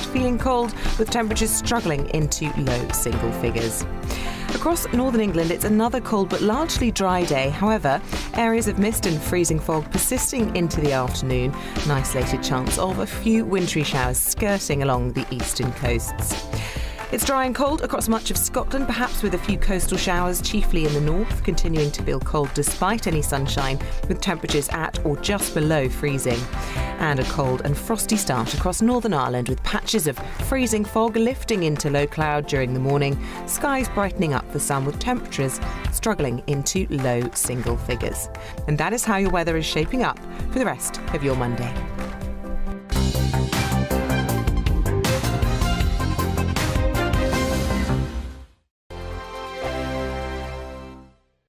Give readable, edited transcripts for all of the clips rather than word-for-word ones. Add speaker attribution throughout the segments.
Speaker 1: feeling cold, with temperatures struggling into low single figures. Across northern England, it's another cold but largely dry day. However, areas of mist and freezing fog persisting into the afternoon. An isolated chance of a few wintry showers skirting along the eastern coasts. It's dry and cold across much of Scotland, perhaps with a few coastal showers, chiefly in the north, continuing to feel cold despite any sunshine, with temperatures at or just below freezing. And a cold and frosty start across Northern Ireland, with patches of freezing fog lifting into low cloud during the morning, skies brightening up for some, with temperatures struggling into low single figures. And that is how your weather is shaping up for the rest of your Monday.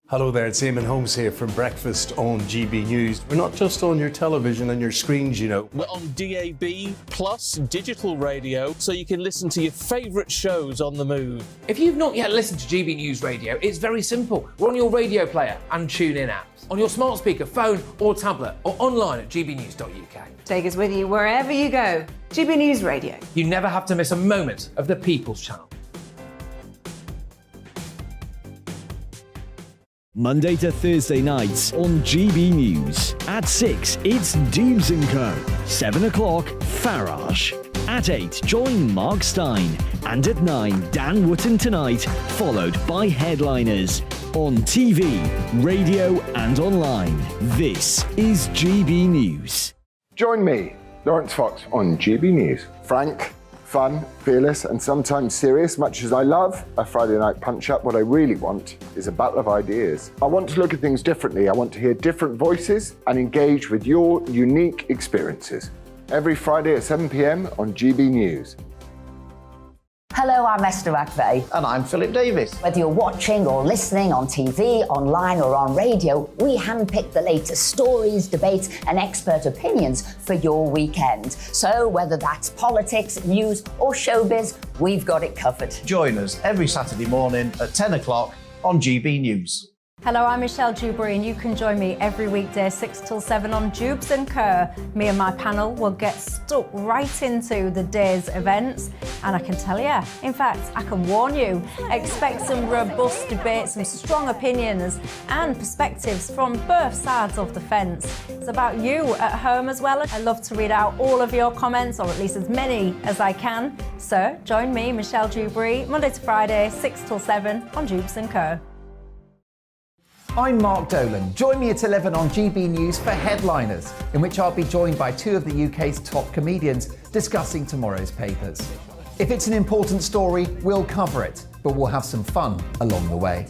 Speaker 2: Hello there, it's Eamon Holmes here from Breakfast on GB News. We're not just on your television and your screens, you know.
Speaker 3: We're on DAB plus digital radio, so you can listen to your favourite shows on the move.
Speaker 4: If you've not yet listened to GB News Radio, it's very simple. We're on your radio player and tune-in apps, on your smart speaker, phone or tablet, or online at gbnews.uk.
Speaker 5: Take us with you wherever you go. GB News Radio.
Speaker 4: You never have to miss a moment of the People's Channel.
Speaker 6: Monday to Thursday nights on GB News. At 6, it's Dubes & Co. 7 o'clock, Farage. At 8, join Mark Stein. And at 9, Dan Wootton Tonight, followed by Headliners. On TV, radio and online. This is GB News.
Speaker 7: Join me, Lawrence Fox, on GB News. Frank, fun, fearless and sometimes serious. Much as I love a Friday night punch-up, what I really want is a battle of ideas. I want to look at things differently. I want to hear different voices and engage with your unique experiences. Every Friday at 7 p.m. on GB News.
Speaker 8: Hello, I'm Esther McVeigh.
Speaker 9: And I'm Philip Davis.
Speaker 8: Whether you're watching or listening on TV, online or on radio, we handpick the latest stories, debates and expert opinions for your weekend. So whether that's politics, news or showbiz, we've got it covered.
Speaker 9: Join us every Saturday morning at 10 o'clock on GB News.
Speaker 10: Hello, I'm Michelle Dewberry and you can join me every weekday 6 till 7 on Dubes & Co. Me and my panel will get stuck right into the day's events and I can tell you, in fact, I can warn you, expect some robust debates, some strong opinions and perspectives from both sides of the fence. It's about you at home as well. I love to read out all of your comments, or at least as many as I can. So join me, Michelle Dewberry, Monday to Friday, 6 till 7 on Dubes & Co.
Speaker 11: I'm Mark Dolan. Join me at 11 on GB News for Headliners, in which I'll be joined by two of the UK's top comedians discussing tomorrow's papers. If it's an important story, we'll cover it, but we'll have some fun along the way.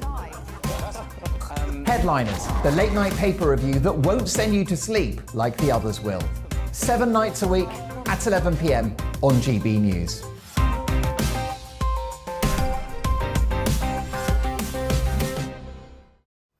Speaker 11: Headliners, the late night paper review that won't send you to sleep like the others will. 7 nights a week at 11 p.m. on GB News.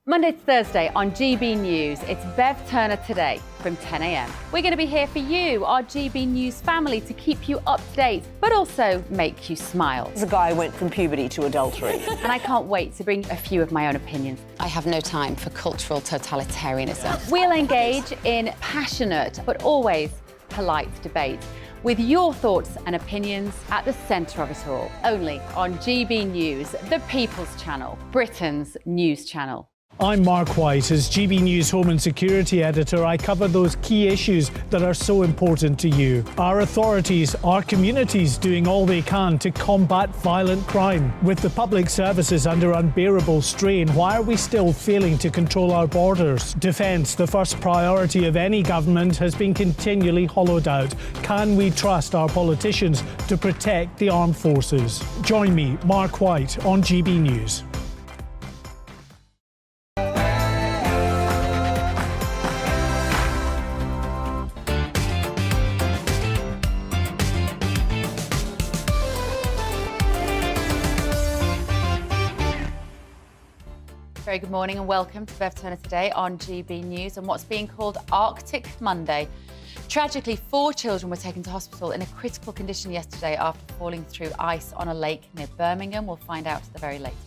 Speaker 12: Monday to Thursday on GB News, it's Bev Turner Today from 10 a.m. We're going to be here for you, our GB News family, to keep you up to date, but also make you smile.
Speaker 5: The guy went from puberty to adultery.
Speaker 12: And I can't wait to bring a few of my own opinions.
Speaker 13: I have no time for cultural totalitarianism.
Speaker 12: We'll engage in passionate, but always polite debate, with your thoughts and opinions at the centre of it all. Only on GB News, the People's Channel, Britain's news channel.
Speaker 14: I'm Mark White. As GB News Home and Security Editor, I cover those key issues that are so important to you. Our authorities, our communities doing all they can to combat violent crime. With the public services under unbearable strain, why are we still failing to control our borders? Defence, the first priority of any government, has been continually hollowed out. Can we trust our politicians to protect the armed forces? Join me, Mark White, on GB News.
Speaker 12: Very good morning and welcome to Bev Turner Today on GB News and what's being called Arctic Monday. Tragically, 4 children were taken to hospital in a critical condition yesterday after falling through ice on a lake near Birmingham. We'll find out at the very latest.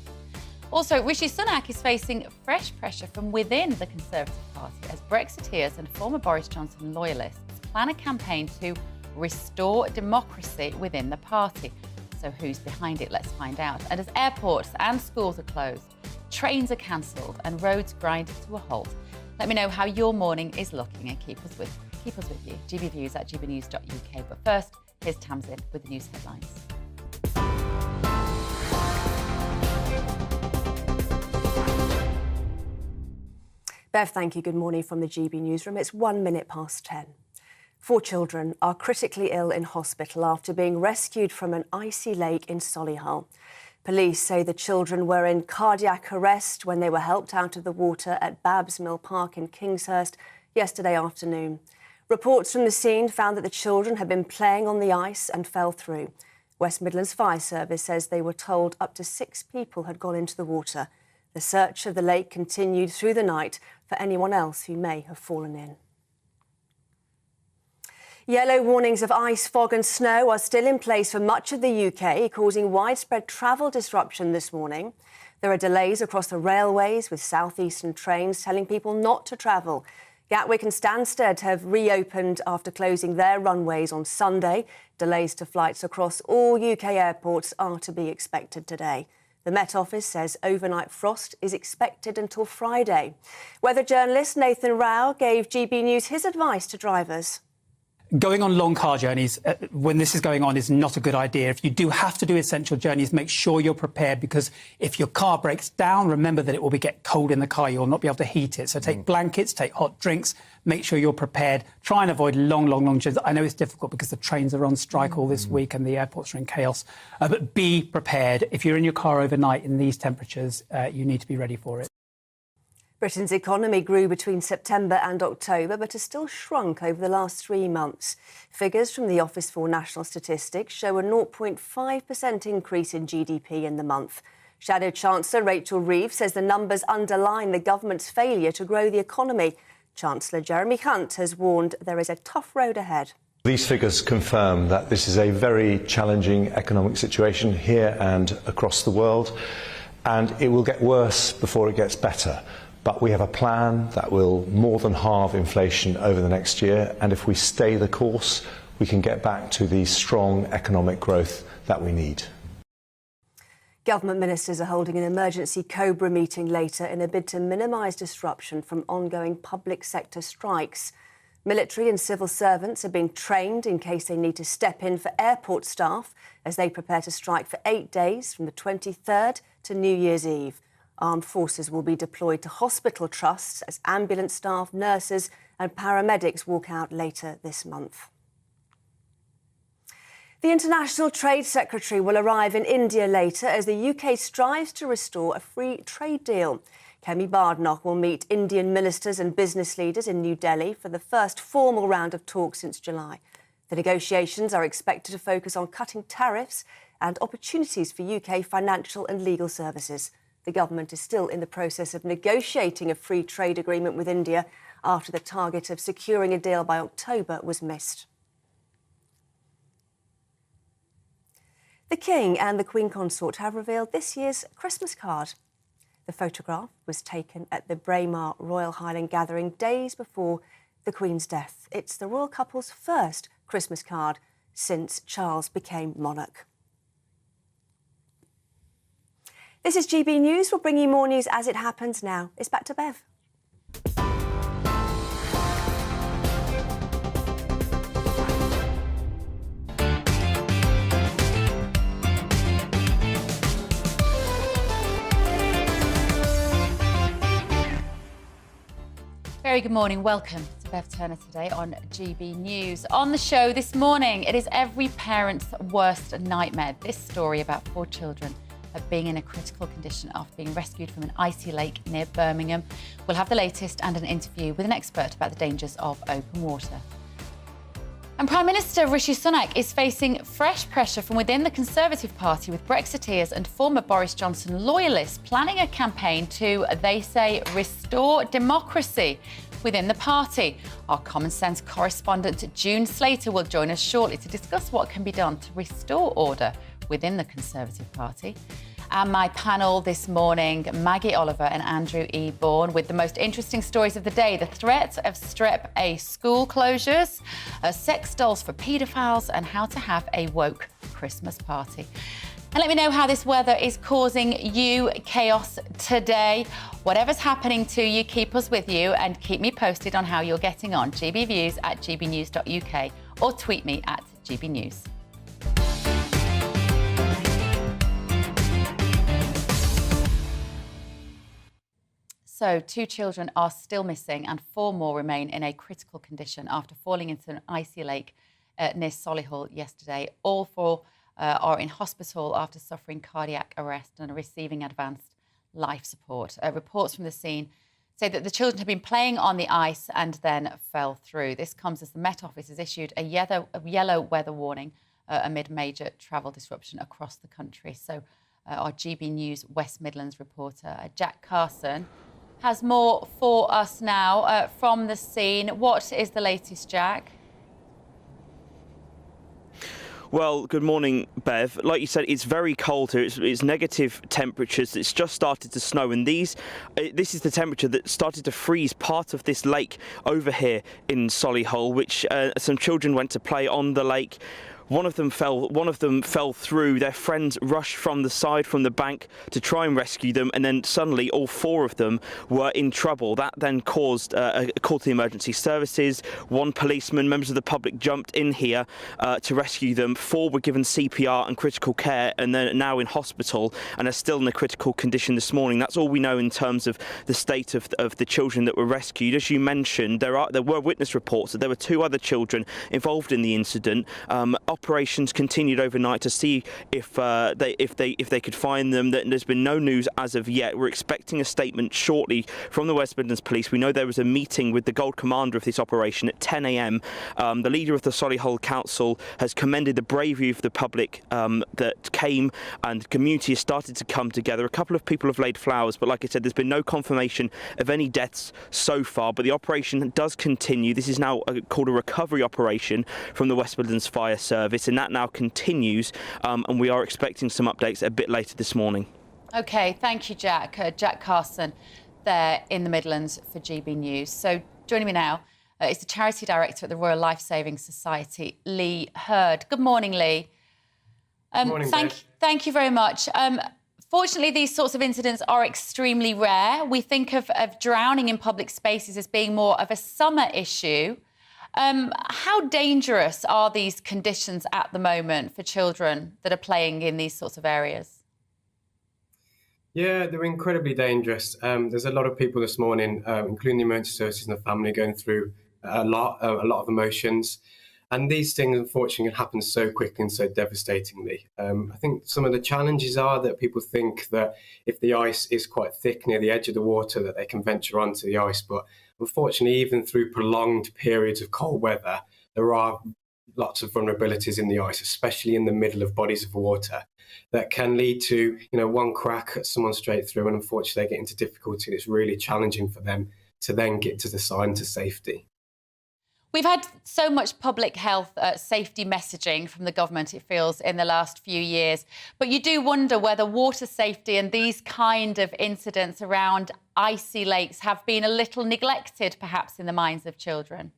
Speaker 12: Also, Rishi Sunak is facing fresh pressure from within the Conservative Party as Brexiteers and former Boris Johnson loyalists plan a campaign to restore democracy within the party. So who's behind it? Let's find out. And as airports and schools are closed, trains are cancelled and roads grind to a halt, let me know how your morning is looking and keep us with you. GBViews at gbnews.uk. But first, here's Tamsin with the news headlines.
Speaker 15: Bev, thank you. Good morning from the GB newsroom. It's 1 minute past 10. 4 children are critically ill in hospital after being rescued from an icy lake in Solihull. Police say the children were in cardiac arrest when they were helped out of the water at Babs Mill Park in Kingshurst yesterday afternoon. Reports from the scene found that the children had been playing on the ice and fell through. West Midlands Fire Service says they were told up to 6 people had gone into the water. The search of the lake continued through the night for anyone else who may have fallen in. Yellow warnings of ice, fog and snow are still in place for much of the UK, causing widespread travel disruption this morning. There are delays across the railways, with southeastern trains telling people not to travel. Gatwick and Stansted have reopened after closing their runways on Sunday. Delays to flights across all UK airports are to be expected today. The Met Office says overnight frost is expected until Friday. Weather journalist Nathan Rao gave GB News his advice to drivers.
Speaker 16: Going on long car journeys when this is going on is not a good idea. If you do have to do essential journeys, make sure you're prepared, because if your car breaks down, remember that it will get cold in the car. You'll not be able to heat it. So take blankets, take hot drinks, make sure you're prepared. Try and avoid long journeys. I know it's difficult because the trains are on strike all this week and the airports are in chaos. But be prepared. If you're in your car overnight in these temperatures, you need to be ready for it.
Speaker 15: Britain's economy grew between September and October, but has still shrunk over the last 3 months. Figures from the Office for National Statistics show a 0.5% increase in GDP in the month. Shadow Chancellor Rachel Reeves says the numbers underline the government's failure to grow the economy. Chancellor Jeremy Hunt has warned there is a tough road ahead.
Speaker 17: These figures confirm that this is a very challenging economic situation here and across the world, and it will get worse before it gets better. But we have a plan that will more than halve inflation over the next year, and if we stay the course, we can get back to the strong economic growth that we need.
Speaker 15: Government ministers are holding an emergency COBRA meeting later in a bid to minimise disruption from ongoing public sector strikes. Military and civil servants are being trained in case they need to step in for airport staff as they prepare to strike for 8 days from the 23rd to New Year's Eve. Armed forces will be deployed to hospital trusts as ambulance staff, nurses and paramedics walk out later this month. The International Trade Secretary will arrive in India later as the UK strives to restore a free trade deal. Kemi Badnoch will meet Indian ministers and business leaders in New Delhi for the first formal round of talks since July. The negotiations are expected to focus on cutting tariffs and opportunities for UK financial and legal services. The government is still in the process of negotiating a free trade agreement with India after the target of securing a deal by October was missed. The King and the Queen Consort have revealed this year's Christmas card. The photograph was taken at the Braemar Royal Highland Gathering days before the Queen's death. It's the royal couple's first Christmas card since Charles became monarch. This is GB News. We'll bring you more news as it happens now. It's back to Bev.
Speaker 12: Very good morning. Welcome to Bev Turner today on GB News. On the show this morning, it is every parent's worst nightmare. This story about 4 children being in a critical condition after being rescued from an icy lake near Birmingham. We'll have the latest and an interview with an expert about the dangers of open water. And Prime Minister Rishi Sunak is facing fresh pressure from within the Conservative Party, with Brexiteers and former Boris Johnson loyalists planning a campaign to, they say, restore democracy within the party. Our Common Sense correspondent June Slater will join us shortly to discuss what can be done to restore order within the Conservative Party. And my panel this morning, Maggie Oliver and Andrew E. Bourne, with the most interesting stories of the day: the threat of Strep A school closures, sex dolls for paedophiles, and how to have a woke Christmas party. And let me know how this weather is causing you chaos today. Whatever's happening to you, keep us with you and keep me posted on how you're getting on. gbviews@gbnews.uk or tweet me at gbnews. So 2 children are still missing and 4 more remain in a critical condition after falling into an icy lake near Solihull yesterday. All 4 are in hospital after suffering cardiac arrest and are receiving advanced life support. Reports from the scene say that the children have been playing on the ice and then fell through. This comes as the Met Office has issued a yellow weather warning amid major travel disruption across the country. So our GB News West Midlands reporter, Jack Carson, has more for us now from the scene. What is the latest, Jack?
Speaker 18: Well, good morning, Bev. Like you said, it's very cold here. It's negative temperatures. It's just started to snow, and this is the temperature that started to freeze part of this lake over here in Solihull, which some children went to play on the lake. One of them fell through. Their friends rushed from the side, from the bank, to try and rescue them, and then suddenly all 4 of them were in trouble. That then caused a call to the emergency services. 1 policeman, members of the public jumped in here to rescue them. 4 were given CPR and critical care, and they're now in hospital and are still in a critical condition this morning. That's all we know in terms of the state of the children that were rescued. As you mentioned, there were witness reports that there were 2 other children involved in the incident. Operations continued overnight to see if they could find them. There's been no news as of yet. We're expecting a statement shortly from the West Midlands Police. We know there was a meeting with the Gold Commander of this operation at 10 a.m. The leader of the Solihull Council has commended the bravery of the public that came, and the community has started to come together. A couple of people have laid flowers, but like I said, there's been no confirmation of any deaths so far. But the operation does continue. This is now called a recovery operation from the West Midlands Fire Service, and that now continues, and we are expecting some updates a bit later this morning.
Speaker 12: OK, thank you, Jack. Jack Carson there in the Midlands for GB News. So joining me now is the Charity Director at the Royal Life Saving Society, Lee Hurd. Good morning, Lee.
Speaker 19: Good morning,
Speaker 12: thank you very much. Fortunately, these sorts of incidents are extremely rare. We think of drowning in public spaces as being more of a summer issue. How dangerous are these conditions at the moment for children that are playing in these sorts of areas?
Speaker 19: Yeah, they're incredibly dangerous. There's a lot of people this morning, including the emergency services and the family, going through a lot of emotions. And these things, unfortunately, can happen so quickly and so devastatingly. I think some of the challenges are that people think that if the ice is quite thick near the edge of the water, that they can venture onto the ice. But unfortunately, even through prolonged periods of cold weather, there are lots of vulnerabilities in the ice, especially in the middle of bodies of water, that can lead to, one crack at someone straight through, and unfortunately they get into difficulty. It's really challenging for them to then get to the side and to safety.
Speaker 12: We've had so much public health safety messaging from the government, it feels, in the last few years. But you do wonder whether water safety and these kind of incidents around icy lakes have been a little neglected, perhaps, in the minds of children.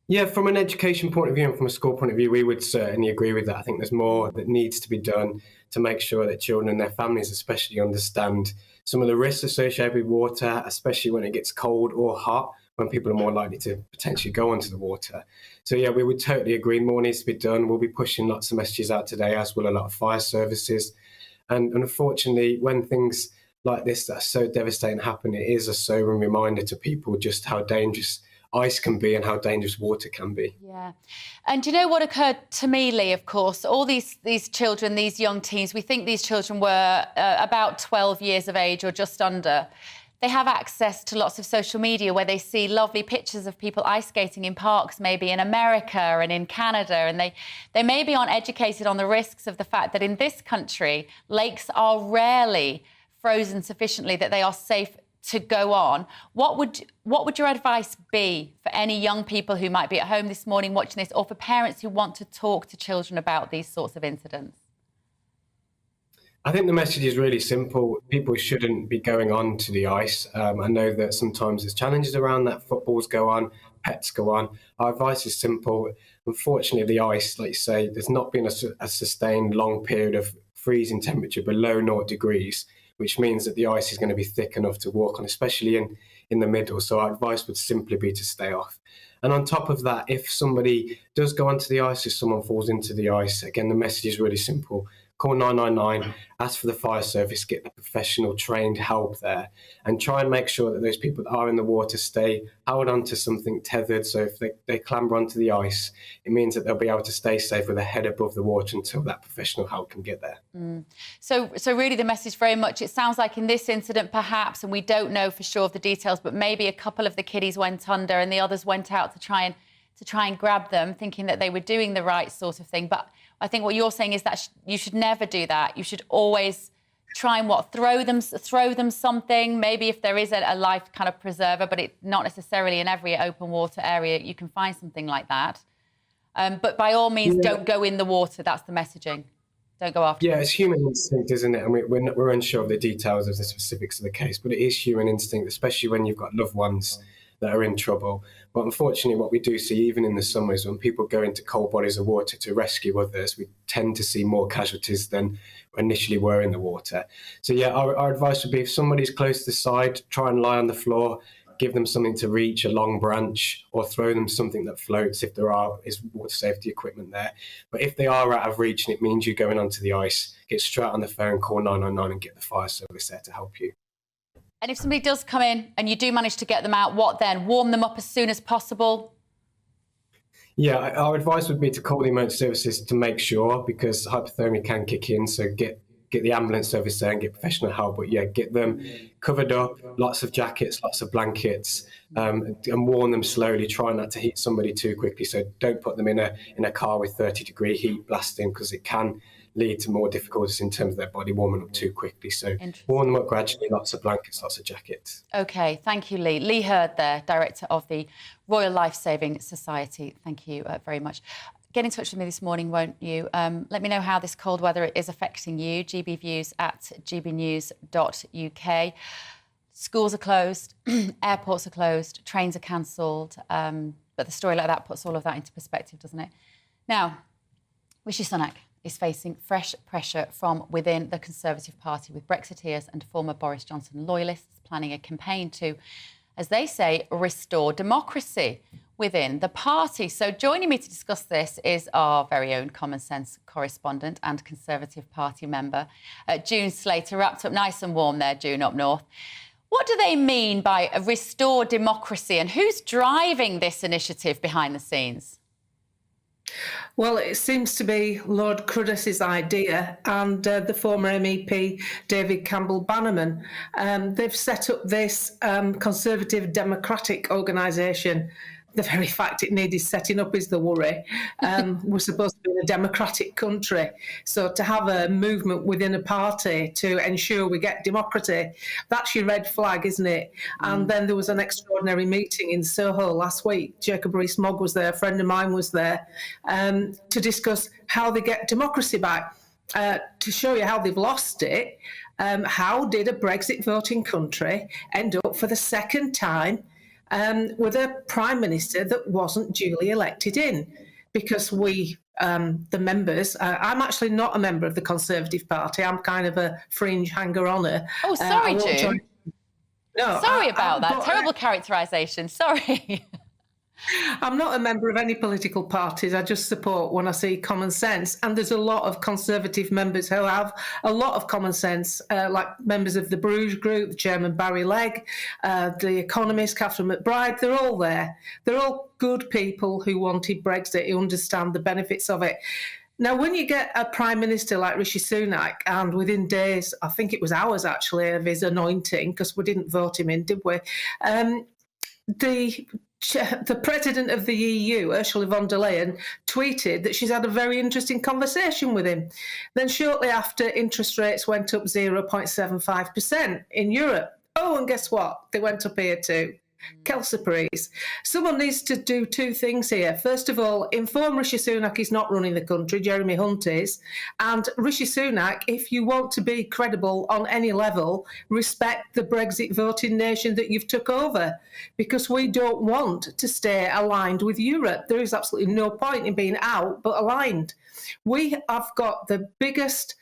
Speaker 19: Yeah, from an education point of view and from a school point of view, we would certainly agree with that. I think there's more that needs to be done to make sure that children and their families especially understand some of the risks associated with water, especially when it gets cold or hot, when people are more likely to potentially go onto the water. So yeah, we would totally agree. More needs to be done. We'll be pushing lots of messages out today, as will a lot of fire services. And unfortunately, when things like this that are so devastating happen, it is a sobering reminder to people just how dangerous ice can be and how dangerous water can be.
Speaker 12: Yeah. And do you know what occurred to me, Lee, of course? All these children, these young teens, we think these children were about 12 years of age or just under. They have access to lots of social media where they see lovely pictures of people ice skating in parks, maybe in America and in Canada, and they maybe aren't educated on the risks of the fact that in this country, lakes are rarely frozen sufficiently that they are safe to go on. What would your advice be for any young people who might be at home this morning watching this, or for parents who want to talk to children about these sorts of incidents?
Speaker 19: I think the message is really simple. People shouldn't be going on to the ice. I know that sometimes there's challenges around that. Footballs go on, pets go on. Our advice is simple. Unfortunately, the ice, like you say, there's not been a sustained long period of freezing temperature below 0 degrees, which means that the ice is going to be thick enough to walk on, especially in the middle. So our advice would simply be to stay off. And on top of that, if somebody does go onto the ice, if someone falls into the ice, again, the message is really simple. Call 999, ask for the fire service, get the professional trained help there, and try and make sure that those people that are in the water stay held onto something tethered. So if they clamber onto the ice, it means that they'll be able to stay safe with their head above the water until that professional help can get there.
Speaker 12: So really the message very much, it sounds like in this incident perhaps, and we don't know for sure of the details, but maybe a couple of the kiddies went under and the others went out to try and grab them, thinking that they were doing the right sort of thing. But I think what you're saying is that you should never do that. You should always try and throw them something. Maybe if there is a life kind of preserver, but not necessarily in every open water area you can find something like that. But by all means, don't go in the water. That's the messaging. Don't go after.
Speaker 19: Yeah, it's human instinct, isn't it? And we're unsure of the details of the specifics of the case, but it is human instinct, especially when you've got loved ones that are in trouble. But unfortunately, what we do see, even in the summer, is when people go into cold bodies of water to rescue others, we tend to see more casualties than initially were in the water. So yeah, our advice would be, if somebody's close to the side, try and lie on the floor, give them something to reach, a long branch, or throw them something that floats if there is water safety equipment there. But if they are out of reach and it means you're going onto the ice, get straight on the phone, call 999 and get the fire service there to help you.
Speaker 12: And if somebody does come in and you do manage to get them out, what then? Warm them up as soon as possible?
Speaker 19: Yeah, our advice would be to call the emergency services to make sure, because hypothermia can kick in. So get the ambulance service there and get professional help. But yeah, get them covered up, lots of jackets, lots of blankets, and warm them slowly. Try not to heat somebody too quickly. So don't put them in a car with 30-degree heat blasting, because it can lead to more difficulties in terms of their body warming up too quickly. So warm them up gradually, lots of blankets, lots of jackets.
Speaker 12: OK, thank you, Lee. Lee Hurd there, Director of the Royal Life Saving Society. Thank you very much. Get in touch with me this morning, won't you? Let me know how this cold weather is affecting you. GBViews at gbnews.uk. Schools are closed, airports are closed, trains are cancelled. But the story like that puts all of that into perspective, doesn't it? Now, Rishi Sunak is facing fresh pressure from within the Conservative Party, with Brexiteers and former Boris Johnson loyalists planning a campaign to, as they say, restore democracy within the party. So joining me to discuss this is our very own Common Sense correspondent and Conservative Party member, June Slater. Wrapped up nice and warm there, June, up north. What do they mean by restore democracy, and who's driving this initiative behind the scenes?
Speaker 20: Well, it seems to be Lord Cruddas' idea and the former MEP David Campbell Bannerman. They've set up this Conservative Democratic organisation. The very fact it needed setting up is the worry. We're supposed to be in a democratic country. So to have a movement within a party to ensure we get democracy, that's your red flag, isn't it? And then there was an extraordinary meeting in Solihull last week. Jacob Rees-Mogg was there, a friend of mine was there, to discuss how they get democracy back. To show you how they've lost it, how did a Brexit voting country end up for the second time with a Prime Minister that wasn't duly elected in? Because we, the members, I'm actually not a member of the Conservative Party. I'm kind of a fringe hanger-oner.
Speaker 12: Oh, sorry, June.
Speaker 20: No,
Speaker 12: sorry about that. Terrible characterisation. Sorry.
Speaker 20: I'm not a member of any political parties. I just support when I see common sense. And there's a lot of Conservative members who have a lot of common sense, like members of the Bruges Group, the Chairman Barry Legg, the economist Catherine McBride. They're all there. They're all good people who wanted Brexit, who understand the benefits of it. Now, when you get a Prime Minister like Rishi Sunak, and within days, I think it was hours actually, of his anointing, because we didn't vote him in, did we? The president of the EU, Ursula von der Leyen, tweeted that she's had a very interesting conversation with him. Then shortly after, interest rates went up 0.75% in Europe. Oh, and guess what? They went up here too. Kelsoparees. Someone needs to do two things here. First of all, inform Rishi Sunak he's not running the country, Jeremy Hunt is. And Rishi Sunak, if you want to be credible on any level, respect the Brexit voting nation that you've took over, because we don't want to stay aligned with Europe. There is absolutely no point in being out but aligned. We have got the biggest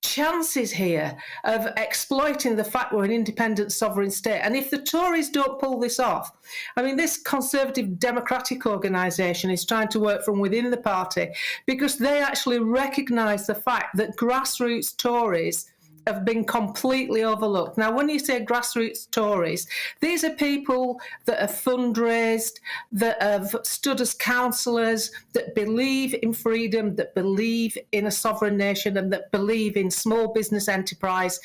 Speaker 20: chances here of exploiting the fact we're an independent sovereign state. And if the Tories don't pull this off, I mean, this Conservative Democratic organisation is trying to work from within the party because they actually recognise the fact that grassroots Tories have been completely overlooked. Now, when you say grassroots Tories, these are people that have fundraised, that have stood as councillors, that believe in freedom, that believe in a sovereign nation, and that believe in small business enterprise,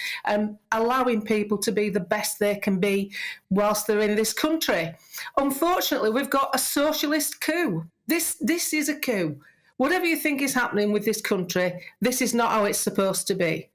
Speaker 20: allowing people to be the best they can be whilst they're in this country. Unfortunately, we've got a socialist coup. This is a coup. Whatever you think is happening with this country, this is not how it's supposed to be.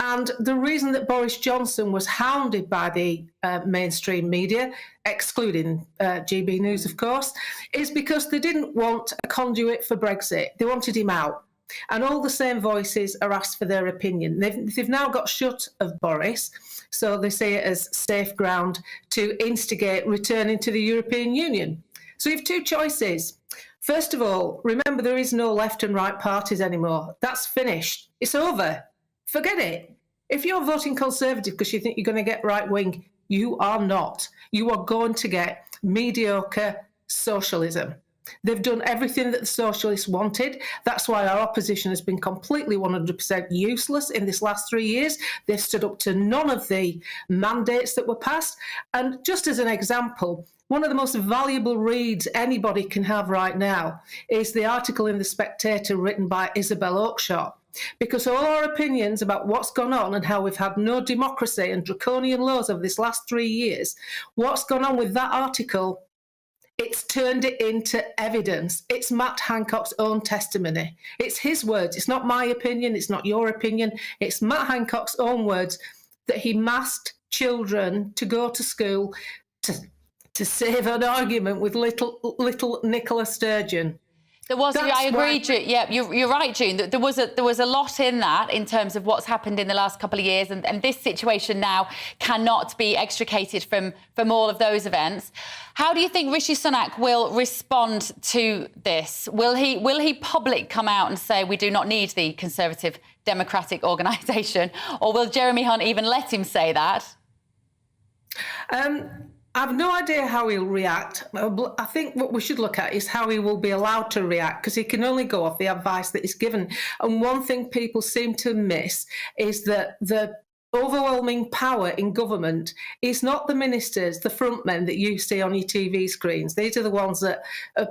Speaker 20: And the reason that Boris Johnson was hounded by the mainstream media, excluding GBNews, of course, is because they didn't want a conduit for Brexit. They wanted him out. And all the same voices are asked for their opinion. They've now got shut of Boris, so they see it as safe ground to instigate returning to the European Union. So you have two choices. First of all, remember there is no left and right parties anymore. That's finished. It's over. Forget it. If you're voting Conservative because you think you're going to get right wing, you are not. You are going to get mediocre socialism. They've done everything that the socialists wanted. That's why our opposition has been completely 100% useless in this last 3 years. They've stood up to none of the mandates that were passed. And just as an example, one of the most valuable reads anybody can have right now is the article in The Spectator written by Isabel Oakeshott. Because all our opinions about what's gone on and how we've had no democracy and draconian laws over this last 3 years, what's gone on with that article, it's turned it into evidence. It's Matt Hancock's own testimony. It's his words. It's not my opinion. It's not your opinion. It's Matt Hancock's own words that he masked children to go to school to save an argument with little Nicola Sturgeon.
Speaker 12: There was, I agree, June. Yeah, you're right, June. There was a lot in that in terms of what's happened in the last couple of years, and this situation now cannot be extricated from all of those events. How do you think Rishi Sunak will respond to this? Will he publicly come out and say we do not need the Conservative Democratic organisation, or will Jeremy Hunt even let him say that?
Speaker 20: I have no idea how he'll react. I think what we should look at is how he will be allowed to react, because he can only go off the advice that is given. And one thing people seem to miss is that the overwhelming power in government is not the ministers, the frontmen that you see on your TV screens. These are the ones that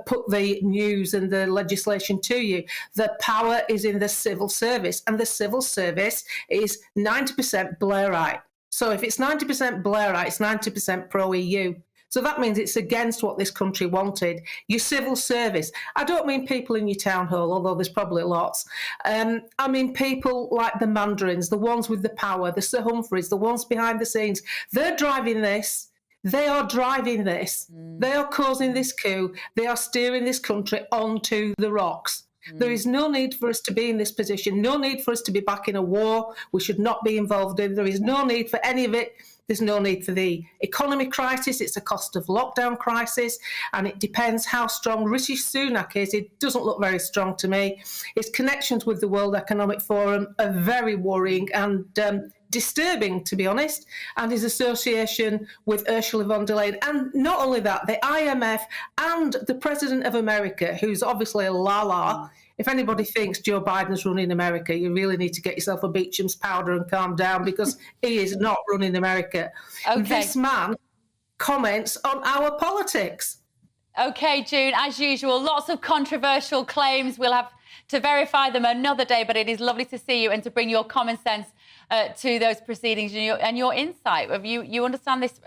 Speaker 20: put the news and the legislation to you. The power is in the civil service, and the civil service is 90% Blairite. So if it's 90% Blairite, it's 90% pro-EU. So that means it's against what this country wanted. Your civil service. I don't mean people in your town hall, although there's probably lots. I mean people like the Mandarins, the ones with the power, the Sir Humphreys, the ones behind the scenes. They're driving this. They are driving this. They are causing this coup. They are steering this country onto the rocks. There is no need for us to be in this position, no need for us to be back in a war we should not be involved in. There is no need for any of it. There's no need for the economy crisis. It's a cost of lockdown crisis, and it depends how strong Rishi Sunak is. It doesn't look very strong to me. His connections with the World Economic Forum are very worrying and disturbing, to be honest, and his association with Ursula von der Leyen. And not only that, the IMF and the President of America, who's obviously a la-la. If anybody thinks Joe Biden's running America, you really need to get yourself a Beecham's powder and calm down, because he is not running America. Okay. This man comments on our politics.
Speaker 12: OK, June, as usual, lots of controversial claims. We'll have to verify them another day, but it is lovely to see you and to bring your common sense to those proceedings and your insight. You understand this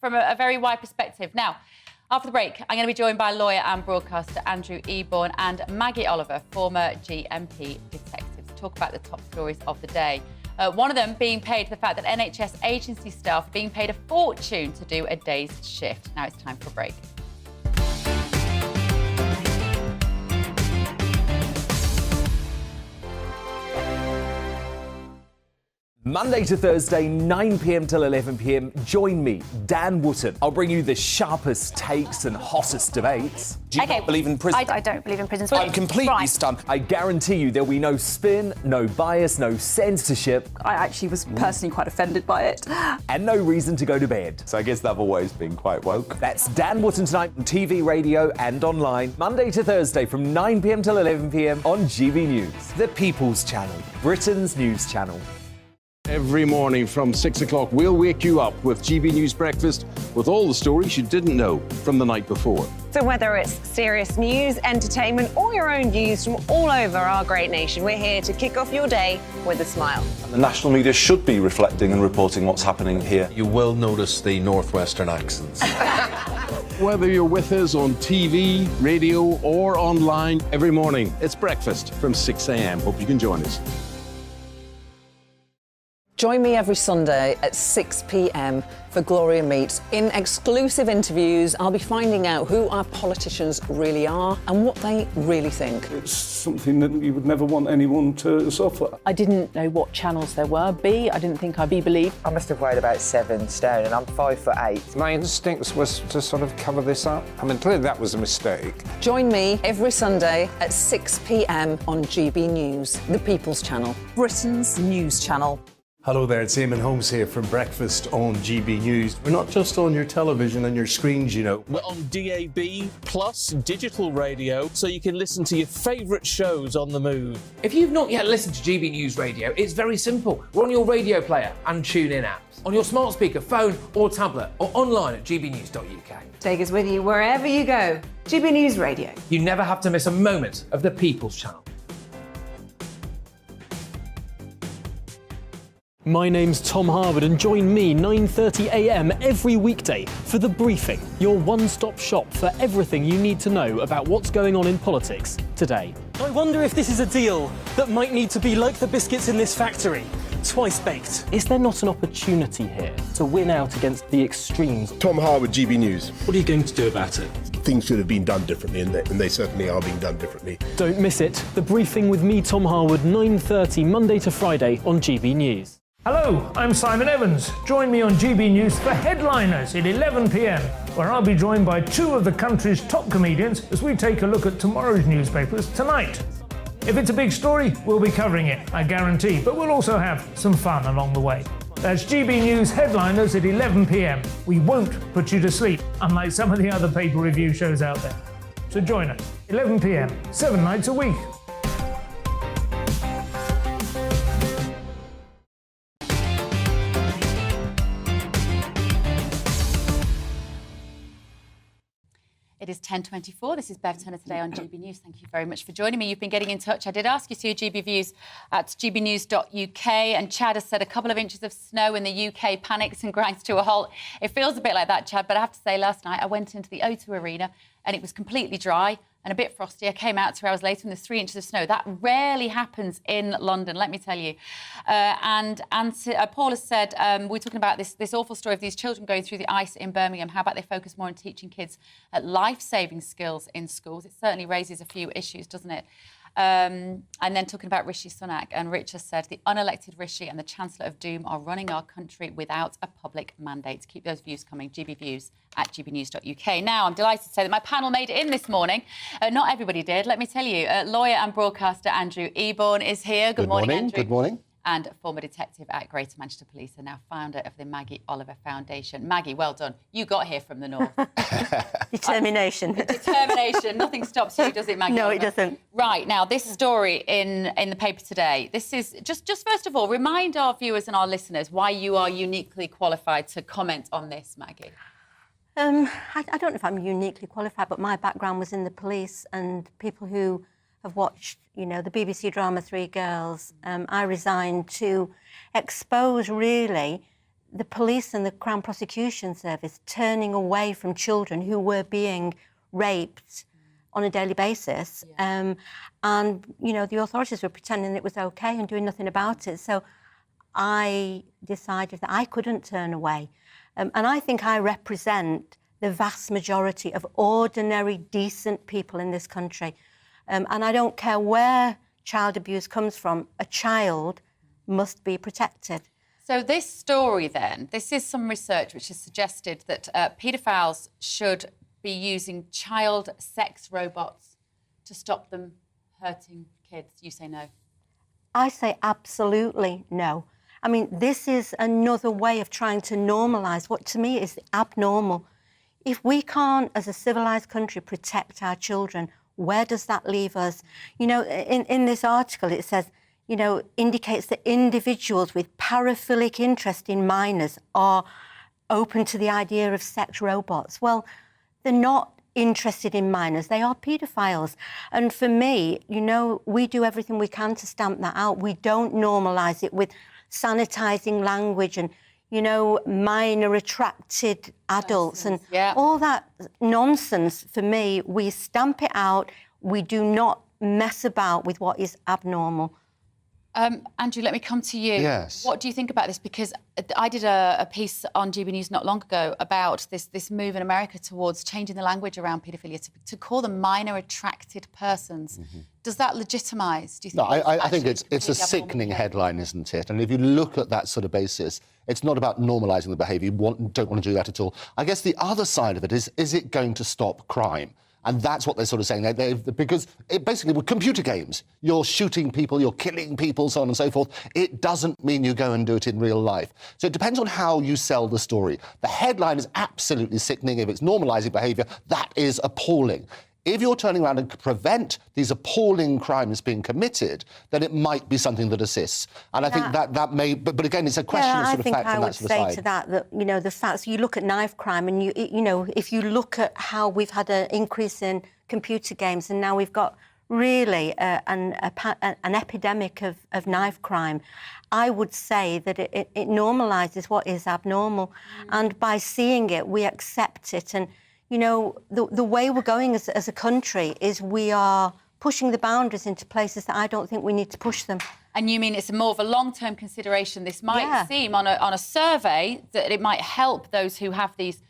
Speaker 12: from a very wide perspective. Now, after the break, I'm going to be joined by lawyer and broadcaster Andrew Eborn and Maggie Oliver, former GMP detective, to talk about the top stories of the day. One of them being paid for the fact that NHS agency staff are being paid a fortune to do a day's shift. Now it's time for a break.
Speaker 21: Monday to Thursday, 9 p.m. till 11 p.m. Join me, Dan Wootton. I'll bring you the sharpest takes and hottest debates. Do you not believe in prison?
Speaker 22: I don't believe in prison.
Speaker 21: I'm completely stunned. I guarantee you there'll be no spin, no bias, no censorship.
Speaker 22: I actually was personally quite offended by it.
Speaker 21: And no reason to go to bed.
Speaker 23: So I guess they've always been quite woke.
Speaker 21: That's Dan Wootton tonight on TV, radio and online. Monday to Thursday from 9 p.m. till 11 p.m. on GB News. The People's Channel, Britain's news channel.
Speaker 24: Every morning from 6 o'clock, we'll wake you up with GB News Breakfast with all the stories you didn't know from the night before.
Speaker 5: So whether it's serious news, entertainment, or your own views from all over our great nation, we're here to kick off your day with a smile.
Speaker 25: The national media should be reflecting and reporting what's happening here.
Speaker 23: You will notice the northwestern accents.
Speaker 24: Whether you're with us on TV, radio, or online, every morning, it's breakfast from 6 a.m. Hope you can join us.
Speaker 26: Join me every Sunday at 6 p.m. for Gloria Meets. In exclusive interviews, I'll be finding out who our politicians really are and what they really think.
Speaker 27: It's something that you would never want anyone to suffer.
Speaker 28: I didn't know what channels there were. I didn't think I'd be believed.
Speaker 29: I must have weighed about 7 stone and I'm 5'8". My instincts was to sort of cover this up. I mean, clearly that was a mistake.
Speaker 26: Join me every Sunday at 6 p.m. on GB News, the People's Channel, Britain's news channel.
Speaker 2: Hello there, it's Eamon Holmes here from Breakfast on GB News. We're not just on your television and your screens, you know.
Speaker 3: We're on DAB plus digital radio, so you can listen to your favourite shows on the move.
Speaker 4: If you've not yet listened to GB News Radio, it's very simple. We're on your radio player and TuneIn apps, on your smart speaker, phone or tablet, or online at gbnews.uk.
Speaker 5: Take us with you wherever you go. GB News Radio.
Speaker 4: You never have to miss a moment of the People's Channel.
Speaker 30: My name's Tom Harwood and join me 9:30 a.m. every weekday for The Briefing, your one-stop shop for everything you need to know about what's going on in politics today.
Speaker 14: I wonder if this is a deal that might need to be like the biscuits in this factory, twice baked.
Speaker 30: Is there not an opportunity here to win out against the extremes?
Speaker 31: Tom Harwood, GB News.
Speaker 30: What are you going to do about it?
Speaker 31: Things should have been done differently, and they certainly are being done differently.
Speaker 30: Don't miss it. The Briefing with me, Tom Harwood, 9:30 Monday to Friday on GB News.
Speaker 14: Hello, I'm Simon Evans. Join me on GB News for Headliners at 11 p.m, where I'll be joined by two of the country's top comedians as we take a look at tomorrow's newspapers tonight. If it's a big story, we'll be covering it, I guarantee, but we'll also have some fun along the way. That's GB News Headliners at 11 p.m. We won't put you to sleep, unlike some of the other paper review shows out there. So join us, 11 p.m, 7 nights a week.
Speaker 12: It is 10:24. This is Bev Turner today on GB News. Thank you very much for joining me. You've been getting in touch. I did ask you to GB Views at gbnews.uk, and Chad has said a couple of inches of snow in the UK panics and grinds to a halt. It feels a bit like that, Chad, but I have to say last night I went into the O2 Arena and it was completely dry and a bit frosty. I came out 2 hours later and there's 3 inches of snow. That rarely happens in London, let me tell you. And Paul has said, we're talking about this awful story of these children going through the ice in Birmingham. How about they focus more on teaching kids life-saving skills in schools? It certainly raises a few issues, doesn't it? And then talking about Rishi Sunak, and Rich has said the unelected Rishi and the Chancellor of Doom are running our country without a public mandate. Keep those views coming. GB Views at gbnews.uk. Now, I'm delighted to say that my panel made it in this morning. Not everybody did, let me tell you. Lawyer and broadcaster Andrew Eborn is here. Good morning, Andrew.
Speaker 31: Good morning.
Speaker 12: And former detective at Greater Manchester Police and now founder of the Maggie Oliver Foundation. Maggie, well done. You got here from the north.
Speaker 22: Determination.
Speaker 12: Determination. Nothing stops you, does it, Maggie?
Speaker 22: No,
Speaker 12: Oliver?
Speaker 22: it doesn't.
Speaker 12: Right, now, this story in the paper today. This is, just first of all, remind our viewers and our listeners why you are uniquely qualified to comment on this, Maggie.
Speaker 22: I don't know if I'm uniquely qualified, but my background was in the police, and people who have watched, the BBC drama Three Girls, I resigned to expose, really, the police and the Crown Prosecution Service turning away from children who were being raped on a daily basis. And, the authorities were pretending it was OK and doing nothing about it. So I decided that I couldn't turn away. And I think I represent the vast majority of ordinary, decent people in this country. And I don't care where child abuse comes from, a child must be protected.
Speaker 12: So this story then, this is some research which has suggested that paedophiles should be using child sex robots to stop them hurting kids. You say no.
Speaker 22: I say absolutely no. I mean, this is another way of trying to normalise what to me is abnormal. If we can't, as a civilised country, protect our children, where does that leave us? You know, in this article it says, you know, indicates that individuals with paraphilic interest in minors are open to the idea of sex robots. Well, they're not interested in minors, they are paedophiles. And for me, you know, we do everything we can to stamp that out. We don't normalise it with sanitising language and, you know, minor attracted adults and all that nonsense. For me, we stamp it out. We do not mess about with what is abnormal.
Speaker 12: Andrew, let me come to you.
Speaker 1: Yes.
Speaker 12: What do you think about this? Because I did a piece on GB News not long ago about this move in America towards changing the language around paedophilia to call them minor attracted persons.
Speaker 1: Mm-hmm.
Speaker 12: Does that legitimise, do you think?
Speaker 1: No, I think it's a sickening headline, isn't it? And if you look at that sort of basis, it's not about normalising the behaviour. You don't want to do that at all. I guess the other side of it is it going to stop crime? And that's what they're sort of saying. Because it basically, with computer games, you're shooting people, you're killing people, so on and so forth. It doesn't mean you go and do it in real life. So it depends on how you sell the story. The headline is absolutely sickening. If it's normalising behaviour, that is appalling. If you're turning around and prevent these appalling crimes being committed, then it might be something that assists. And I think that may... But again, it's a question of sort of fact from that sort of side.
Speaker 22: I would say to that, you know, the facts, you look at knife crime and, you know, if you look at how we've had an increase in computer games and now we've got really an epidemic of knife crime, I would say that it normalises what is abnormal. And by seeing it, we accept it. And you know, the way we're going as a country is we are pushing the boundaries into places that I don't think we need to push them.
Speaker 12: And you mean it's more of a long-term consideration? This might seem on a survey that it might help those who have these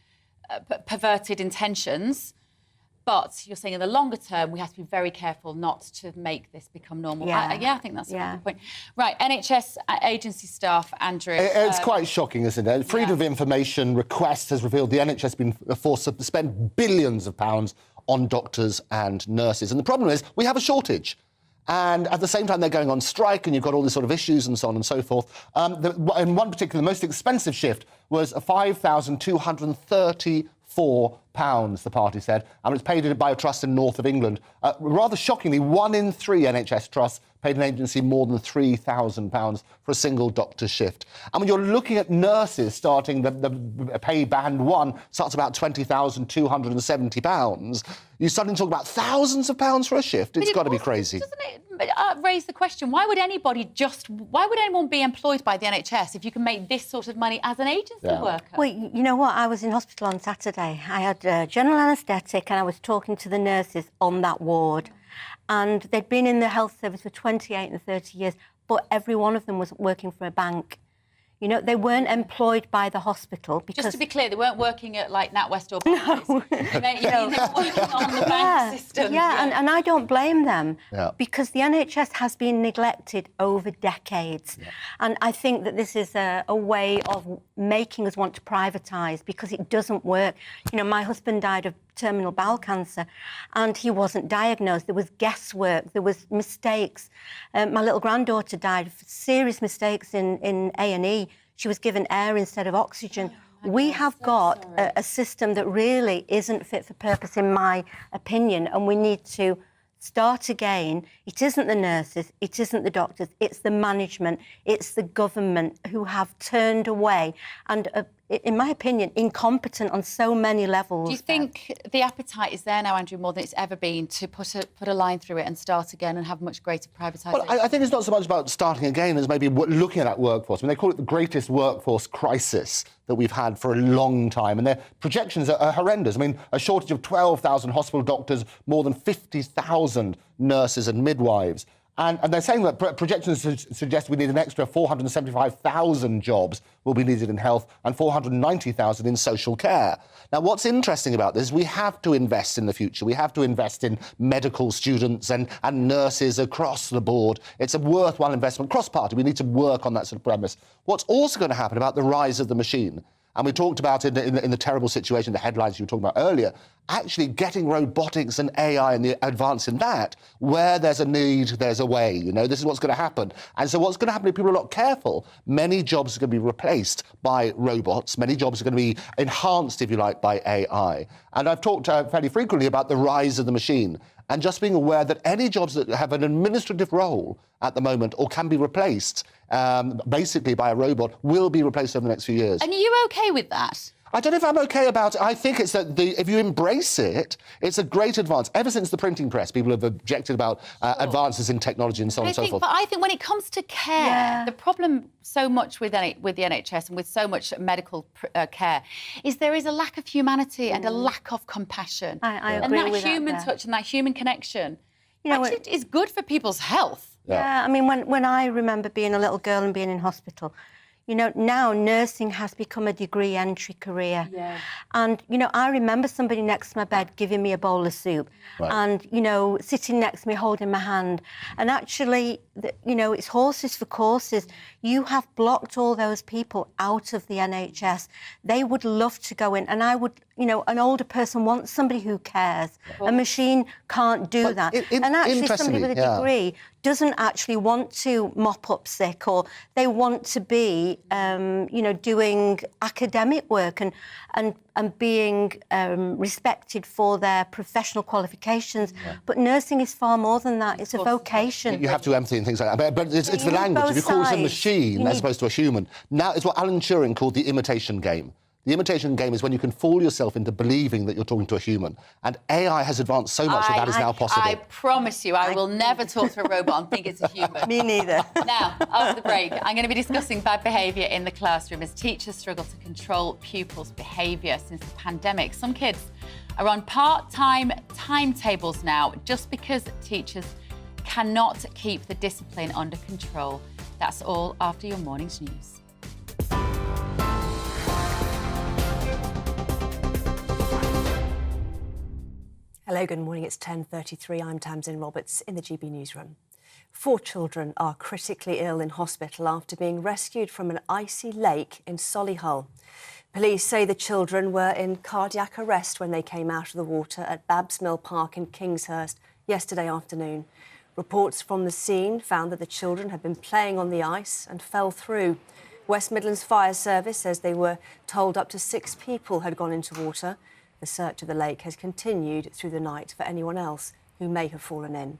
Speaker 12: perverted intentions, but you're saying in the longer term we have to be very careful not to make this become normal. I think that's a good point. Right, NHS agency staff, Andrew.
Speaker 1: It's quite shocking, isn't it? Freedom of Information request has revealed the NHS has been forced to spend billions of pounds on doctors and nurses. And the problem is we have a shortage. And at the same time, they're going on strike and you've got all these sort of issues and so on and so forth. In one particular, the most expensive shift was £5,234, the party said, and it's paid by a trust in north of England. Rather shockingly, 1 in 3 NHS trusts paid an agency more than £3,000 for a single doctor's shift. And when you're looking at nurses starting, the pay band 1 starts about £20,270. You're starting to talk about thousands of pounds for a shift. It's got to be crazy.
Speaker 12: Doesn't it raise the question, why would anyone be employed by the NHS if you can make this sort of money as an agency worker?
Speaker 22: Well, you know what? I was in hospital on Saturday. I had general anaesthetic and I was talking to the nurses on that ward. And they'd been in the health service for 28 and 30 years, but every one of them was working for a bank. You know, they weren't employed by the hospital because...
Speaker 12: Just to be clear, they weren't working at, like, NatWest or Barclays. No. They were working on the bank system.
Speaker 22: And I don't blame them because the NHS has been neglected over decades. And I think that this is a way of making us want to privatise because it doesn't work. You know, my husband died of terminal bowel cancer and he wasn't diagnosed. There was guesswork, there was mistakes. My little granddaughter died of serious mistakes in A&E. She was given air instead of oxygen. We have got a system that really isn't fit for purpose, in my opinion, and we need to start again. It isn't the nurses, it isn't the doctors, it's the management, it's the government who have turned away and, in my opinion, incompetent on so many levels.
Speaker 12: Do you think the appetite is there now, Andrew, more than it's ever been to put a line through it and start again and have much greater privatisation?
Speaker 1: Well, I think it's not so much about starting again as maybe looking at that workforce. I mean, they call it the greatest workforce crisis that we've had for a long time, and their projections are horrendous. I mean, a shortage of 12,000 hospital doctors, more than 50,000 nurses and midwives. And they're saying that projections suggest we need an extra 475,000 jobs will be needed in health and 490,000 in social care. Now, what's interesting about this is we have to invest in the future. We have to invest in medical students and nurses across the board. It's a worthwhile investment, cross-party. We need to work on that sort of premise. What's also going to happen about the rise of the machine, and we talked about it in the terrible situation, the headlines you were talking about earlier, actually getting robotics and AI and the advance in that, where there's a need, there's a way. You know, this is what's going to happen. And so what's going to happen if people are not careful, many jobs are going to be replaced by robots. Many jobs are going to be enhanced, if you like, by AI. And I've talked fairly frequently about the rise of the machine and just being aware that any jobs that have an administrative role at the moment or can be replaced basically by a robot will be replaced over the next few years.
Speaker 12: And are you OK with that?
Speaker 1: I don't know if I'm OK about it. I think it's that if you embrace it, it's a great advance. Ever since the printing press, people have objected about advances in technology and so on and so forth.
Speaker 12: But I think when it comes to care, the problem so much with the NHS and with so much medical care is there is a lack of humanity and a lack of compassion.
Speaker 22: I agree with that.
Speaker 12: And that human touch and that human connection actually is good for people's health.
Speaker 22: Yeah, I mean, when I remember being a little girl and being in hospital, you know, now nursing has become a degree entry career. Yeah. And, you know, I remember somebody next to my bed giving me a bowl of soup and, you know, sitting next to me holding my hand. And actually, you know, it's horses for courses. You have blocked all those people out of the NHS. They would love to go in. And I would, you know, an older person wants somebody who cares. A machine can't do that. And actually, somebody with a degree doesn't actually want to mop up sick, or they want to be, you know, doing academic work and being respected for their professional qualifications. But nursing is far more than that. It's a vocation.
Speaker 1: You have to empathy and things like that. But it's the language. If you call it a machine as opposed to a human, now it's what Alan Turing called the imitation game. The imitation game is when you can fool yourself into believing that you're talking to a human. And AI has advanced so much that is now possible.
Speaker 12: I promise you, I will never talk to a robot and think it's a human.
Speaker 22: Me neither.
Speaker 12: Now, after the break, I'm going to be discussing bad behaviour in the classroom as teachers struggle to control pupils' behaviour since the pandemic. Some kids are on part-time timetables now just because teachers cannot keep the discipline under control. That's all after your morning's news.
Speaker 6: Hello, good morning. It's 10:33. I'm Tamsin Roberts in the GB newsroom. 4 children are critically ill in hospital after being rescued from an icy lake in Solihull. Police say the children were in cardiac arrest when they came out of the water at Babs Mill Park in Kingshurst yesterday afternoon. Reports from the scene found that the children had been playing on the ice and fell through. West Midlands Fire Service says they were told up to 6 people had gone into water. The search of the lake has continued through the night for anyone else who may have fallen in.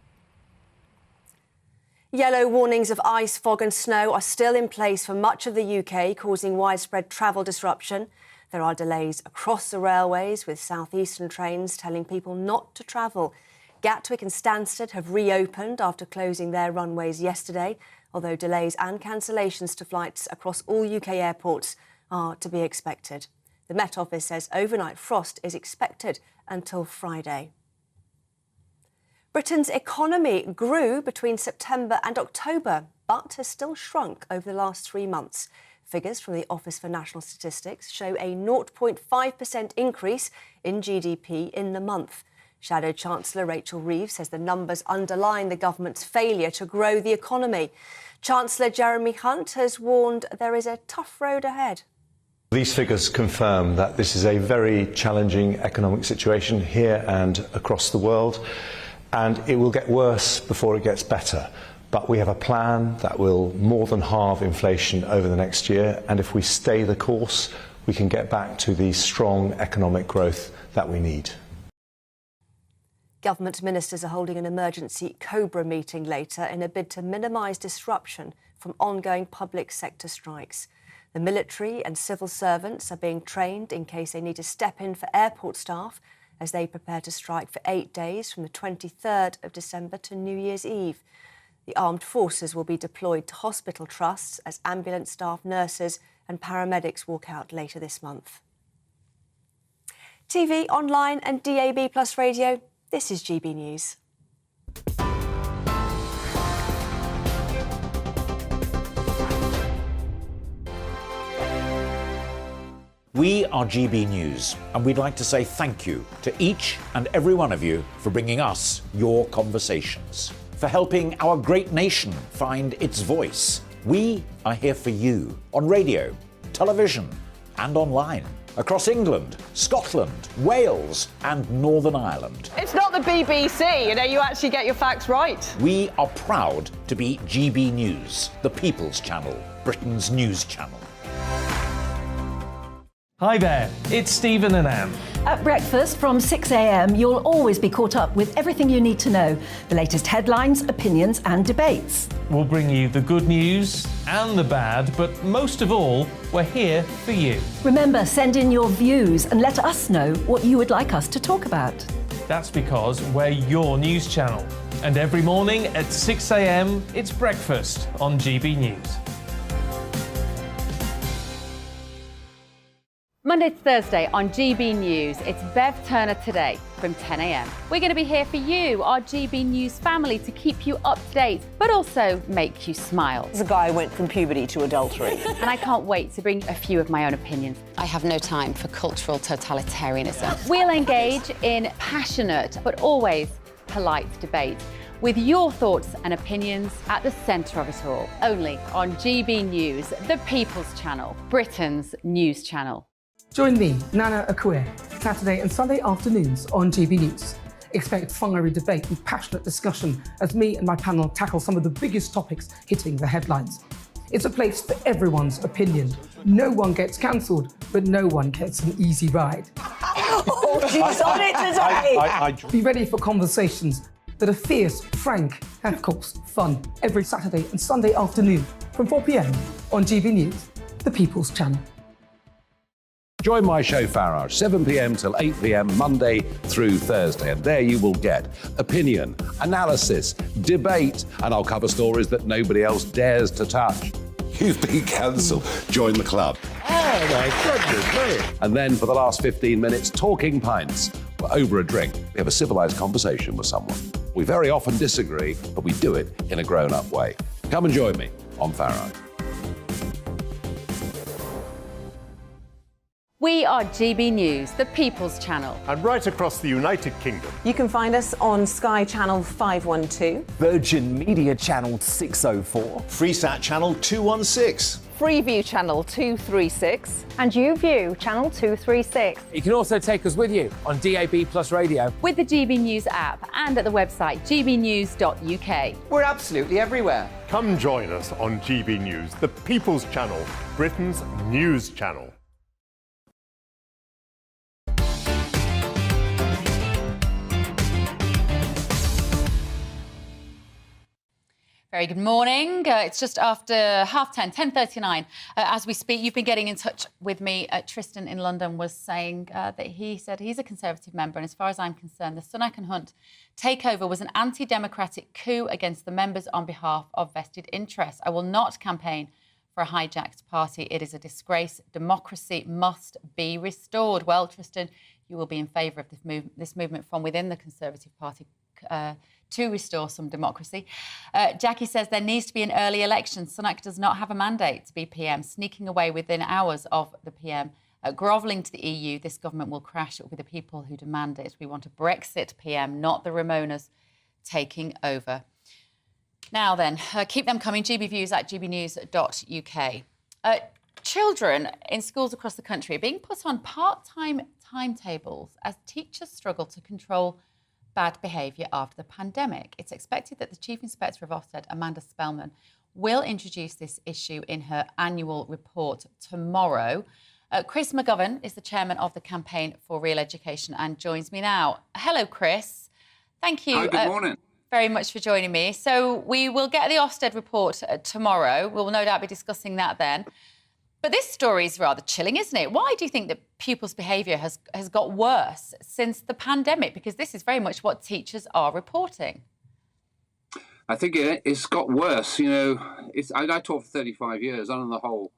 Speaker 6: Yellow warnings of ice, fog and snow are still in place for much of the UK, causing widespread travel disruption. There are delays across the railways, with southeastern trains telling people not to travel. Gatwick and Stansted have reopened after closing their runways yesterday, although delays and cancellations to flights across all UK airports are to be expected. The Met Office says overnight frost is expected until Friday. Britain's economy grew between September and October, but has still shrunk over the last 3 months. Figures from the Office for National Statistics show a 0.5% increase in GDP in the month. Shadow Chancellor Rachel Reeves says the numbers underline the government's failure to grow the economy. Chancellor Jeremy Hunt has warned there is a tough road ahead.
Speaker 25: These figures confirm that this is a very challenging economic situation here and across the world, and it will get worse before it gets better. But we have a plan that will more than halve inflation over the next year, and if we stay the course, we can get back to the strong economic growth that we need.
Speaker 6: Government ministers are holding an emergency COBRA meeting later in a bid to minimise disruption from ongoing public sector strikes. The military and civil servants are being trained in case they need to step in for airport staff as they prepare to strike for 8 days from the 23rd of December to New Year's Eve. The armed forces will be deployed to hospital trusts as ambulance staff, nurses and paramedics walk out later this month. TV, online and DAB+ radio, this is GB News.
Speaker 7: We are GB News, and we'd like to say thank you to each and every one of you for bringing us your conversations, for helping our great nation find its voice. We are here for you on radio, television, and online, across England, Scotland, Wales, and Northern Ireland.
Speaker 28: It's not the BBC, you actually get your facts right.
Speaker 7: We are proud to be GB News, the People's Channel, Britain's news channel.
Speaker 8: Hi there, it's Stephen and Anne.
Speaker 9: At breakfast from 6 a.m, you'll always be caught up with everything you need to know, the latest headlines, opinions and debates.
Speaker 8: We'll bring you the good news and the bad, but most of all, we're here for you.
Speaker 9: Remember, send in your views and let us know what you would like us to talk about.
Speaker 8: That's because we're your news channel. And every morning at 6 a.m, it's breakfast on GB News.
Speaker 12: Monday to Thursday on GB News, it's Bev Turner Today from 10 a.m. We're going to be here for you, our GB News family, to keep you up to date, but also make you smile.
Speaker 26: The guy went from puberty to adultery.
Speaker 12: And I can't wait to bring a few of my own opinions. I have no time for cultural totalitarianism. We'll engage in passionate, but always polite debate, with your thoughts and opinions at the centre of it all. Only on GB News, the People's Channel, Britain's news channel.
Speaker 10: Join me, Nana Akue, Saturday and Sunday afternoons on GB News. Expect fiery debate and passionate discussion as me and my panel tackle some of the biggest topics hitting the headlines. It's a place for everyone's opinion. No one gets cancelled, but no one gets an easy ride.
Speaker 26: Oh, she's on it today!
Speaker 10: Be ready for conversations that are fierce, frank, and of course, fun. Every Saturday and Sunday afternoon from 4 p.m. on GB News, the People's Channel.
Speaker 24: Join my show Farage, 7 p.m. till 8 p.m. Monday through Thursday, and there you will get opinion, analysis, debate, and I'll cover stories that nobody else dares to touch.
Speaker 31: You've been cancelled. Join the club.
Speaker 24: Oh my goodness me. And then for the last 15 minutes, talking pints. Over a drink, we have a civilised conversation with someone. We very often disagree, but we do it in a grown-up way. Come and join me on Farage.
Speaker 12: We are GB News, the People's Channel.
Speaker 11: And right across the United Kingdom.
Speaker 26: You can find us on Sky Channel 512.
Speaker 21: Virgin Media Channel 604.
Speaker 13: Freesat Channel 216.
Speaker 28: Freeview Channel 236.
Speaker 9: And YouView Channel 236.
Speaker 4: You can also take us with you on DAB Plus Radio.
Speaker 12: With the GB News app and at the website gbnews.uk.
Speaker 11: We're absolutely everywhere. Come join us on GB News, the People's Channel, Britain's news channel.
Speaker 12: Very good morning. It's just after 10:30, 10:39. As we speak, you've been getting in touch with me. Tristan in London was saying that he said he's a Conservative member, and as far as I'm concerned, the Sunak and Hunt takeover was an anti-democratic coup against the members on behalf of vested interests. I will not campaign for a hijacked party. It is a disgrace. Democracy must be restored. Well, Tristan, you will be in favour of this movement from within the Conservative Party to restore some democracy. Jackie says there needs to be an early election. Sunak does not have a mandate to be PM, sneaking away within hours of the PM. Grovelling to the EU, this government will crash with the people who demand it. We want a Brexit PM, not the Remoaners taking over. Now then, keep them coming. GBviews at gbnews.uk. Children in schools across the country are being put on part-time timetables as teachers struggle to control bad behaviour after the pandemic. It's expected that the Chief Inspector of Ofsted, Amanda Spellman, will introduce this issue in her annual report tomorrow. Chris McGovern is the chairman of the Campaign for Real Education and joins me now. Hello, Chris. Thank you.
Speaker 15: Hi, good morning.
Speaker 12: Very much for joining me. So we will get the Ofsted report tomorrow. We'll no doubt be discussing that then. But this story is rather chilling, isn't it? Why do you think that pupils' behaviour has got worse since the pandemic? Because this is very much what teachers are reporting.
Speaker 15: I think it's got worse. You know, I taught for 35 years, and on the whole,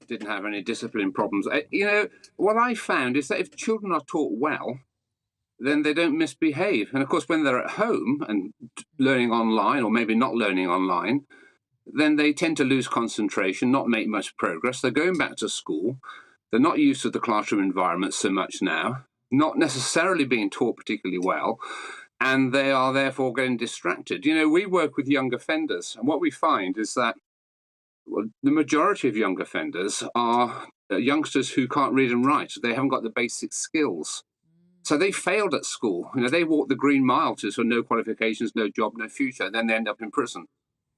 Speaker 15: didn't have any discipline problems. You know, what I found is that if children are taught well, then they don't misbehave. And of course, when they're at home and learning online, or maybe not learning online, then they tend to lose concentration, not make much progress. They're going back to school. They're not used to the classroom environment so much now, not necessarily being taught particularly well, and they are therefore getting distracted. You know, we work with young offenders, and what we find is that the majority of young offenders are youngsters who can't read and write. They haven't got the basic skills. So they failed at school. You know, they walked the green mile to so no qualifications, no job, no future, and then they end up in prison.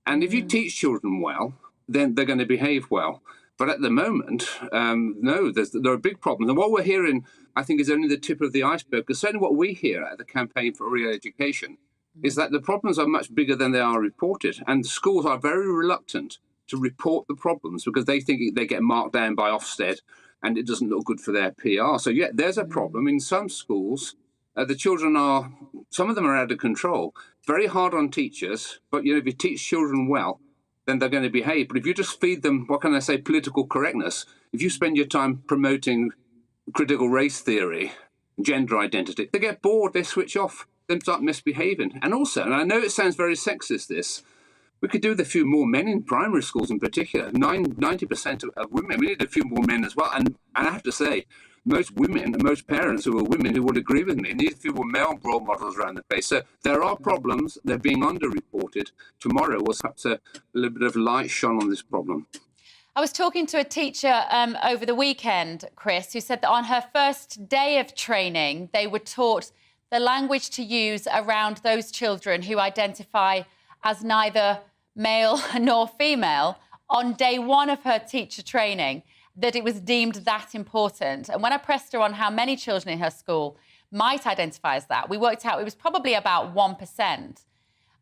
Speaker 15: And if you teach children well, then they're going to behave well. But at the moment, no, there are big problems. And what we're hearing, I think, is only the tip of the iceberg. Because certainly what we hear at the Campaign for Real Education is that the problems are much bigger than they are reported. And schools are very reluctant to report the problems because they think they get marked down by Ofsted and it doesn't look good for their PR. So, yeah, there's a problem. In some schools, the children some of them are out of control. Very hard on teachers, but, you know, if you teach children well, then they're going to behave. But if you just feed them, what can I say, political correctness, if you spend your time promoting critical race theory, gender identity, they get bored, they switch off, they start misbehaving. And also, and I know it sounds very sexist, this, we could do with a few more men in primary schools in particular. 90% of women, we need a few more men as well. And I have to say, most women and most parents who are women who would agree with me need a few more male role models around the place. So there are problems, they're being underreported. Tomorrow was perhaps a little bit of light shone on this problem.
Speaker 12: I was talking to a teacher over the weekend, Chris, who said that on her first day of training, they were taught the language to use around those children who identify as neither male nor female on day one of her teacher training, that it was deemed that important. And when I pressed her on how many children in her school might identify as that, we worked out it was probably about 1%.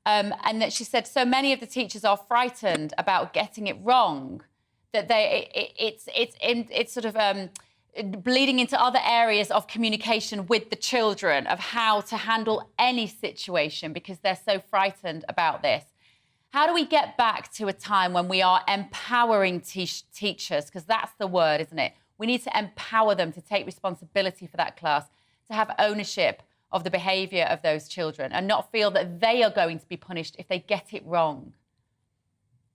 Speaker 12: And that she said so many of the teachers are frightened about getting it wrong, that it's sort of bleeding into other areas of communication with the children, of how to handle any situation because they're so frightened about this. How do we get back to a time when we are empowering teachers? Because that's the word, isn't it? We need to empower them to take responsibility for that class, to have ownership of the behaviour of those children and not feel that they are going to be punished if they get it wrong.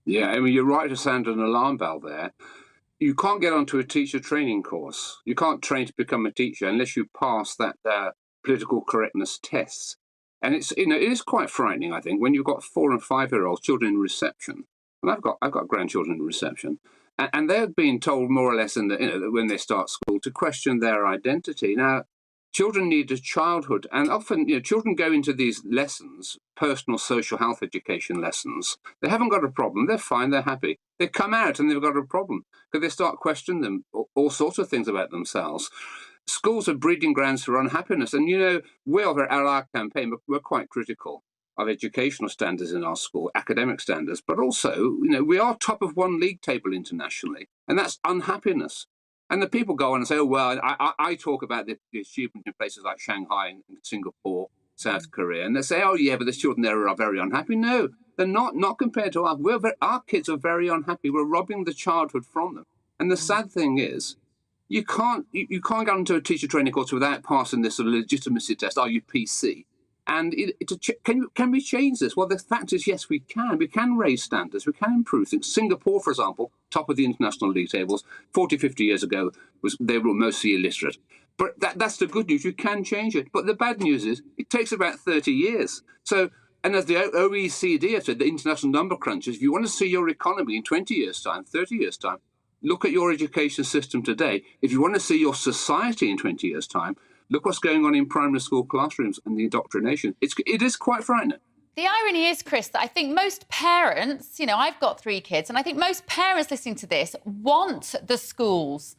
Speaker 15: Yeah, I mean, you're right to sound an alarm bell there. You can't get onto a teacher training course. You can't train to become a teacher unless you pass that political correctness test. And it's, you know, it is quite frightening, I think, when you've got 4- and 5-year-olds, children in reception. And I've got grandchildren in reception, and they're being told more or less when they start school to question their identity. Now, children need a childhood, and often, you know, children go into these lessons, personal social health education lessons. They haven't got a problem. They're fine. They're happy. They come out and they've got a problem because they start questioning them, all sorts of things about themselves. Schools are breeding grounds for unhappiness. And, you know, we are, at our campaign, we're quite critical of educational standards in our school, academic standards, but also, you know, we are top of one league table internationally, and that's unhappiness. And the people go on and say, oh, well, I talk about the achievement in places like Shanghai and Singapore, South Korea, and they say, oh, yeah, but the children there are very unhappy. No, they're not compared to us. Our kids are very unhappy. We're robbing the childhood from them. And the sad thing is, you can't go into a teacher training course without passing this sort of legitimacy test. Are you PC? And can we change this? Well, the fact is, yes, we can. We can raise standards. We can improve things. Singapore, for example, top of the international league tables, 40, 50 years ago, they were mostly illiterate. But that's the good news. You can change it. But the bad news is it takes about 30 years. So, and as the OECD have said, the international number crunchers, if you want to see your economy in 20 years' time, 30 years' time, look at your education system today. If you want to see your society in 20 years' time, look what's going on in primary school classrooms and the indoctrination. It is quite frightening.
Speaker 12: The irony is, Chris, that I think most parents, you know, I've got 3 kids, and I think most parents listening to this want the schools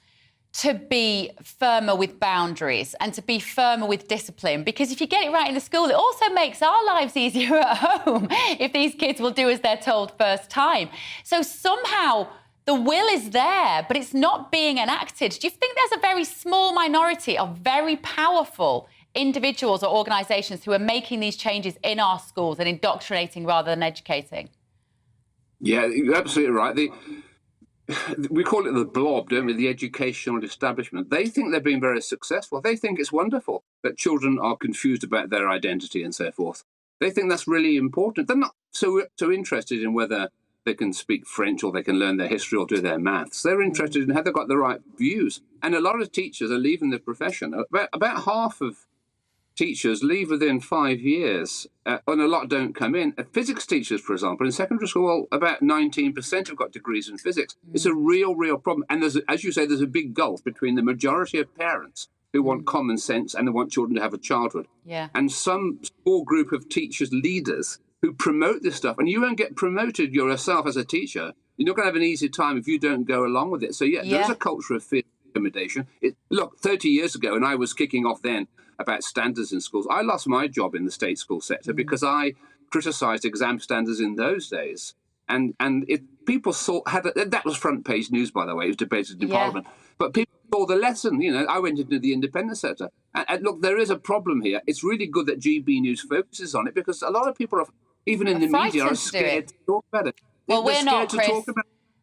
Speaker 12: to be firmer with boundaries and to be firmer with discipline, because if you get it right in the school, it also makes our lives easier at home if these kids will do as they're told first time. So somehow the will is there, but it's not being enacted. Do you think there's a very small minority of very powerful individuals or organisations who are making these changes in our schools and indoctrinating rather than educating?
Speaker 15: Yeah, you're absolutely right. We call it the blob, don't we? The educational establishment. They think they're being very successful. They think it's wonderful that children are confused about their identity and so forth. They think that's really important. They're not so interested in whether they can speak French, or they can learn their history or do their maths. They're interested in have they got the right views. And a lot of teachers are leaving the profession. About half of teachers leave within 5 years, and a lot don't come in. Physics teachers, for example, in secondary school, about 19% have got degrees in physics. It's a real problem. And as you say, there's a big gulf between the majority of parents who want common sense and they want children to have a childhood, and some small group of teachers, leaders, who promote this stuff. And you won't get promoted yourself as a teacher. You're not going to have an easy time if you don't go along with it. So, there's a culture of fear and intimidation. Look, 30 years ago, and I was kicking off then about standards in schools, I lost my job in the state school sector because I criticised exam standards in those days. And people that was front page news, by the way. It was debated in Parliament. But people saw the lesson. I went into the independent sector. And look, there is a problem here. It's really good that GB News focuses on it, because a lot of people, even in the media, are scared to talk about it.
Speaker 12: Well, we're not, Chris.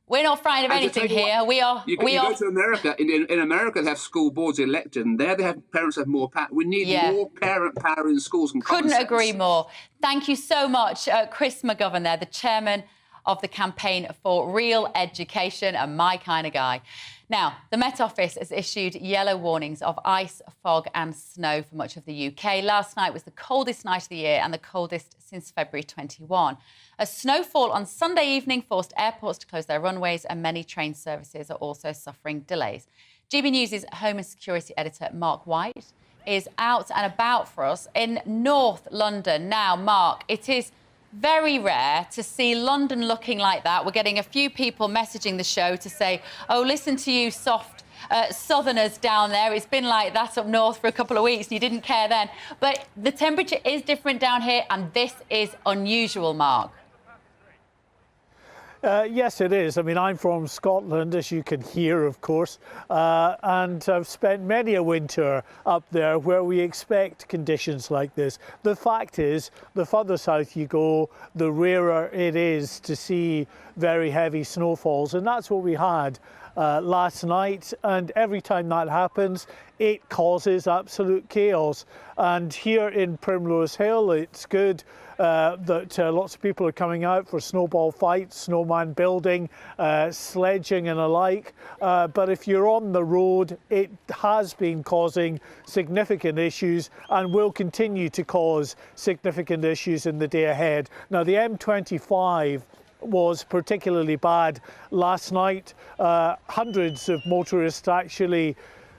Speaker 12: We're not frightened of anything here. You go to America.
Speaker 15: In America, they have school boards elected, and there parents have more power. We need more parent power in schools. And
Speaker 12: couldn't agree more. Thank you so much, Chris McGovern there, the chairman of the Campaign for Real Education, and my kind of guy. Now, the Met Office has issued yellow warnings of ice, fog and snow for much of the UK. Last night was the coldest night of the year and the coldest since February 21. A snowfall on Sunday evening forced airports to close their runways, and many train services are also suffering delays. GB News' Home and Security editor, Mark White, is out and about for us in North London. Now, Mark, it is very rare to see London looking like that. We're getting a few people messaging the show to say, oh, listen to you soft southerners down there. It's been like that up north for a couple of weeks and you didn't care then. But the temperature is different down here, and this is unusual, Mark.
Speaker 14: Yes, it is. I mean, I'm from Scotland, as you can hear, of course, and I've spent many a winter up there where we expect conditions like this. The fact is, the further south you go, the rarer it is to see very heavy snowfalls, and that's what we had last night. And every time that happens, it causes absolute chaos. And here in Primrose Hill, it's good that lots of people are coming out for snowball fights, snowman building, sledging and alike. But if you're on the road, it has been causing significant issues and will continue to cause significant issues in the day ahead. Now, the M25 was particularly bad last night. Hundreds of motorists actually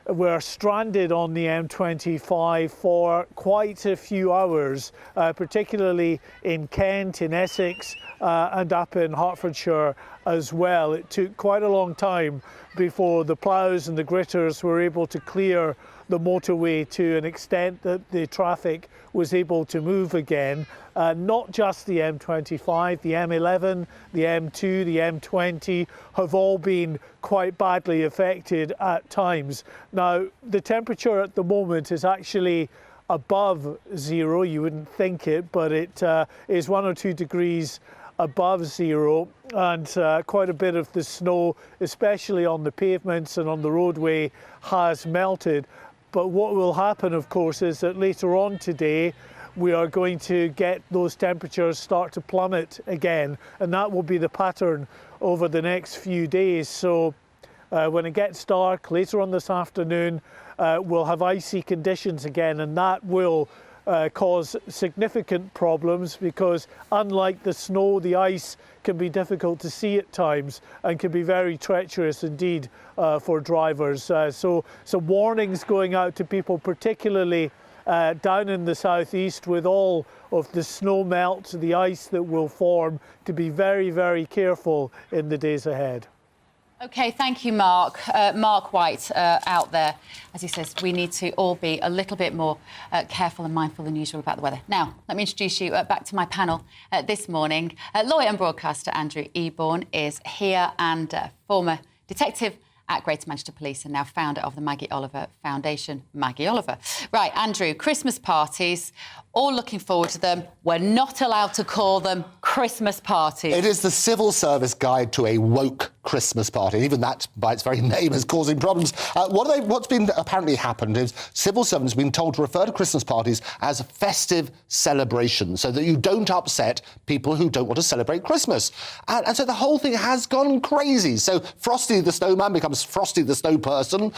Speaker 14: were stranded on the M25 for quite a few hours, particularly in Kent, in Essex, and up in Hertfordshire as well. It took quite a long time before the ploughs and the gritters were able to clear the motorway to an extent that the traffic was able to move again. Not just the M25, the M11, the M2, the M20 have all been quite badly affected at times. Now, the temperature at the moment is actually above zero. You wouldn't think it, but it is 1 or 2 degrees above zero, and quite a bit of the snow, especially on the pavements and on the roadway, has melted. But what will happen, of course, is that later on today, we are going to get those temperatures start to plummet again, and that will be the pattern over the next few days. So when it gets dark later on this afternoon, we'll have icy conditions again, and that will cause significant problems, because unlike the snow, the ice can be difficult to see at times and can be very treacherous indeed for drivers. So warnings going out to people, particularly down in the southeast, with all of the snow melt, the ice that will form, to be very, very careful in the days ahead.
Speaker 12: OK, thank you, Mark. Mark White out there. As he says, we need to all be a little bit more careful and mindful than usual about the weather. Now, let me introduce you back to my panel this morning. Lawyer and broadcaster Andrew Eborn is here, and former detective at Greater Manchester Police and now founder of the Maggie Oliver Foundation. Maggie Oliver. Right, Andrew, Christmas parties, all looking forward to them. We're not allowed to call them Christmas parties.
Speaker 1: It is the civil service guide to a woke Christmas party. Even that, by its very name, is causing problems. What's been apparently happened is civil servants have been told to refer to Christmas parties as festive celebrations so that you don't upset people who don't want to celebrate Christmas. And so the whole thing has gone crazy. So Frosty the Snowman becomes Frosty the Snow Person.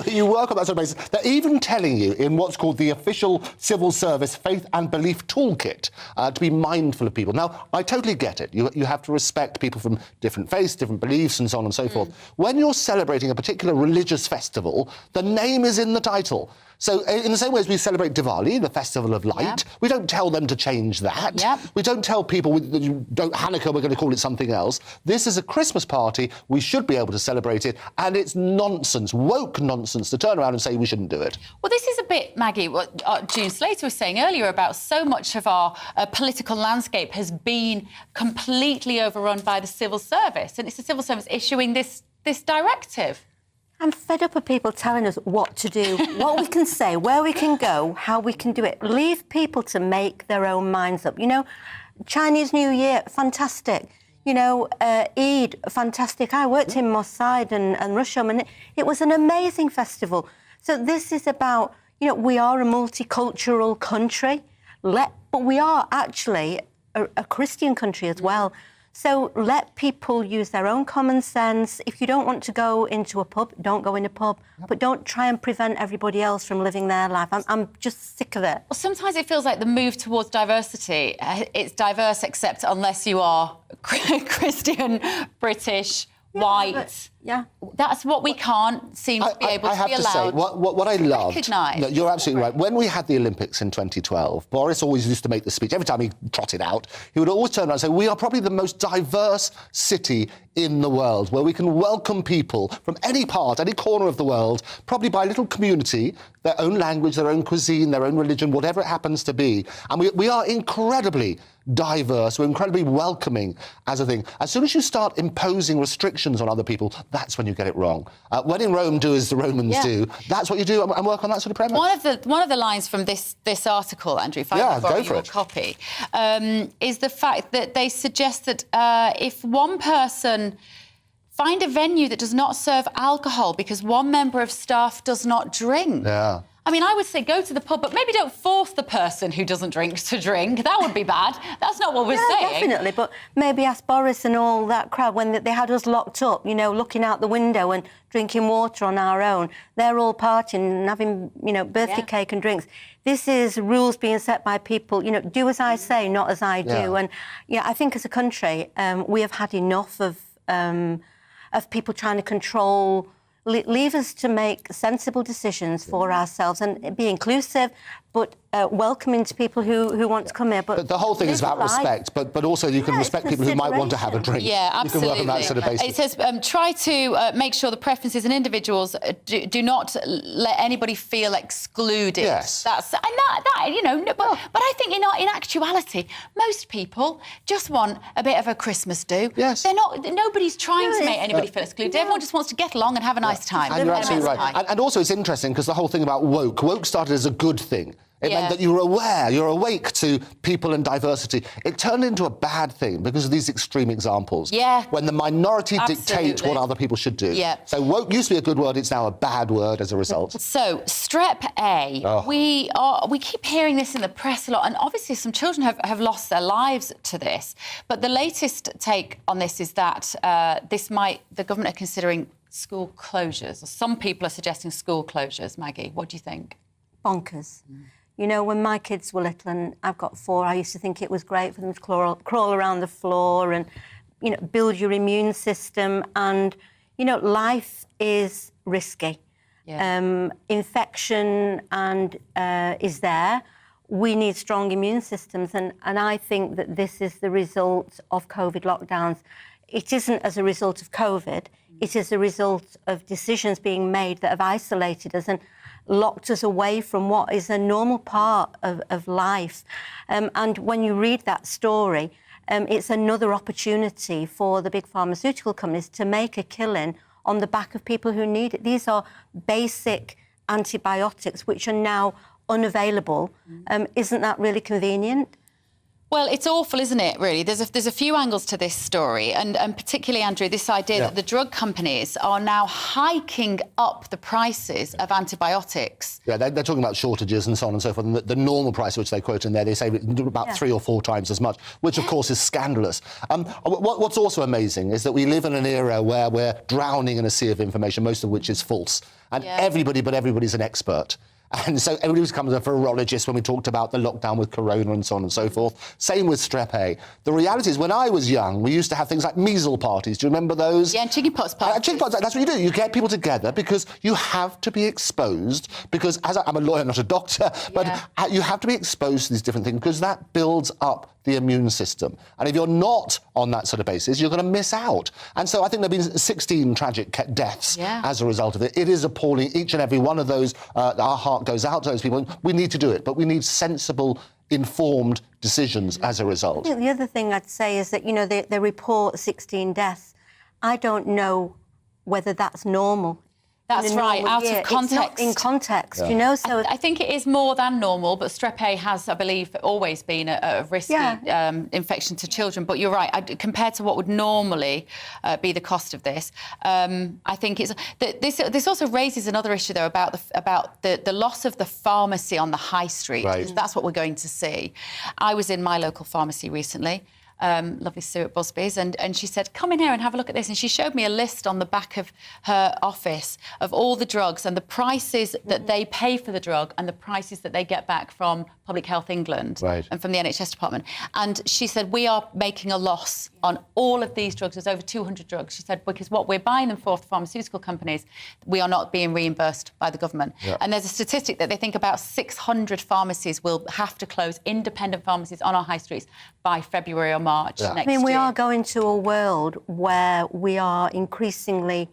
Speaker 1: You work on that sort of basis. They're even telling you in what's called the official civil service faith and belief toolkit to be mindful of people. Now, I totally get it. You have to respect people from different faiths, different beliefs, and so on and so forth. When you're celebrating a particular religious festival, the name is in the title. So in the same way as we celebrate Diwali, the festival of light, we don't tell them to change that. We don't tell people, Hanukkah, we're going to call it something else. This is a Christmas party. We should be able to celebrate it. And it's nonsense, woke nonsense, to turn around and say we shouldn't do it.
Speaker 12: Well, this is a bit, Maggie, what June Slater was saying earlier about so much of our political landscape has been completely overrun by the civil service. And it's the civil service issuing this directive.
Speaker 22: I'm fed up of people telling us what to do, what we can say, where we can go, how we can do it. Leave people to make their own minds up. You know, Chinese New Year, fantastic. You know, Eid, fantastic. I worked in Mossad and Russia, and it was an amazing festival. So this is about, you know, we are a multicultural country, but we are actually a Christian country as well. So let people use their own common sense. If you don't want to go into a pub, don't go in a pub. But don't try and prevent everybody else from living their life. I'm just sick of it.
Speaker 12: Well, sometimes it feels like the move towards diversity, it's diverse except unless you are Christian, British, white. That's what we can't seem to be able to be allowed.
Speaker 1: I have to say, what I loved...
Speaker 12: recognise.
Speaker 1: No, you're absolutely right. When we had the Olympics in 2012, Boris always used to make the speech. Every time he trotted out, he would always turn around and say, we are probably the most diverse city in the world, where we can welcome people from any part, any corner of the world, probably by a little community, their own language, their own cuisine, their own religion, whatever it happens to be. And we are incredibly diverse. We're incredibly welcoming as a thing. As soon as you start imposing restrictions on other people, that's when you get it wrong. When in Rome, do as the Romans do. That's what you do, and work on that sort of premise.
Speaker 12: One of the lines from this article, Andrew, if I borrow your copy, is the fact that they suggest that if one person find a venue that does not serve alcohol because one member of staff does not drink.
Speaker 1: Yeah.
Speaker 12: I mean, I would say go to the pub, but maybe don't force the person who doesn't drink to drink. That would be bad. That's not what we're saying.
Speaker 22: Definitely, but maybe ask Boris and all that crowd when they had us locked up, you know, looking out the window and drinking water on our own. They're all partying and having, you know, birthday cake and drinks. This is rules being set by people, you know, do as I say, not as I do. And, yeah, I think as a country, we have had enough of people trying to control. Leave us to make sensible decisions for ourselves and be inclusive, but welcoming to people who want to come here. But
Speaker 1: the whole thing is about respect, but also you can respect people who might want to have a drink.
Speaker 12: Yeah, absolutely.
Speaker 1: You can work on that sort of basis.
Speaker 12: It says try to make sure the preferences in individuals do not let anybody feel excluded.
Speaker 1: Yes.
Speaker 12: That you know. But I think in actuality, most people just want a bit of a Christmas do.
Speaker 1: Yes.
Speaker 12: They're not. Nobody's trying to make anybody feel excluded. Everyone just wants to get along and have a nice time.
Speaker 1: And you're absolutely right. And also it's interesting because the whole thing about woke started as a good thing. It meant that you were aware, you're awake to people and diversity. It turned into a bad thing because of these extreme examples.
Speaker 12: Yeah.
Speaker 1: When the minority dictate what other people should do.
Speaker 12: Yeah.
Speaker 1: So woke used to be a good word, it's now a bad word as a result.
Speaker 12: So, Strep A. We keep hearing this in the press a lot, and obviously some children have lost their lives to this. But the latest take on this is that the government are considering school closures. Some people are suggesting school closures. Maggie, what do you think?
Speaker 22: Bonkers. You know, when my kids were little, and I've got 4, I used to think it was great for them to crawl around the floor and, you know, build your immune system. And, you know, life is risky. Yeah. Infection is there. We need strong immune systems. And I think that this is the result of COVID lockdowns. It isn't as a result of COVID. It is a result of decisions being made that have isolated us and locked us away from what is a normal part of life. And when you read that story, it's another opportunity for the big pharmaceutical companies to make a killing on the back of people who need it. These are basic antibiotics which are now unavailable. Isn't that really convenient?
Speaker 12: Well, it's awful, isn't it, really? There's a few angles to this story, and particularly, Andrew, this idea that the drug companies are now hiking up the prices of antibiotics.
Speaker 1: Yeah, they're talking about shortages and so on and so forth, and the normal price which they quote in there, they say about 3 or 4 times as much, which, of course, is scandalous. What's also amazing is that we live in an era where we're drowning in a sea of information, most of which is false, and everybody's an expert. And so everybody becomes a virologist when we talked about the lockdown with corona and so on and so forth. Same with Strep A. The reality is, when I was young, we used to have things like measles parties. Do you remember those?
Speaker 12: Yeah, and chickenpox parties.
Speaker 1: Chickenpox, that's what you do. You get people together because you have to be exposed, because I'm a lawyer, not a doctor, but you have to be exposed to these different things because that builds up the immune system. And if you're not on that sort of basis, you're going to miss out. And so I think there have been 16 tragic deaths as a result of it. It is appalling. Each and every one of those, our heart goes out to those people. We need to do it, but we need sensible, informed decisions as a result.
Speaker 22: The other thing I'd say is that, they report 16 deaths. I don't know whether that's normal.
Speaker 12: That's right, out of context.
Speaker 22: It's not in context, so...
Speaker 12: I think it is more than normal, but Strep A has, I believe, always been a risky infection to children. But you're right, compared to what would normally be the cost of this, I think it's... This also raises another issue, though, about the loss of the pharmacy on the high street. Right. That's what we're going to see. I was in my local pharmacy recently, lovely Sue at Busby's, and she said, come in here and have a look at this. And she showed me a list on the back of her office of all the drugs and the prices that they pay for the drug and the prices that they get back from Public Health England and from the NHS department. And she said, we are making a loss on all of these drugs. There's over 200 drugs. She said, because what we're buying them for, the pharmaceutical companies, we are not being reimbursed by the government. Yeah. And there's a statistic that they think about 600 pharmacies will have to close, independent pharmacies on our high streets, by February or March next year.
Speaker 22: We are going to a world where we are increasingly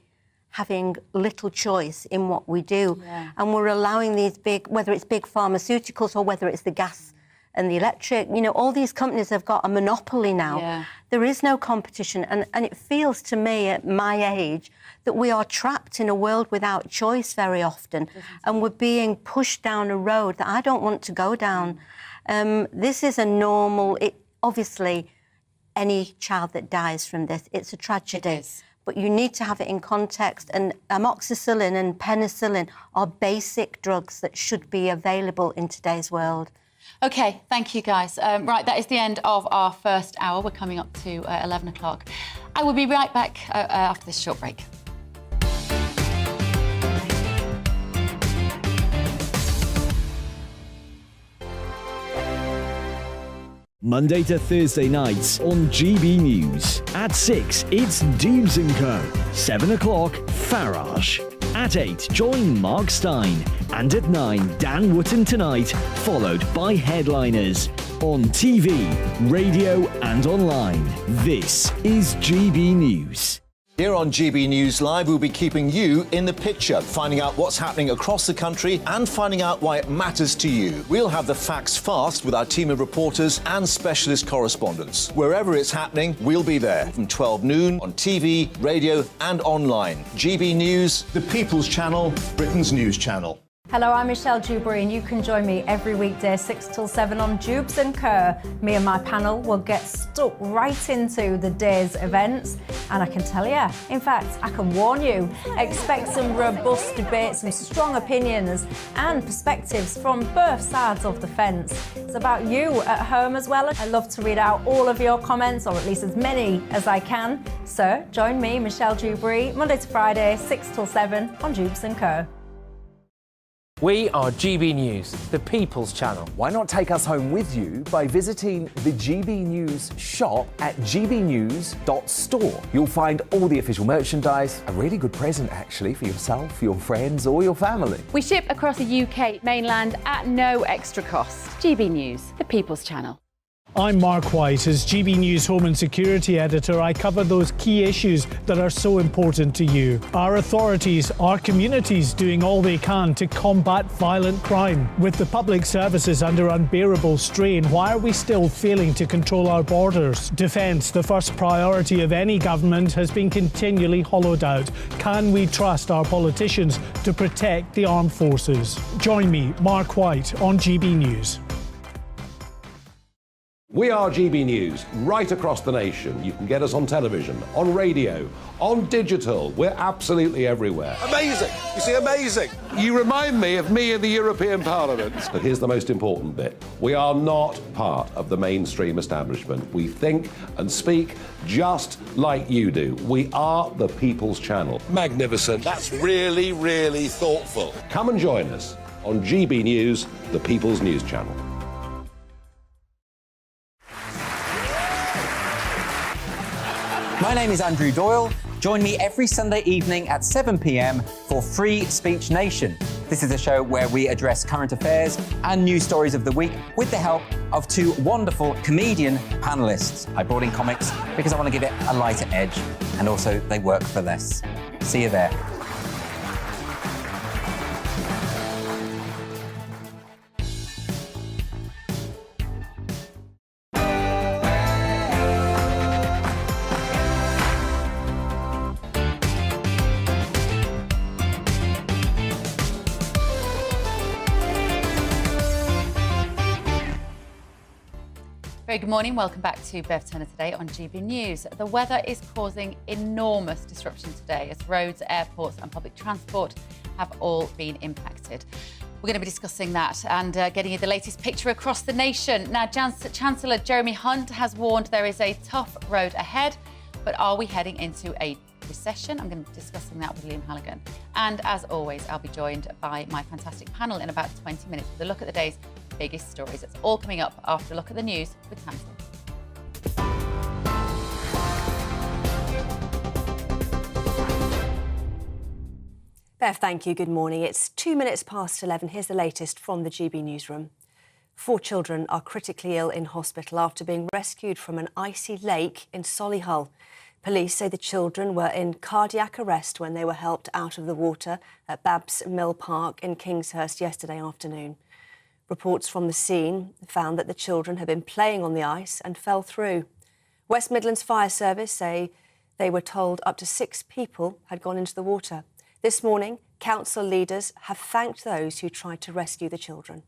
Speaker 22: having little choice in what we do. Yeah. And we're allowing these big, whether it's big pharmaceuticals or whether it's the gas and the electric, all these companies have got a monopoly now. Yeah. There is no competition. And it feels to me at my age that we are trapped in a world without choice very often. And we're being pushed down a road that I don't want to go down. This is a normal... Obviously, any child that dies from this, it's a tragedy. It is. But you need to have it in context. And amoxicillin and penicillin are basic drugs that should be available in today's world.
Speaker 12: OK, thank you, guys. Right, that is the end of our first hour. We're coming up to 11 o'clock. I will be right back after this short break.
Speaker 2: Monday to Thursday nights on GB News. At 6, it's Dubes & Co. 7 o'clock, Farage. At 8, join Mark Stein. And at 9, Dan Wootton Tonight, followed by Headliners. On TV, radio and online. This is GB News.
Speaker 13: Here on GB News Live, we'll be keeping you in the picture, finding out what's happening across the country and finding out why it matters to you. We'll have the facts fast with our team of reporters and specialist correspondents. Wherever it's happening, we'll be there from 12 noon on TV, radio and online. GB News, the People's Channel, Britain's news channel.
Speaker 3: Hello, I'm Michelle Dewberry, and you can join me every weekday 6 till 7 on Dubes & Co. Me and my panel will get stuck right into the day's events, and I can tell you, in fact, I can warn you, expect some robust debates, some strong opinions and perspectives from both sides of the fence. It's about you at home as well. I love to read out all of your comments, or at least as many as I can. So join me, Michelle Dewberry, Monday to Friday, 6 till 7 on Dubes & Co.
Speaker 4: We are GB News, the People's Channel.
Speaker 21: Why not take us home with you by visiting the GB News shop at gbnews.store. You'll find all the official merchandise, a really good present actually for yourself, your friends or your family.
Speaker 12: We ship across the UK mainland at no extra cost. GB News, the People's Channel.
Speaker 14: I'm Mark White. As GB News Home and Security Editor, I cover those key issues that are so important to you. Our authorities, our communities doing all they can to combat violent crime. With the public services under unbearable strain, why are we still failing to control our borders? Defence, the first priority of any government, has been continually hollowed out. Can we trust our politicians to protect the armed forces? Join me, Mark White, on GB News.
Speaker 24: We are GB News, right across the nation. You can get us on television, on radio, on digital. We're absolutely everywhere.
Speaker 13: Amazing! You see, amazing!
Speaker 24: You remind me of me in the European Parliament. But here's the most important bit. We are not part of the mainstream establishment. We think and speak just like you do. We are the People's Channel.
Speaker 13: Magnificent. That's really, really thoughtful.
Speaker 24: Come and join us on GB News, the People's News Channel.
Speaker 5: My name is Andrew Doyle. Join me every Sunday evening at 7 p.m. for Free Speech Nation. This is a show where we address current affairs and news stories of the week with the help of two wonderful comedian panellists. I brought in comics because I want to give it a lighter edge, and also they work for less. See you there.
Speaker 12: Very good morning. Welcome back to Bev Turner today on GB News. The weather is causing enormous disruption today as roads, airports and public transport have all been impacted. We're going to be discussing that and getting you the latest picture across the nation. Now, Chancellor Jeremy Hunt has warned there is a tough road ahead, but are we heading into a recession? I'm going to be discussing that with Liam Halligan. And as always, I'll be joined by my fantastic panel in about 20 minutes with a look at the day's biggest stories. It's all coming up after a look at the news with Hansel.
Speaker 6: Bev, thank you. Good morning. It's 2 minutes past 11. Here's the latest from the GB newsroom. 4 children are critically ill in hospital after being rescued from an icy lake in Solihull. Police say the children were in cardiac arrest when they were helped out of the water at Babs Mill Park in Kingshurst yesterday afternoon. Reports from the scene found that the children had been playing on the ice and fell through. West Midlands Fire Service say they were told up to 6 people had gone into the water. This morning, council leaders have thanked those who tried to rescue the children.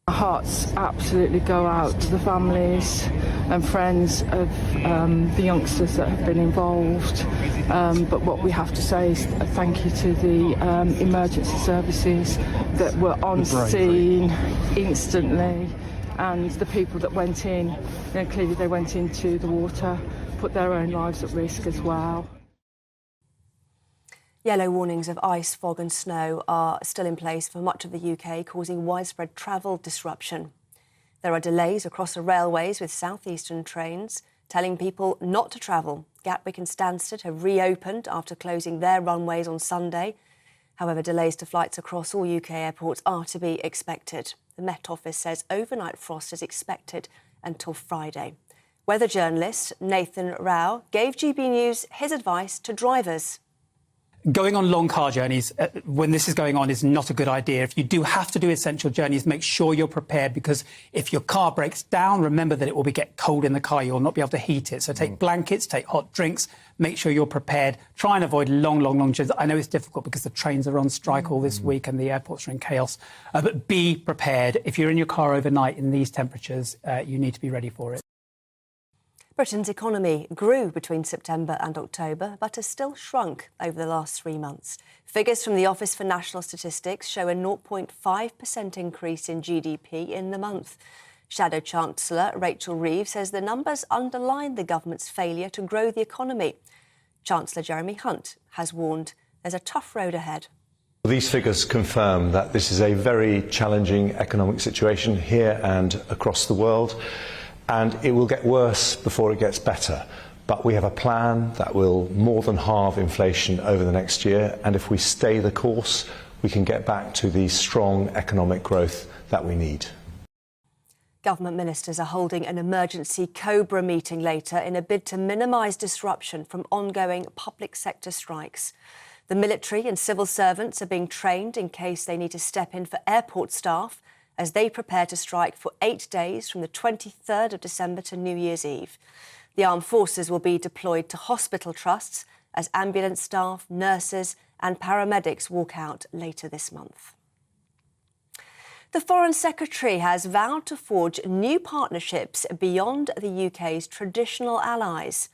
Speaker 16: Our hearts absolutely go out to the families and friends of the youngsters that have been involved. But what we have to say is a thank you to the emergency services that were on scene instantly, and the people that went in. Clearly they went into the water, put their own lives at risk as well.
Speaker 6: Yellow warnings of ice, fog and snow are still in place for much of the UK, causing widespread travel disruption. There are delays across the railways with southeastern trains telling people not to travel. Gatwick and Stansted have reopened after closing their runways on Sunday. However, delays to flights across all UK airports are to be expected. The Met Office says overnight frost is expected until Friday. Weather journalist Nathan Rao gave GB News his advice to drivers.
Speaker 17: Going on long car journeys when this is going on is not a good idea. If you do have to do essential journeys, make sure you're prepared, because if your car breaks down, remember that it will get cold in the car. You'll not be able to heat it. So take blankets, take hot drinks, make sure you're prepared. Try and avoid long journeys. I know it's difficult because the trains are on strike all this week and the airports are in chaos. But be prepared. If you're in your car overnight in these temperatures, you need to be ready for it.
Speaker 6: Britain's economy grew between September and October, but has still shrunk over the last 3 months. Figures from the Office for National Statistics show a 0.5% increase in GDP in the month. Shadow Chancellor Rachel Reeves says the numbers underline the government's failure to grow the economy. Chancellor Jeremy Hunt has warned there's a tough road ahead.
Speaker 18: These figures confirm that this is a very challenging economic situation here and across the world, and it will get worse before it gets better. But we have a plan that will more than halve inflation over the next year, and if we stay the course, we can get back to the strong economic growth that we need.
Speaker 6: Government ministers are holding an emergency COBRA meeting later in a bid to minimise disruption from ongoing public sector strikes. The military and civil servants are being trained in case they need to step in for airport staff as they prepare to strike for 8 days from the 23rd of December to New Year's Eve. The armed forces will be deployed to hospital trusts as ambulance staff, nurses and paramedics walk out later this month. The Foreign Secretary has vowed to forge new partnerships beyond the UK's traditional allies.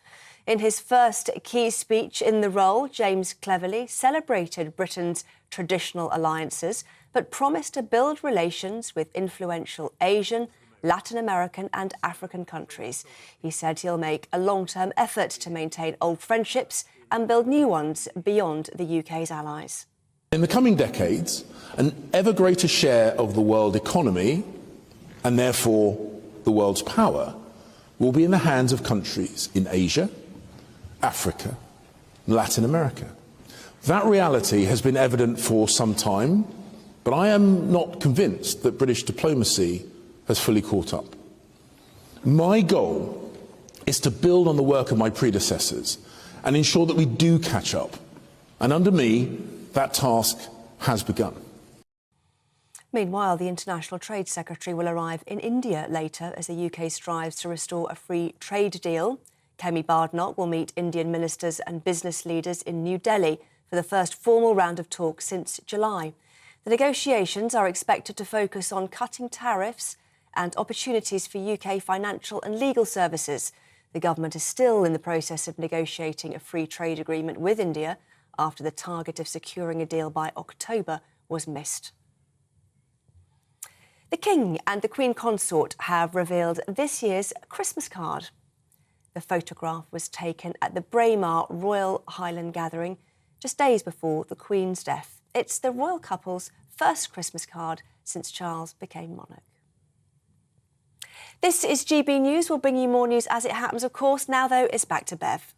Speaker 6: In his first key speech in the role, James Cleverly celebrated Britain's traditional alliances, but promised to build relations with influential Asian, Latin American and African countries. He said he'll make a long-term effort to maintain old friendships and build new ones beyond the UK's allies.
Speaker 7: In the coming decades, an ever greater share of the world economy, and therefore the world's power, will be in the hands of countries in Asia, Africa, and Latin America. That reality has been evident for some time, but I am not convinced that British diplomacy has fully caught up. My goal is to build on the work of my predecessors and ensure that we do catch up. And under me, that task has begun.
Speaker 6: Meanwhile, the International Trade Secretary will arrive in India later as the UK strives to restore a free trade deal. Kemi Badnoch will meet Indian ministers and business leaders in New Delhi for the first formal round of talks since July. The negotiations are expected to focus on cutting tariffs and opportunities for UK financial and legal services. The government is still in the process of negotiating a free trade agreement with India after the target of securing a deal by October was missed. The King and the Queen Consort have revealed this year's Christmas card. The photograph was taken at the Braemar Royal Highland Gathering just days before the Queen's death. It's the royal couple's first Christmas card since Charles became monarch. This is GB News. We'll bring you more news as it happens, of course. Now, though, it's back to Bev.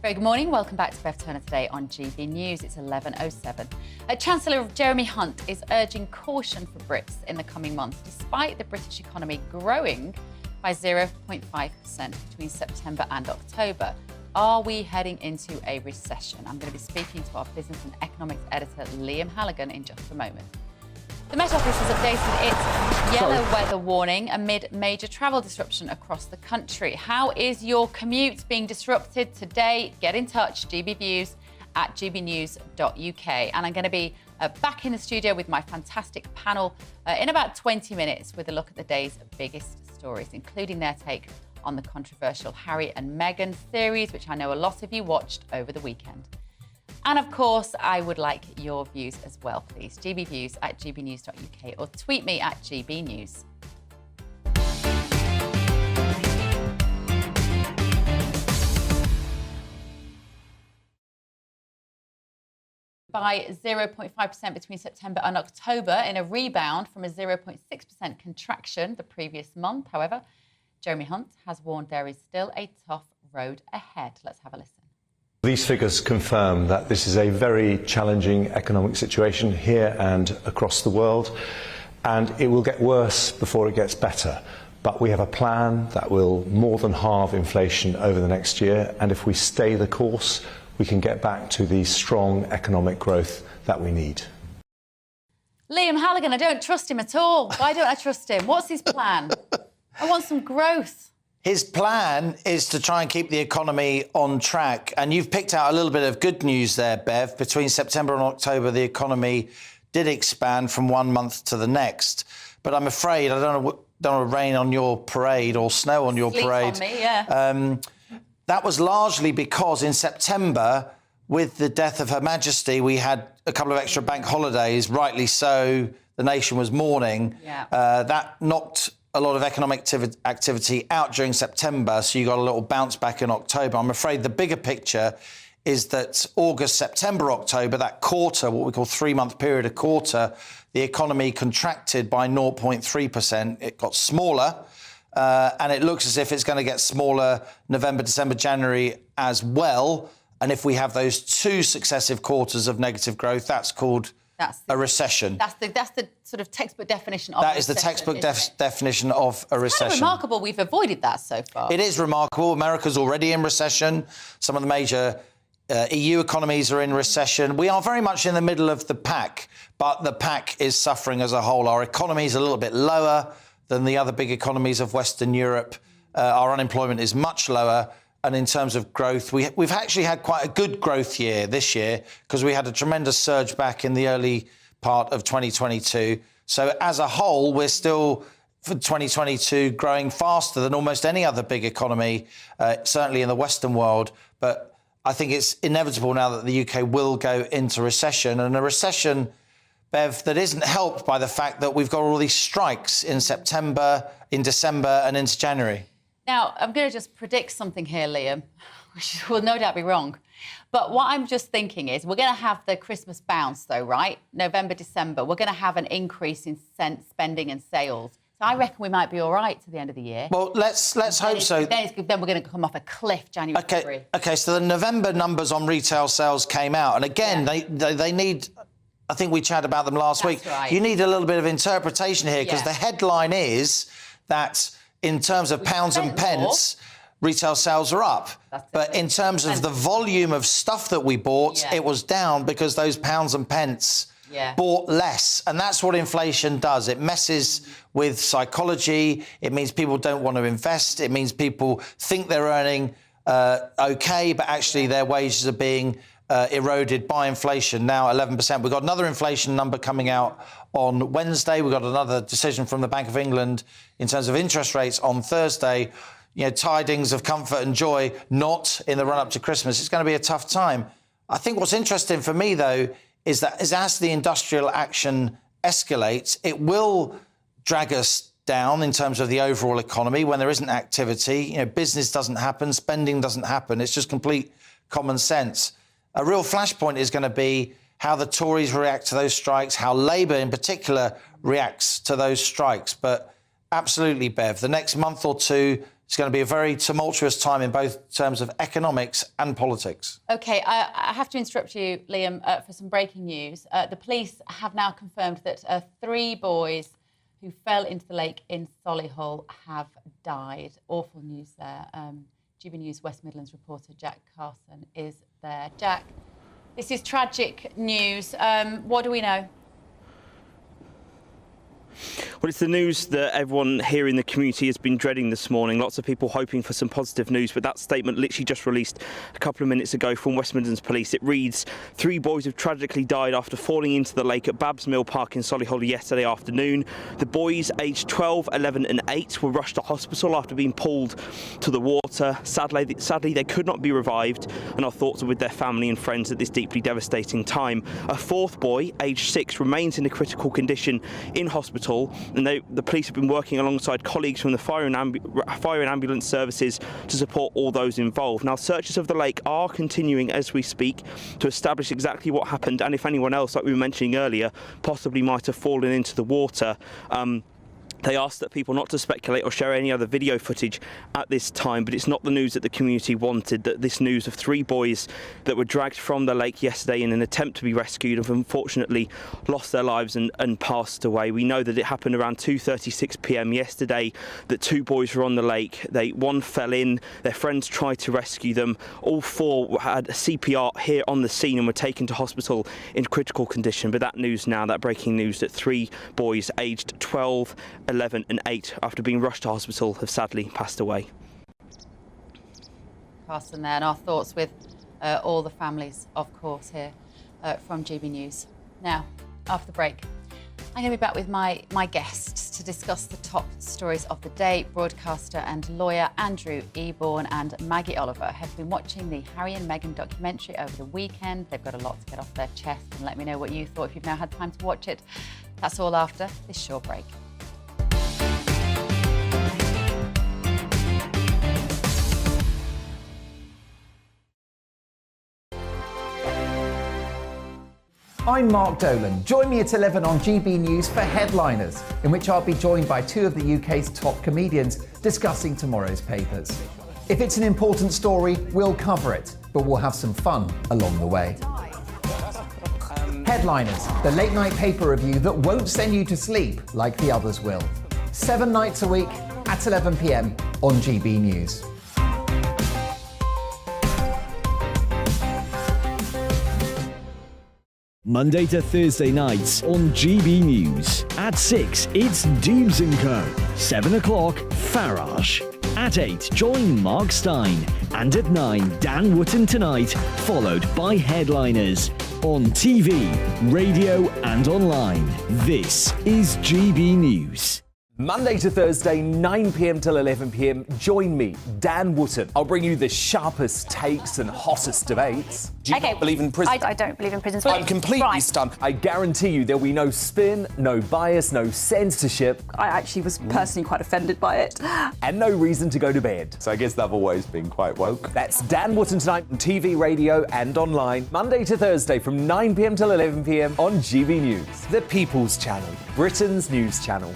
Speaker 12: Very good morning. Welcome back to Bev Turner today on GB News. It's 11:07. Chancellor Jeremy Hunt is urging caution for Brits in the coming months, despite the British economy growing by 0.5% between September and October. Are we heading into a recession? I'm going to be speaking to our business and economics editor, Liam Halligan, in just a moment. The Met Office has updated its yellow weather warning amid major travel disruption across the country. How is your commute being disrupted today? Get in touch, GBViews at gbnews.uk. And I'm going to be back in the studio with my fantastic panel in about 20 minutes with a look at the day's biggest stories, including their take on the controversial Harry and Meghan series, which I know a lot of you watched over the weekend. And of course, I would like your views as well, please. gbviews at gbnews.uk or tweet me at gbnews. By 0.5% between September and October in a rebound from a 0.6% contraction the previous month. However, Jeremy Hunt has warned there is still a tough road ahead. Let's have a listen.
Speaker 18: These figures confirm that this is a very challenging economic situation here and across the world, and it will get worse before it gets better. But we have a plan that will more than halve inflation over the next year, and if we stay the course, we can get back to the strong economic growth that we need.
Speaker 12: Liam Halligan, I don't trust him at all. Why don't I trust him? What's his plan? I want some growth.
Speaker 8: His plan is to try and keep the economy on track. And you've picked out a little bit of good news there, Bev. Between September and October, the economy did expand from one month to the next. But I'm afraid I don't want to rain on your parade or snow on your parade.
Speaker 12: On me, yeah.
Speaker 8: That was largely because in September, with the death of Her Majesty, we had a couple of extra bank holidays, rightly so. The nation was mourning.
Speaker 12: Yeah.
Speaker 8: That knocked a lot of economic activity out during September, so you got a little bounce back in October. I'm afraid the bigger picture is that August, September, October, that quarter, what we call 3-month period, a quarter, the economy contracted by 0.3%. It got smaller, and it looks as if it's going to get smaller November, December, January as well. And if we have those 2 successive quarters of negative growth, that's called a recession.
Speaker 12: That's the sort of textbook definition of
Speaker 8: that is the textbook definition of a recession.
Speaker 12: It's kind of remarkable we've avoided that so far.
Speaker 8: It is remarkable. America's already in recession. Some of the major EU economies are in recession. We are very much in the middle of the pack, but the pack is suffering as a whole. Our economy is a little bit lower than the other big economies of Western Europe. Our unemployment is much lower. And in terms of growth, we've actually had quite a good growth year this year because we had a tremendous surge back in the early part of 2022. So as a whole, we're still, for 2022, growing faster than almost any other big economy, certainly in the Western world. But I think it's inevitable now that the UK will go into recession, and a recession, Bev, that isn't helped by the fact that we've got all these strikes in September, in December and into January.
Speaker 12: Now, I'm going to just predict something here, Liam, which will no doubt be wrong. But what I'm just thinking is we're going to have the Christmas bounce, though, right? November, December. We're going to have an increase in spending and sales. So I reckon we might be all right to the end of the year.
Speaker 8: Well, let's hope so.
Speaker 12: Then we're going to come off a cliff January, February.
Speaker 8: OK, so the November numbers on retail sales came out. And again, they need... I think we chatted about them last week.
Speaker 12: Right.
Speaker 8: You need a little bit of interpretation here because the headline is that in terms of pounds and pence, retail sales are up. But in terms of the volume of stuff that we bought, it was down because those pounds and pence bought less. And that's what inflation does. It messes with psychology. It means people don't want to invest. It means people think they're earning OK, but actually their wages are being eroded by inflation, now 11%. We've got another inflation number coming out on Wednesday. We've got another decision from the Bank of England in terms of interest rates on Thursday. You know, tidings of comfort and joy, not in the run-up to Christmas. It's going to be a tough time. I think what's interesting for me, though, is that as the industrial action escalates, it will drag us down in terms of the overall economy when there isn't activity. You know, business doesn't happen, spending doesn't happen. It's just complete common sense. A real flashpoint is going to be how the Tories react to those strikes, how Labour in particular reacts to those strikes. But absolutely, Bev, the next month or two is going to be a very tumultuous time in both terms of economics and politics.
Speaker 12: OK, I have to interrupt you, Liam, for some breaking news. The police have now confirmed that 3 boys who fell into the lake in Solihull have died. Awful news there. GBNews West Midlands reporter Jack Carson is there. Jack, this is tragic news. What do we know?
Speaker 10: Well, it's the news that everyone here in the community has been dreading this morning. Lots of people hoping for some positive news, but that statement literally just released a couple of minutes ago from West Midlands Police. It reads, 3 boys have tragically died after falling into the lake at Babs Mill Park in Solihull yesterday afternoon. The boys, aged 12, 11 and 8, were rushed to hospital after being pulled to the water. Sadly, they could not be revived, and our thoughts are with their family and friends at this deeply devastating time. A 4th boy, aged 6, remains in a critical condition in hospital, and the police have been working alongside colleagues from the fire and ambulance services to support all those involved. Now, searches of the lake are continuing as we speak to establish exactly what happened and if anyone else, like we were mentioning earlier, possibly might have fallen into the water. They asked that people not to speculate or share any other video footage at this time, but it's not the news that the community wanted, that this news of 3 boys that were dragged from the lake yesterday in an attempt to be rescued have unfortunately lost their lives and passed away. We know that it happened around 2:36 p.m. yesterday, that 2 boys were on the lake. One fell in, their friends tried to rescue them. All 4 had CPR here on the scene and were taken to hospital in critical condition. But that news now, that breaking news that 3 boys aged 12, 11 and 8, after being rushed to hospital, have sadly passed away.
Speaker 12: Carson there, and our thoughts with all the families, of course, here from GB News. Now, after the break, I'm going to be back with my guests to discuss the top stories of the day. Broadcaster and lawyer Andrew Eborn and Maggie Oliver have been watching the Harry and Meghan documentary over the weekend. They've got a lot to get off their chest, and let me know what you thought if you've now had time to watch it. That's all after this short break.
Speaker 21: I'm Mark Dolan. Join me at 11 on GB News for Headliners, in which I'll be joined by 2 of the UK's top comedians discussing tomorrow's papers. If it's an important story, we'll cover it, but we'll have some fun along the way. Headliners, the late night paper review that won't send you to sleep like the others will. 7 nights a week at 11 p.m. on GB News.
Speaker 2: Monday to Thursday nights on GB News. At 6, it's Dubes & Co. 7 o'clock, Farage. At 8, join Mark Stein. And at 9, Dan Wootton Tonight, followed by headliners. On TV, radio and online. This is GB News.
Speaker 21: Monday to Thursday, 9 p.m. till 11 p.m. Join me, Dan Wootton. I'll bring you the sharpest takes and hottest debates.
Speaker 9: Do you not believe in prison? I don't believe in prisons.
Speaker 21: I'm completely stunned. I guarantee you there'll be no spin, no bias, no censorship.
Speaker 9: I actually was personally quite offended by it.
Speaker 21: And no reason to go to bed.
Speaker 19: So I guess they've always been quite woke.
Speaker 21: That's Dan Wootton Tonight on TV, radio and online. Monday to Thursday from 9 p.m. till 11 p.m. on GB News. The People's Channel, Britain's news channel.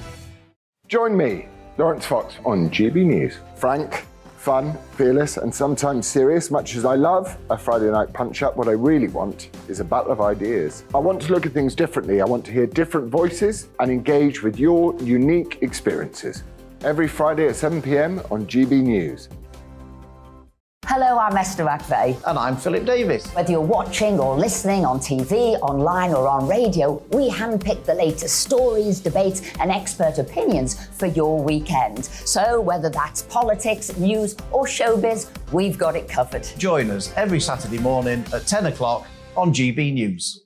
Speaker 20: Join me, Lawrence Fox, on GB News. Frank, fun, fearless and sometimes serious. Much as I love a Friday night punch-up, what I really want is a battle of ideas. I want to look at things differently. I want to hear different voices and engage with your unique experiences. Every Friday at 7 p.m. on GB News.
Speaker 23: Hello, I'm Esther McVeigh.
Speaker 25: And I'm Philip Davis.
Speaker 23: Whether you're watching or listening on TV, online or on radio, we handpick the latest stories, debates and expert opinions for your weekend. So whether that's politics, news or showbiz, we've got it covered.
Speaker 25: Join us every Saturday morning at 10 o'clock on GB News.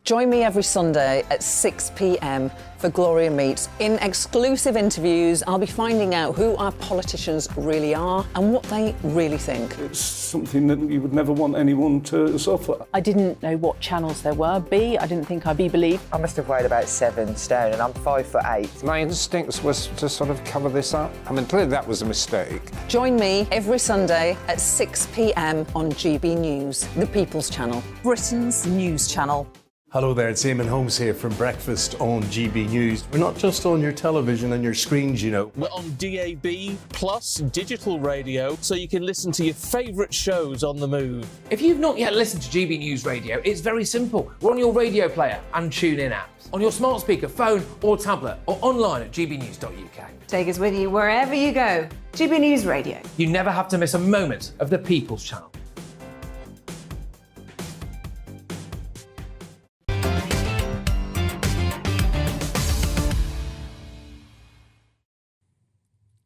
Speaker 26: Join me every Sunday at 6 p.m. for Gloria Meets. In exclusive interviews, I'll be finding out who our politicians really are and what they really think.
Speaker 27: It's something that you would never want anyone to suffer.
Speaker 28: I didn't know what channels there were. I didn't think I'd be believed.
Speaker 29: I must have weighed about 7 stone and I'm 5'8".
Speaker 30: My instincts was to sort of cover this up. I mean, clearly that was a mistake.
Speaker 26: Join me every Sunday at 6 p.m. on GB News, the People's Channel, Britain's news channel.
Speaker 31: Hello there, it's Eamon Holmes here from Breakfast on GB News. We're not just on your television and your screens, you know.
Speaker 32: We're on DAB plus digital radio, so you can listen to your favourite shows on the move.
Speaker 4: If you've not yet listened to GB News Radio, it's very simple. We're on your radio player and TuneIn apps, on your smart speaker, phone or tablet, or online at gbnews.uk.
Speaker 33: Take us with you wherever you go. GB News Radio.
Speaker 4: You never have to miss a moment of the People's Channel.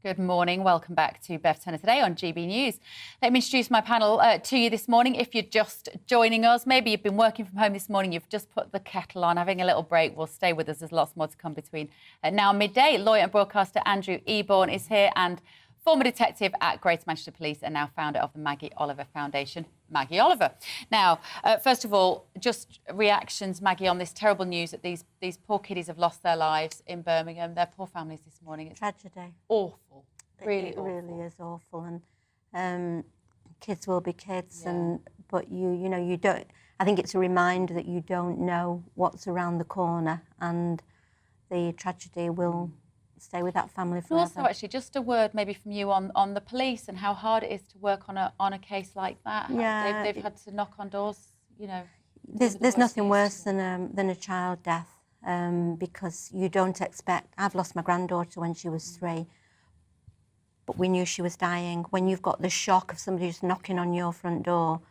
Speaker 12: Good morning. Welcome back to Bev Turner Today on GB News. Let me introduce my panel to you this morning. If you're just joining us, maybe you've been working from home this morning, you've just put the kettle on, having a little break. Well, stay with us. There's lots more to come between now and midday. Lawyer and broadcaster Andrew Eborn is here, and former detective at Greater Manchester Police and now founder of the Maggie Oliver Foundation, Maggie Oliver. Now, first of all, just reactions, Maggie, on this terrible news that these poor kiddies have lost their lives in Birmingham. Their poor families this morning. It's
Speaker 22: tragedy.
Speaker 12: Awful.
Speaker 22: It really is awful, and kids will be kids, but you don't. I think it's a reminder that you don't know what's around the corner, and the tragedy will stay with that family forever.
Speaker 12: And also, actually, just a word maybe from you on the police and how hard it is to work on a case like that.
Speaker 22: Yeah,
Speaker 12: they've had to knock on doors.
Speaker 22: There's nothing worse than a child death, because you don't expect. I've lost my granddaughter when she was 3. But we knew she was dying. When you've got the shock of somebody just knocking on your front door,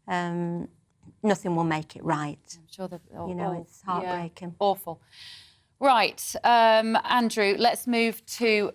Speaker 22: nothing will make it right.
Speaker 12: I'm sure that
Speaker 22: it's heartbreaking.
Speaker 12: Awful. Right, Andrew, let's move to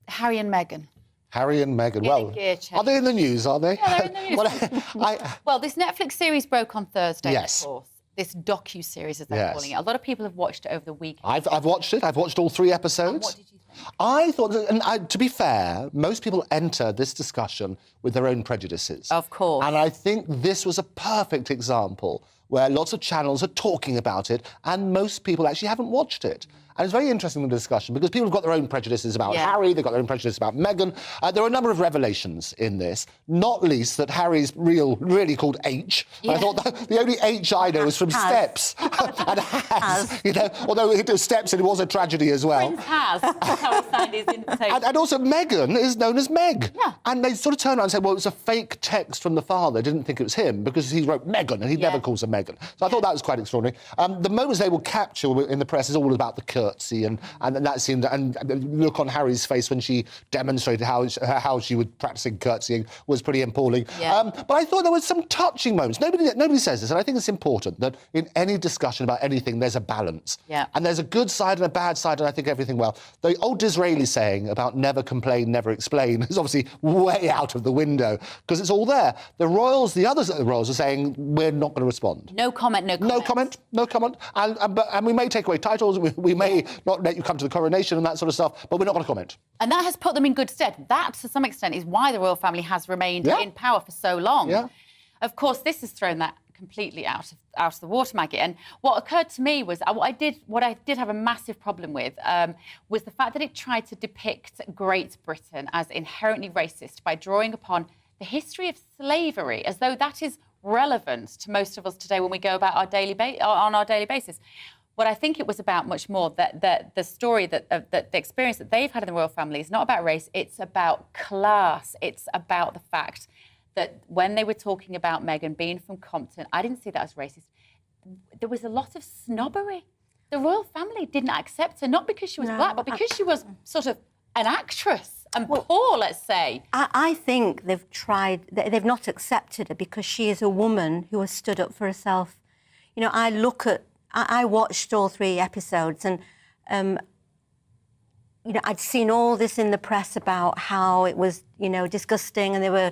Speaker 12: Harry and Meghan.
Speaker 1: Harry and Meghan. Well, are they in the news, are they?
Speaker 12: Yeah, they're in the news. Well, this Netflix series broke on Thursday,
Speaker 1: Yes.
Speaker 12: of course. This docu-series, as they're calling it. A lot of people have watched it over the weekend.
Speaker 1: I've watched it. I've watched all 3 episodes.
Speaker 12: And what did you think?
Speaker 1: I thought, to be fair, most people enter this discussion with their own prejudices.
Speaker 12: Of course.
Speaker 1: And I think this was a perfect example where lots of channels are talking about it and most people actually haven't watched it. And it's very interesting, the discussion, because people have got their own prejudices about Harry, they've got their own prejudices about Meghan. There are a number of revelations in this, not least that Harry's really called H. Yeah. I thought the only H I know is from Steps. And has. Although it was Steps and it was a tragedy as well.
Speaker 12: Prince has. That's how he signed his invitation.
Speaker 1: And also Meghan is known as Meg.
Speaker 12: Yeah.
Speaker 1: And they sort of turned around and said, well, it was a fake text from the father. Didn't think it was him because he wrote Meghan and he never calls her Meghan. So I thought that was quite extraordinary. The moments they will capture in the press is all about the curse. curtsy, and that seemed, and the look on Harry's face when she demonstrated how she was practising curtsying was pretty appalling.
Speaker 12: Yeah.
Speaker 1: But I thought there was some touching moments. Nobody says this, and I think it's important that in any discussion about anything, there's a balance.
Speaker 12: Yeah.
Speaker 1: And there's a good side and a bad side, and I think everything well. The old Disraeli saying about never complain, never explain is obviously way out of the window, because it's all there. The royals, the others at the royals are saying, we're not going to respond.
Speaker 12: No comment, no comment.
Speaker 1: No comment, no comment. And we may take away titles, we may not let you come to the coronation and that sort of stuff, but we're not going to comment.
Speaker 12: And that has put them in good stead. That, to some extent, is why the royal family has remained in power for so long.
Speaker 1: Yeah.
Speaker 12: Of course, this has thrown that completely out of the water, Maggie. And what occurred to me was what I did have a massive problem with was the fact that it tried to depict Great Britain as inherently racist by drawing upon the history of slavery, as though that is relevant to most of us today when we go about on our daily basis. What I think it was about much more that the story that the experience that they've had in the royal family is not about race. It's about class. It's about the fact that when they were talking about Meghan being from Compton, I didn't see that as racist. There was a lot of snobbery. The royal family didn't accept her, not because she was black, but because she was sort of an actress and poor, let's say.
Speaker 22: I think they've not accepted her because she is a woman who has stood up for herself. You know, I watched all 3 episodes and, you know, I'd seen all this in the press about how it was, you know, disgusting and they were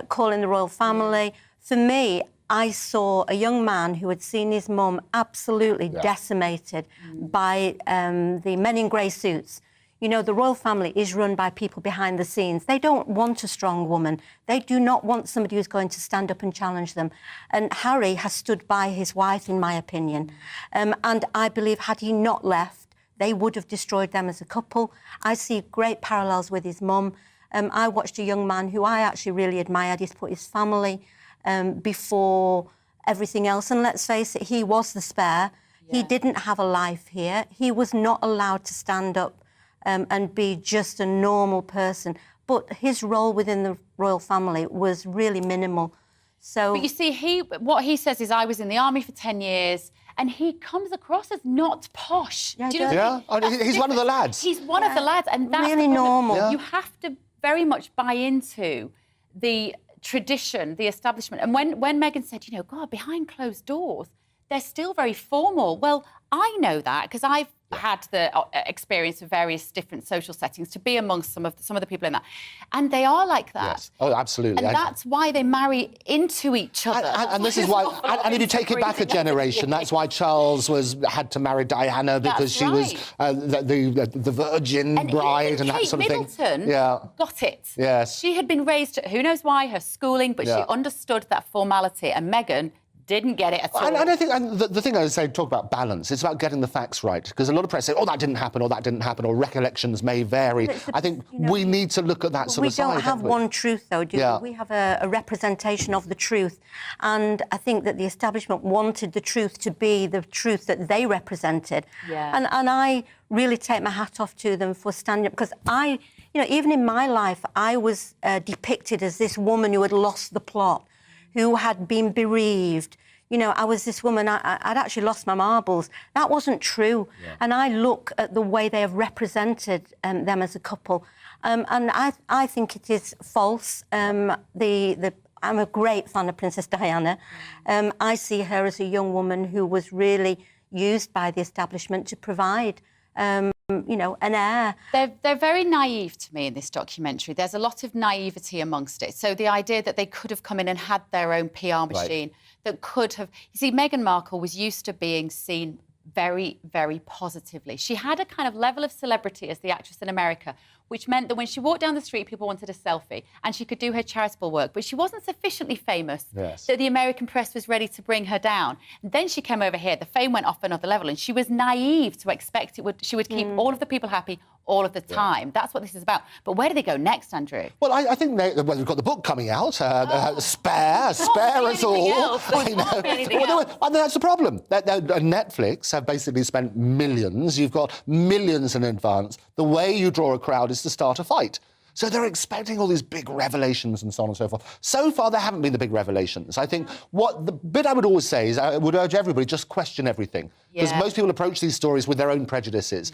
Speaker 22: calling the royal family. For me, I saw a young man who had seen his mum absolutely decimated by the men in grey suits. You know, the royal family is run by people behind the scenes. They don't want a strong woman. They do not want somebody who's going to stand up and challenge them. And Harry has stood by his wife, in my opinion. And I believe had he not left, they would have destroyed them as a couple. I see great parallels with his mum. I watched a young man who I actually really admired. He's put his family before everything else. And let's face it, he was the spare. Yeah. He didn't have a life here. He was not allowed to stand up and be just a normal person. But his role within the royal family was really minimal. So,
Speaker 12: but you see, what he says is, I was in the army for 10 years, and he comes across as not posh.
Speaker 22: Yeah,
Speaker 12: do you know
Speaker 1: he's one of the lads.
Speaker 12: He's one of the lads, and that's
Speaker 22: really normal.
Speaker 12: Yeah. You have to very much buy into the tradition, the establishment. And when Meghan said, you know, God, behind closed doors, they're still very formal. Well, I know that because I've had the experience of various different social settings to be amongst some of the people in that, and they are like that.
Speaker 1: Yes. Oh, absolutely.
Speaker 12: And that's why they marry into each other.
Speaker 1: And this is why. And if you take it back a generation, that's why Charles had to marry Diana because she was the virgin bride and that sort of thing.
Speaker 12: Middleton got it.
Speaker 1: Yes.
Speaker 12: She had been raised, who knows why, her schooling, but she understood that formality, and Meghan didn't get it at all.
Speaker 1: And I think the thing I would say, talk about balance, it's about getting the facts right. Because a lot of press say, oh, that didn't happen, or recollections may vary. I think we need to look at that sort of side.
Speaker 22: We don't have one truth, though, do we? We have a representation of the truth. And I think that the establishment wanted the truth to be the truth that they represented. Yeah. And I really take my hat off to them for standing up. Because you know, even in my life, I was depicted as this woman who had lost the plot, who had been bereaved. You know, I was this woman, I'd actually lost my marbles. That wasn't true. Yeah. And I look at the way they have represented them as a couple. And I think it is false. I'm a great fan of Princess Diana. I see her as a young woman who was really used by the establishment to provide you know, an heir.
Speaker 12: They're very naive to me in this documentary. There's a lot of naivety amongst it. So the idea that they could have come in and had their own PR machine that could have... You see, Meghan Markle was used to being seen very, very positively. She had a kind of level of celebrity as the actress in America, which meant that when she walked down the street, people wanted a selfie, and she could do her charitable work. But she wasn't sufficiently famous that the American press was ready to bring her down. And then she came over here. The fame went off another level, and she was naive to expect she would keep all of the people happy all of the time. Yeah. That's what this is about. But where do they go next, Andrew?
Speaker 1: Well, I think we've got the book coming out, Spare Us All. And that's the problem. Netflix have basically spent millions. You've got millions in advance. The way you draw a crowd is to start a fight. So they're expecting all these big revelations and so on and so forth. So far, there haven't been the big revelations. I think what the bit I would always say is I would urge everybody, just question everything. Because most people approach these stories with their own prejudices.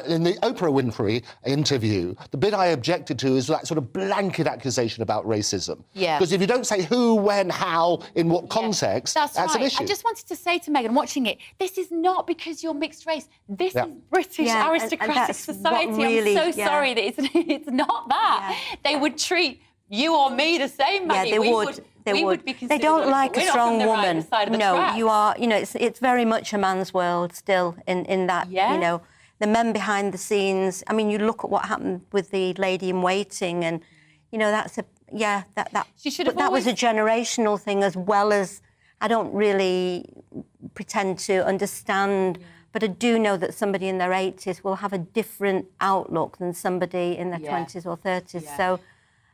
Speaker 1: In the Oprah Winfrey interview, the bit I objected to is that sort of blanket accusation about racism. Because if you don't say who, when, how, in what context, that's an issue.
Speaker 12: I just wanted to say to Meghan, watching it, this is not because you're mixed race. This is British aristocratic society. Really, I'm so sorry that it's not that. They would treat you or me the same, Maggie.
Speaker 22: Yeah, they would. They don't like a strong woman. No, you are. You know, it's very much a man's world still. In that, you know, the men behind the scenes. I mean, you look at what happened with the lady in waiting, and you know, that's that was a generational thing as well as. I don't really pretend to understand. But I do know that somebody in their 80s will have a different outlook than somebody in their 20s or 30s. So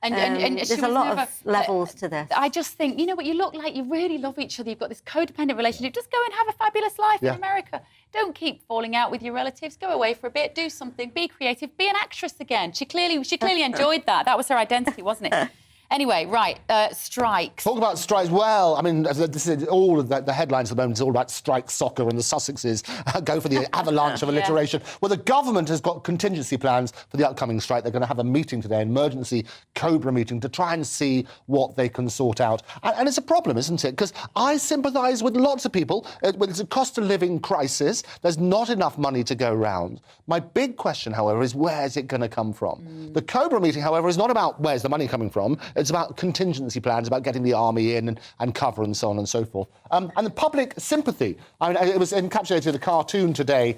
Speaker 22: and there's a lot of levels to this.
Speaker 12: I just think, you know what, you look like you really love each other. You've got this codependent relationship. Just go and have a fabulous life in America. Don't keep falling out with your relatives. Go away for a bit, do something, be creative, be an actress again. She clearly enjoyed that. That was her identity, wasn't it? Anyway, right, strikes.
Speaker 1: Talk about strikes. Well, I mean, this is all of the headlines at the moment is all about strike soccer, and the Sussexes go for the avalanche of alliteration. Well, the government has got contingency plans for the upcoming strike. They're going to have a meeting today, an emergency Cobra meeting, to try and see what they can sort out. And it's a problem, isn't it? Because I sympathise with lots of people. It's a cost of living crisis. There's not enough money to go round. My big question, however, is where's it going to come from? The Cobra meeting, however, is not about where's the money coming from. It's about contingency plans, about getting the army in and cover and so on and so forth. And the public sympathy. I mean, it was encapsulated in a cartoon today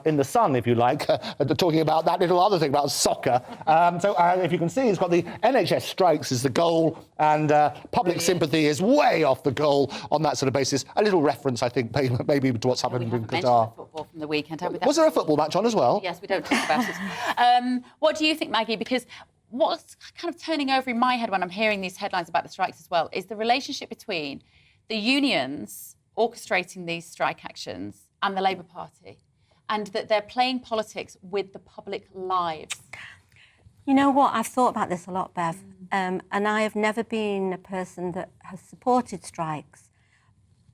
Speaker 1: in The Sun, if you like, talking about that little other thing about soccer. So if you can see, it's got the NHS strikes as the goal, and public sympathy is way off the goal on that sort of basis. A little reference, I think, maybe to what's happened in Qatar.
Speaker 12: Football from the weekend, have we?
Speaker 1: Was there a football match on as well?
Speaker 12: Yes, we don't talk about it. What do you think, Maggie? Because what's kind of turning over in my head when I'm hearing these headlines about the strikes as well is the relationship between the unions orchestrating these strike actions and the Labour Party, and that they're playing politics with the public lives.
Speaker 22: You know what? I've thought about this a lot, Bev, and I have never been a person that has supported strikes.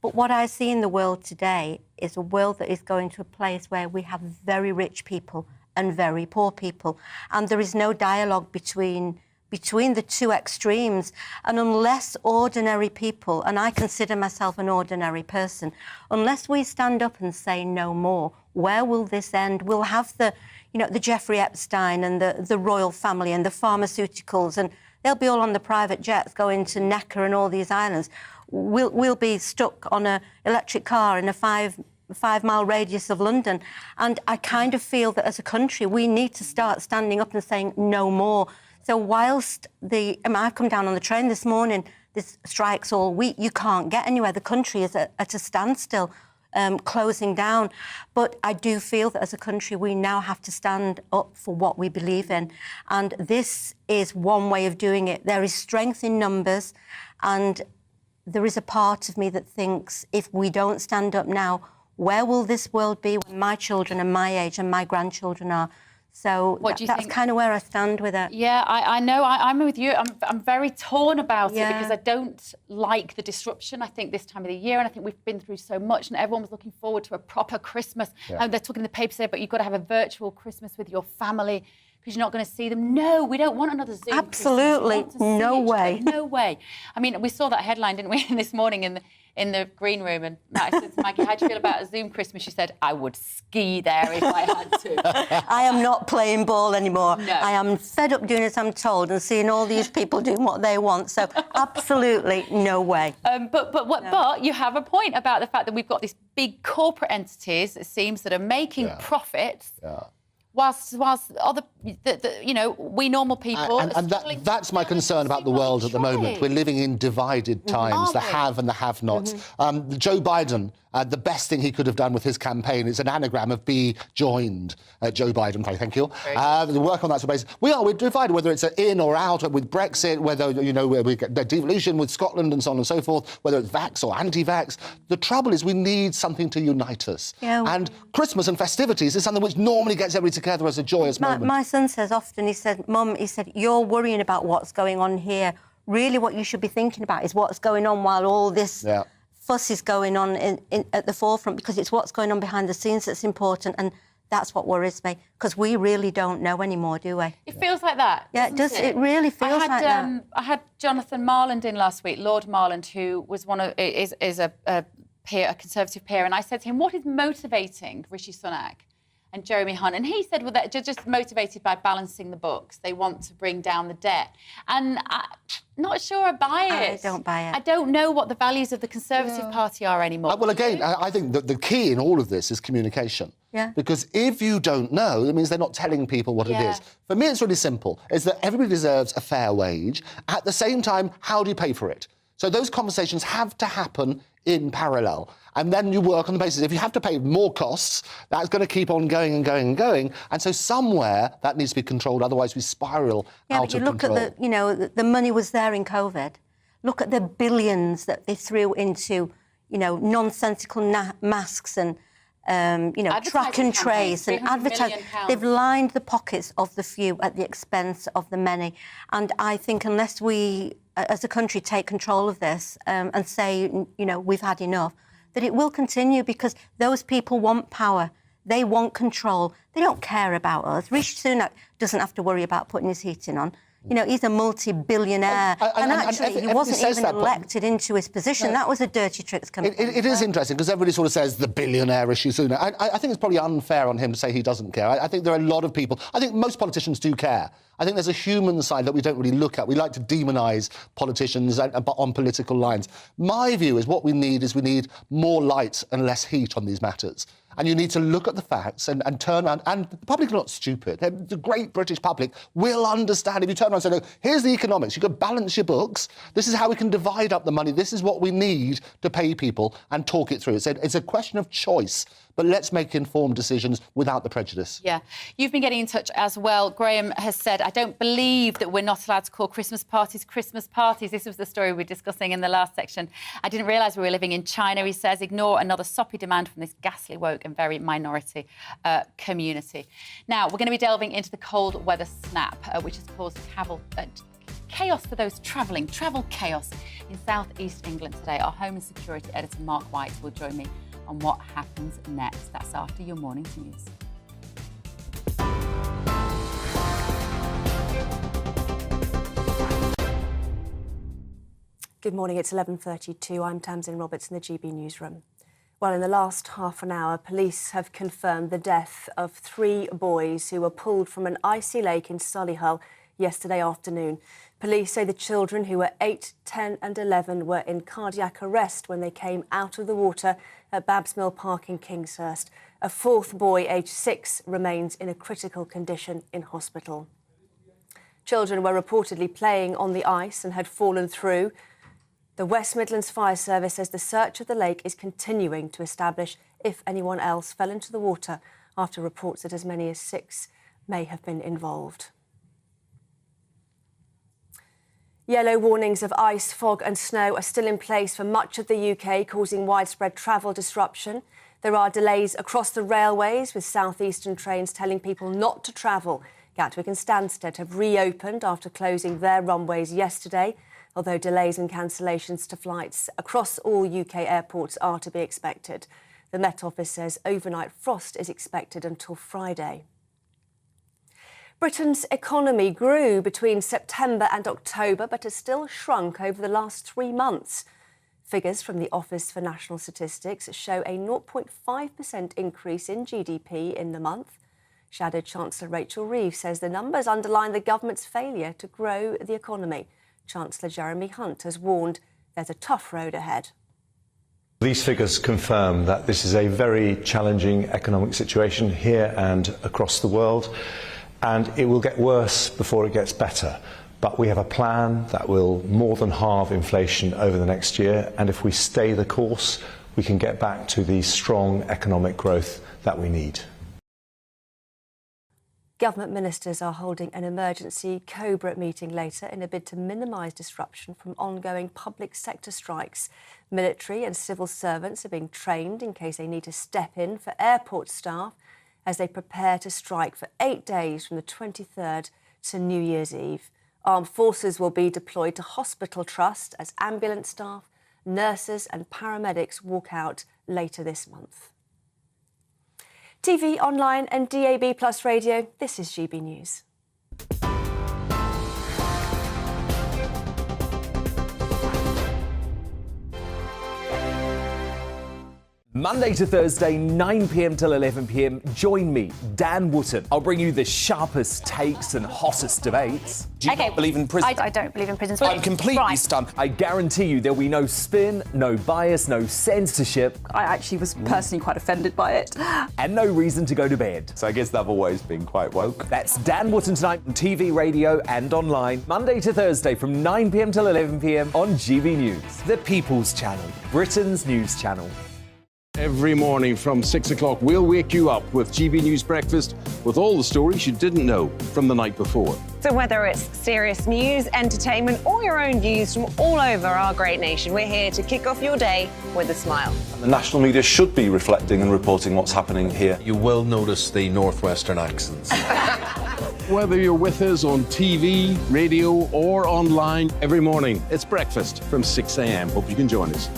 Speaker 22: But what I see in the world today is a world that is going to a place where we have very rich people and very poor people, and there is no dialogue between the two extremes. And unless ordinary people, and I consider myself an ordinary person, unless we stand up and say no more, where will this end? We'll have the Jeffrey Epstein and the royal family and the pharmaceuticals, and they'll be all on the private jets going to Necker and all these islands. We'll be stuck on an electric car in a five-mile radius of London. And I kind of feel that as a country, we need to start standing up and saying no more. So whilst I've come down on the train this morning, there's strikes all week, you can't get anywhere. The country is at a standstill, closing down. But I do feel that as a country, we now have to stand up for what we believe in. And this is one way of doing it. There is strength in numbers, and there is a part of me that thinks if we don't stand up now, where will this world be when my children and my age and my grandchildren are? So that's kind of where I stand with it.
Speaker 12: Yeah, I know. I'm with you. I'm very torn about it because I don't like the disruption, I think, this time of the year. And I think we've been through so much, and everyone was looking forward to a proper Christmas. And they're talking in the paper today, but you've got to have a virtual Christmas with your family because you're not going to see them. No, we don't want another Zoom
Speaker 22: Absolutely. No way.
Speaker 12: No way. I mean, we saw that headline, didn't we, this morning in the green room, and Matt said to Maggie, how do you feel about a Zoom Christmas? She said, I would ski there if I had to.
Speaker 22: I am not playing ball anymore.
Speaker 12: No.
Speaker 22: I am fed up doing as I'm told and seeing all these people doing what they want. So absolutely no way.
Speaker 12: But you have a point about the fact that we've got these big corporate entities, it seems, that are making profits. Whilst other, we normal people...
Speaker 1: And that's my concern about the world at the moment. We're living in divided times, the have and the have-nots. Joe Biden, the best thing he could have done with his campaign is an anagram of be joined. Joe Biden, thank you. The work on that basis. We're divided, whether it's in or out, with Brexit, whether, where we get devolution with Scotland and so on and so forth, whether it's vax or anti-vax. The trouble is we need something to unite us. And Christmas and festivities is something which normally gets everybody together as a joyous moment.
Speaker 22: My son says often, he said, Mum, he said, you're worrying about what's going on here. Really what you should be thinking about is what's going on while all this fuss is going on at the forefront, because it's what's going on behind the scenes that's important, and that's what worries me, because we really don't know anymore, do we?
Speaker 12: It feels like that.
Speaker 22: Yeah, it does. It really feels like that.
Speaker 12: I had Jonathan Marland in last week, Lord Marland, who was is a Conservative peer, and I said to him, what is motivating Rishi Sunak and Jeremy Hunt? And he said, well, they're just motivated by balancing the books. They want to bring down the debt. And I'm not sure I buy it.
Speaker 22: I don't buy it.
Speaker 12: I don't know what the values of the Conservative Party are anymore.
Speaker 1: Well, again, I think that the key in all of this is communication.
Speaker 22: Yeah.
Speaker 1: Because if you don't know, it means they're not telling people what it is. For me, it's really simple. It's that everybody deserves a fair wage. At the same time, how do you pay for it? So those conversations have to happen in parallel. And then you work on the basis, if you have to pay more costs, that's going to keep on going and going and going. And so somewhere that needs to be controlled, otherwise we spiral out of control.
Speaker 22: Look at the money was there in COVID. Look at the billions that they threw into, nonsensical masks and, track and trace and advertising. They've lined the pockets of the few at the expense of the many. And I think unless we, as a country, take control of this and say, we've had enough, that it will continue, because those people want power. They want control. They don't care about us. Rishi Sunak doesn't have to worry about putting his heating on. He's a multi-billionaire. And actually, he wasn't even elected into his position. No. That was a dirty tricks campaign.
Speaker 1: It is interesting, because everybody sort of says the billionaire Rishi Sunak. I think it's probably unfair on him to say he doesn't care. I think there are a lot of people... I think most politicians do care. I think there's a human side that we don't really look at. We like to demonise politicians on political lines. My view is what we need more light and less heat on these matters. And you need to look at the facts and turn around. And the public are not stupid. The great British public will understand. If you turn around and say, look, here's the economics. You've got to balance your books. This is how we can divide up the money. This is what we need to pay people, and talk it through. It's a question of choice. But let's make informed decisions without the prejudice.
Speaker 12: Yeah. You've been getting in touch as well. Graham has said, I don't believe that we're not allowed to call Christmas parties Christmas parties. This was the story we were discussing in the last section. I didn't realise we were living in China, he says. Ignore another soppy demand from this ghastly, woke and very minority community. Now, we're going to be delving into the cold weather snap, which has caused chaos for those travelling. Travel chaos in South East England today. Our Home and Security editor, Mark White, will join me on what happens next. That's after your morning news.
Speaker 3: Good morning, it's 11:32. I'm Tamsin Roberts in the GB newsroom. Well, in the last half an hour, police have confirmed the death of 3 boys who were pulled from an icy lake in Solihull yesterday afternoon. Police say the children, who were 8, 10 and 11, were in cardiac arrest when they came out of the water at Babs Mill Park in Kingshurst. A 4th boy, aged 6, remains in a critical condition in hospital. Children were reportedly playing on the ice and had fallen through. The West Midlands Fire Service says the search of the lake is continuing to establish if anyone else fell into the water, after reports that as many as 6 may have been involved. Yellow warnings of ice, fog and snow are still in place for much of the UK, causing widespread travel disruption. There are delays across the railways, with southeastern trains telling people not to travel. Gatwick and Stansted have reopened after closing their runways yesterday, although delays and cancellations to flights across all UK airports are to be expected. The Met Office says overnight frost is expected until Friday. Britain's economy grew between September and October, but has still shrunk over the last 3 months. Figures from the Office for National Statistics show a 0.5% increase in GDP in the month. Shadow Chancellor Rachel Reeves says the numbers underline the government's failure to grow the economy. Chancellor Jeremy Hunt has warned there's a tough road ahead.
Speaker 31: These figures confirm that this is a very challenging economic situation here and across the world, and it will get worse before it gets better. But we have a plan that will more than halve inflation over the next year, and if we stay the course, we can get back to the strong economic growth that we need.
Speaker 3: Government ministers are holding an emergency COBRA meeting later in a bid to minimise disruption from ongoing public sector strikes. Military and civil servants are being trained in case they need to step in for airport staff, as they prepare to strike for 8 days from the 23rd to New Year's Eve. Armed forces will be deployed to hospital trust as ambulance staff, nurses and paramedics walk out later this month. TV, online and DAB+ radio, this is GB News.
Speaker 21: Monday to Thursday, 9 p.m. till 11 p.m. Join me, Dan Wootton. I'll bring you the sharpest takes and hottest debates.
Speaker 9: Do you not believe in prison? I don't believe in prison.
Speaker 21: I'm completely stunned. I guarantee you there'll be no spin, no bias, no censorship.
Speaker 9: I actually was personally quite offended by it.
Speaker 21: And no reason to go to bed.
Speaker 19: So I guess they've always been quite woke.
Speaker 21: That's Dan Wootton tonight on TV, radio and online. Monday to Thursday from 9 p.m. till 11 p.m. on GB News. The People's Channel, Britain's news channel.
Speaker 5: Every morning from 6 o'clock, we'll wake you up with GB News Breakfast with all the stories you didn't know from the night before.
Speaker 6: So whether it's serious news, entertainment or your own views from all over our great nation, we're here to kick off your day with a smile.
Speaker 7: The national media should be reflecting and reporting what's happening here.
Speaker 8: You will notice the northwestern accents.
Speaker 5: Whether you're with us on TV, radio or online, every morning it's breakfast from 6 a.m. Hope you can join us.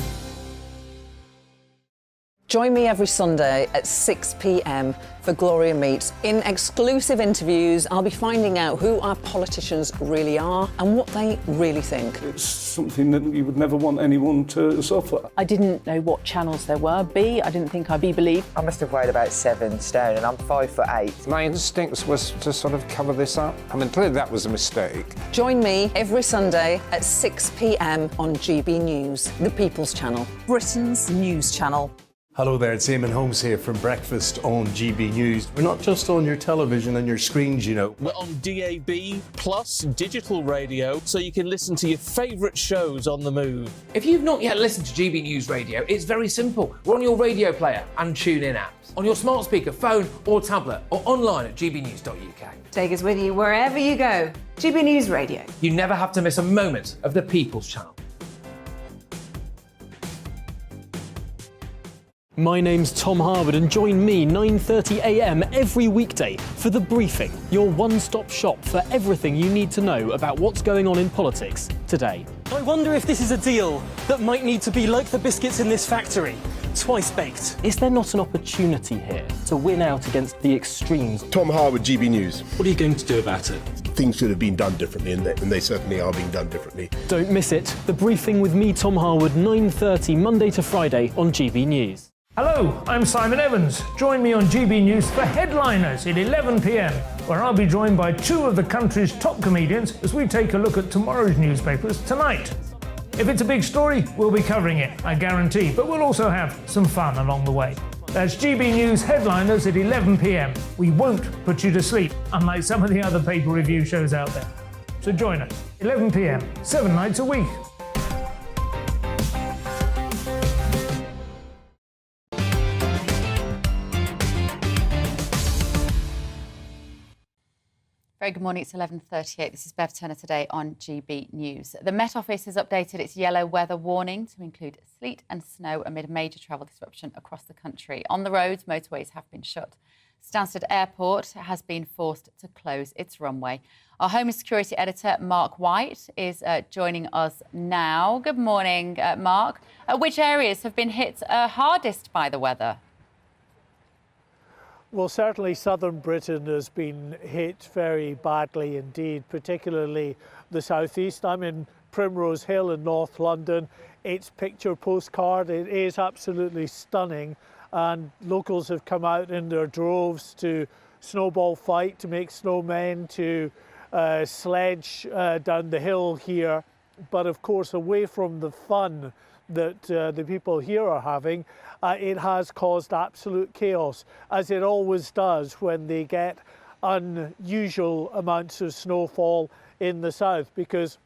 Speaker 26: Join me every Sunday at 6 p.m. for Gloria Meets. In exclusive interviews, I'll be finding out who our politicians really are and what they really think.
Speaker 27: It's something that you would never want anyone to suffer.
Speaker 28: I didn't know what channels there were. B, I didn't think I'd be believed.
Speaker 29: I must have weighed about 7 stone and I'm 5'8".
Speaker 30: My instincts was to sort of cover this up. I mean, clearly that was a mistake.
Speaker 26: Join me every Sunday at 6 p.m. on GB News, the People's Channel, Britain's news channel.
Speaker 31: Hello there, it's Eamon Holmes here from Breakfast on GB News. We're not just on your television and your screens, you know.
Speaker 32: We're on DAB plus digital radio, so you can listen to your favourite shows on the move.
Speaker 4: If you've not yet listened to GB News Radio, it's very simple. We're on your radio player and TuneIn apps, on your smart speaker, phone or tablet, or online at gbnews.uk.
Speaker 33: Take us with you wherever you go. GB News Radio.
Speaker 4: You never have to miss a moment of the People's Channel.
Speaker 10: My name's Tom Harwood and join me 9:30 a.m. every weekday for The Briefing, your one-stop shop for everything you need to know about what's going on in politics today.
Speaker 11: I wonder if this is a deal that might need to be like the biscuits in this factory, twice baked.
Speaker 10: Is there not an opportunity here to win out against the extremes?
Speaker 13: Tom Harwood, GB News.
Speaker 10: What are you going to do about it?
Speaker 13: Things should have been done differently, and they certainly are being done differently.
Speaker 10: Don't miss it. The Briefing with me, Tom Harwood, 9:30 Monday to Friday on GB News.
Speaker 14: Hello, I'm Simon Evans. Join me on GB News for Headliners at 11 p.m, where I'll be joined by two of the country's top comedians as we take a look at tomorrow's newspapers tonight. If it's a big story, we'll be covering it, I guarantee, but we'll also have some fun along the way. That's GB News Headliners at 11 p.m. We won't put you to sleep, unlike some of the other pay-per-review shows out there. So join us, 11 p.m, 7 nights a week.
Speaker 12: Very good morning, it's 11:38. This is Bev Turner today on GB News. The Met Office has updated its yellow weather warning to include sleet and snow amid major travel disruption across the country. On the roads, motorways have been shut. Stansted Airport has been forced to close its runway. Our Home and Security Editor, Mark White, is joining us now. Good morning, Mark. Which areas have been hit hardest by the weather?
Speaker 15: Well, certainly southern Britain has been hit very badly indeed, particularly the southeast. I'm in Primrose Hill in North London. It's picture postcard. It is absolutely stunning. And locals have come out in their droves to snowball fight, to make snowmen, to sledge down the hill here. But of course, away from the fun that the people here are having, it has caused absolute chaos, as it always does when they get unusual amounts of snowfall in the south, because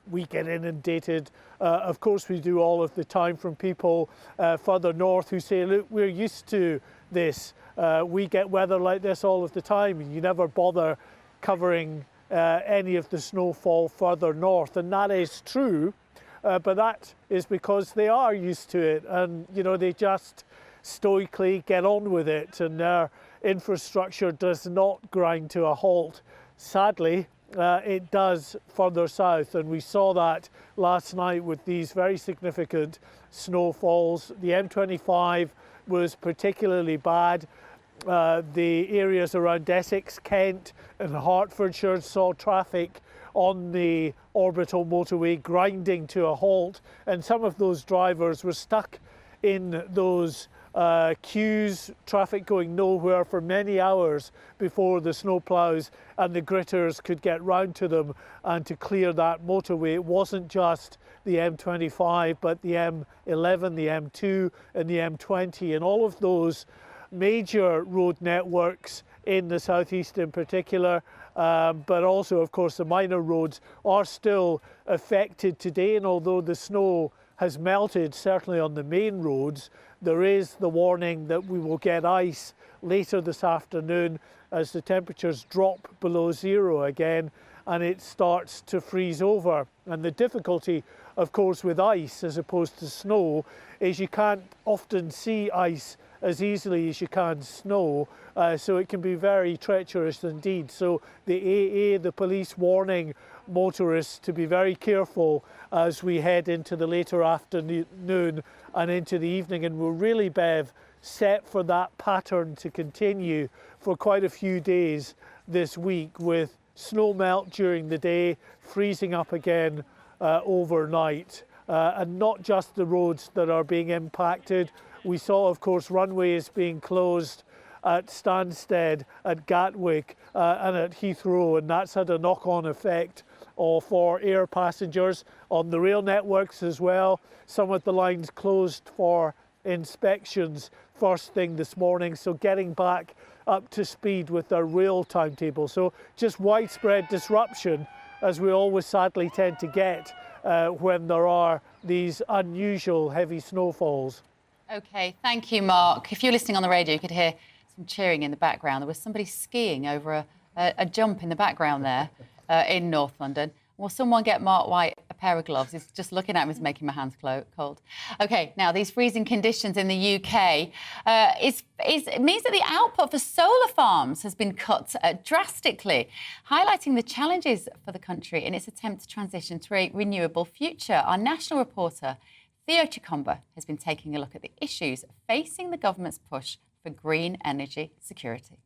Speaker 15: we get inundated. Of course we do all of the time, from people further north who say, look, we're used to this. We get weather like this all of the time. You never bother covering any of the snowfall further north, and that is true. But that is because they are used to it, and you know, they just stoically get on with it, and their infrastructure does not grind to a halt. Sadly, it does further south, and we saw that last night with these very significant snowfalls. The M25 was particularly bad. The areas around Essex, Kent and Hertfordshire saw traffic on the orbital motorway grinding to a halt, and some of those drivers were stuck in those queues, traffic going nowhere for many hours before the snowplows and the gritters could get round to them and to clear that motorway. It wasn't just the M25, but the M11, the M2 and the M20, and all of those major road networks in the southeast in particular, but also of course the minor roads are still affected today. And although the snow has melted certainly on the main roads, there is the warning that we will get ice later this afternoon as the temperatures drop below zero again and it starts to freeze over. And the difficulty of course with ice as opposed to snow is you can't often see ice as easily as you can snow, so it can be very treacherous indeed. So the AA, the police, warning motorists to be very careful as we head into the later afternoon and into the evening. And we're really, Bev, set for that pattern to continue for quite a few days this week, with snow melt during the day, freezing up again overnight. And not just the roads that are being impacted. We saw, of course, runways being closed at Stansted, at Gatwick and at Heathrow, and that's had a knock-on effect for air passengers on the rail networks as well. Some of the lines closed for inspections first thing this morning, so getting back up to speed with their rail timetable. So just widespread disruption, as we always sadly tend to get when there are these unusual heavy snowfalls.
Speaker 12: OK, thank you, Mark. If you're listening on the radio, you could hear some cheering in the background. There was somebody skiing over a jump in the background there in North London. Will someone get Mark White a pair of gloves? He's just looking at him, is making my hands cold. OK, now these freezing conditions in the UK, it means that the output for solar farms has been cut drastically, highlighting the challenges for the country in its attempt to transition to a renewable future. Our national reporter, Theo Chicomba, has been taking a look at the issues facing the government's push for green energy security.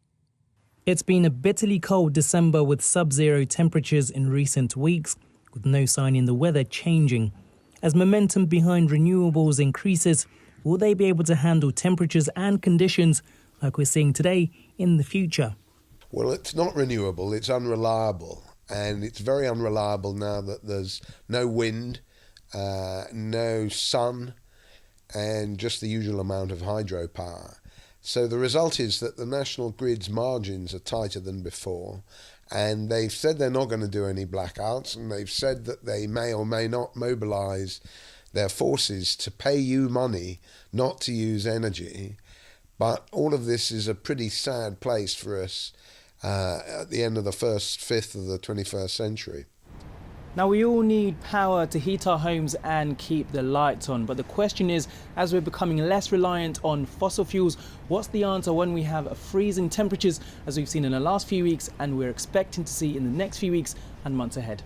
Speaker 1: It's been a bitterly cold December with sub-zero temperatures in recent weeks, with no sign in the weather changing. As momentum behind renewables increases, will they be able to handle temperatures and conditions like we're seeing today in the future?
Speaker 13: Well, it's not renewable, it's unreliable. And it's very unreliable now that there's no wind, no sun, and just the usual amount of hydropower. So the result is that the national grid's margins are tighter than before, and they've said they're not going to do any blackouts, and they've said that they may or may not mobilise their forces to pay you money not to use energy. But all of this is a pretty sad place for us at the end of the first fifth of the 21st century.
Speaker 2: Now, we all need power to heat our homes and keep the lights on. But the question is, as we're becoming less reliant on fossil fuels, what's the answer when we have freezing temperatures, as we've seen in the last few weeks, and we're expecting to see in the next few weeks and months ahead?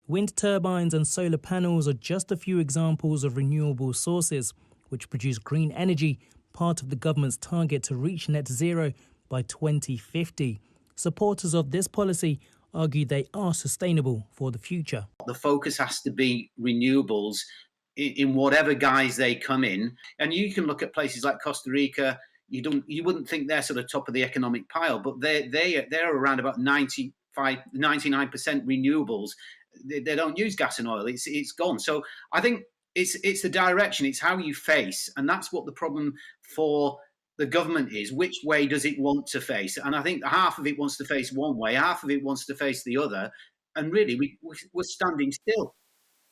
Speaker 1: Wind turbines and solar panels are just a few examples of renewable sources which produce green energy, part of the government's target to reach net zero by 2050. Supporters of this policy argue they are sustainable for the future.
Speaker 3: The focus has to be renewables in whatever guise they come in. And you can look at places like Costa Rica. You wouldn't think they're sort of top of the economic pile, but they're around about 99% renewables. They don't use gas and oil. It's gone. So I think it's the direction. It's how you face, and that's what the problem for the government is. Which way does it want to face? And I think half of it wants to face one way, half of it wants to face the other. And really, we're standing still.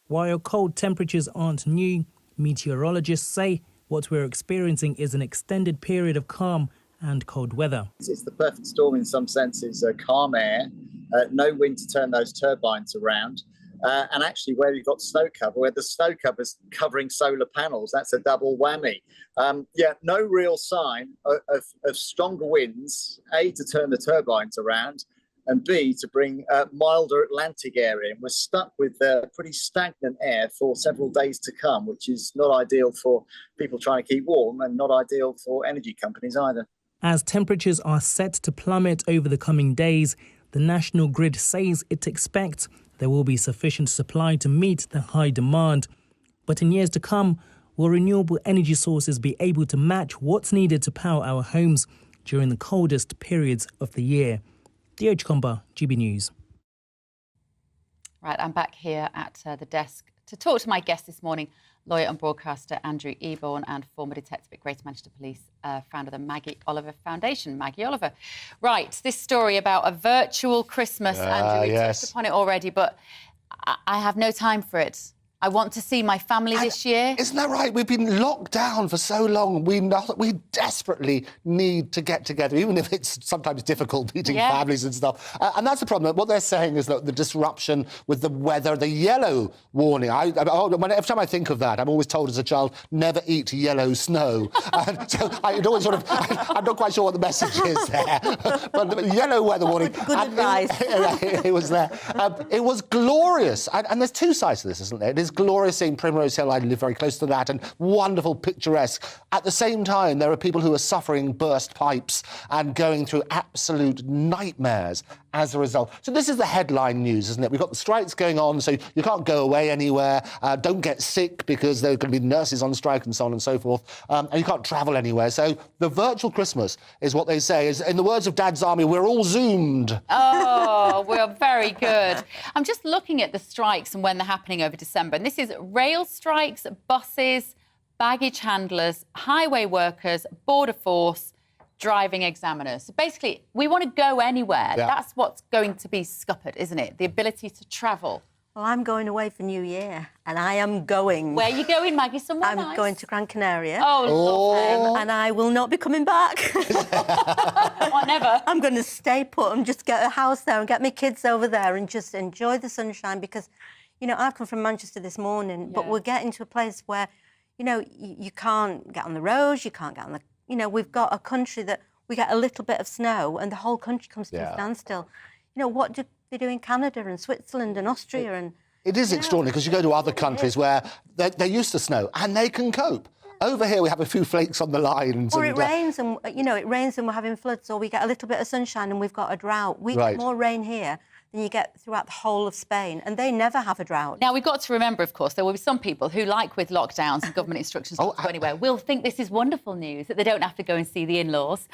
Speaker 1: While cold temperatures aren't new, meteorologists say what we're experiencing is an extended period of calm and cold weather.
Speaker 9: It's the perfect storm in some senses, calm air, no wind to turn those turbines around,
Speaker 6: and actually where you've got snow cover, where the snow cover's covering solar panels, that's a double whammy. No real sign of stronger winds, A, to turn the turbines around, and B, to bring milder Atlantic area. And we're stuck with pretty stagnant air for several days to come, which is not ideal for people trying to keep warm and not ideal for energy companies either.
Speaker 1: As temperatures are set to plummet over the coming days, the National Grid says it expects there will be sufficient supply to meet the high demand. But in years to come, will renewable energy sources be able to match what's needed to power our homes during the coldest periods of the year? Theo Chkomba, GB News.
Speaker 12: Right, I'm back here at the desk to talk to my guest this morning, lawyer and broadcaster Andrew Eborn and former detective at Greater Manchester Police, founder of the Maggie Oliver Foundation. Maggie Oliver. Right, this story about a virtual Christmas, Andrew, we touched upon it already, but I have no time for it. I want to see my family this year.
Speaker 7: Isn't that right? We've been locked down for so long. We desperately need to get together, even if it's sometimes difficult meeting families and stuff. And that's the problem. What they're saying is that the disruption with the weather, the yellow warning. Every time I think of that, I'm always told as a child, never eat yellow snow. And so it always sort of, I'm not quite sure what the message is there. But the yellow weather warning.
Speaker 33: Good advice.
Speaker 7: It was there. It was glorious. And there's two sides to this, isn't there? It is glorious seeing Primrose Hill. I live very close to that, and wonderful, picturesque. At the same time, there are people who are suffering burst pipes and going through absolute nightmares as a result. So this is the headline news, isn't it? We've got the strikes going on, so you can't go away anywhere. Don't get sick because there are going to be nurses on strike and so on and so forth. And you can't travel anywhere. So the virtual Christmas is what they say. Is, in the words of Dad's Army, we're all Zoomed.
Speaker 12: Oh, we're very good. I'm just looking at the strikes and when they're happening over December. And this is rail strikes, buses, baggage handlers, highway workers, border force, driving examiners. So basically, we want to go anywhere.
Speaker 33: Yeah.
Speaker 12: That's what's going to be scuppered, isn't it? The ability to travel.
Speaker 33: Well, I'm going away for New Year, and I am going.
Speaker 12: Where are you going, Maggie? Somewhere
Speaker 33: I'm
Speaker 12: nice?
Speaker 33: going to Gran Canaria.
Speaker 12: Oh, lovely.
Speaker 33: And I will not be coming back.
Speaker 12: What, never?
Speaker 33: I'm going to stay put and just get a house there and get my kids over there and just enjoy the sunshine because, you know, I've come from Manchester this morning, but we're getting to a place where, you know, you can't get on the roads, you can't get on the... You know, we've got a country that we get a little bit of snow and the whole country comes to a standstill. You know, what do they do in Canada and Switzerland and Austria and...
Speaker 7: It is extraordinary because you go to other countries where they're used to snow and they can cope. Over here, we have a few flakes on the lines.
Speaker 33: Or it rains and, you know, it rains and we're having floods, or we get a little bit of sunshine and we've got a drought. We get more rain here than you get throughout the whole of Spain, and they never have a drought.
Speaker 12: Now, we've got to remember, of course, there will be some people who, like with lockdowns and government instructions not to go anywhere, will think this is wonderful news, that they don't have to go and see the in-laws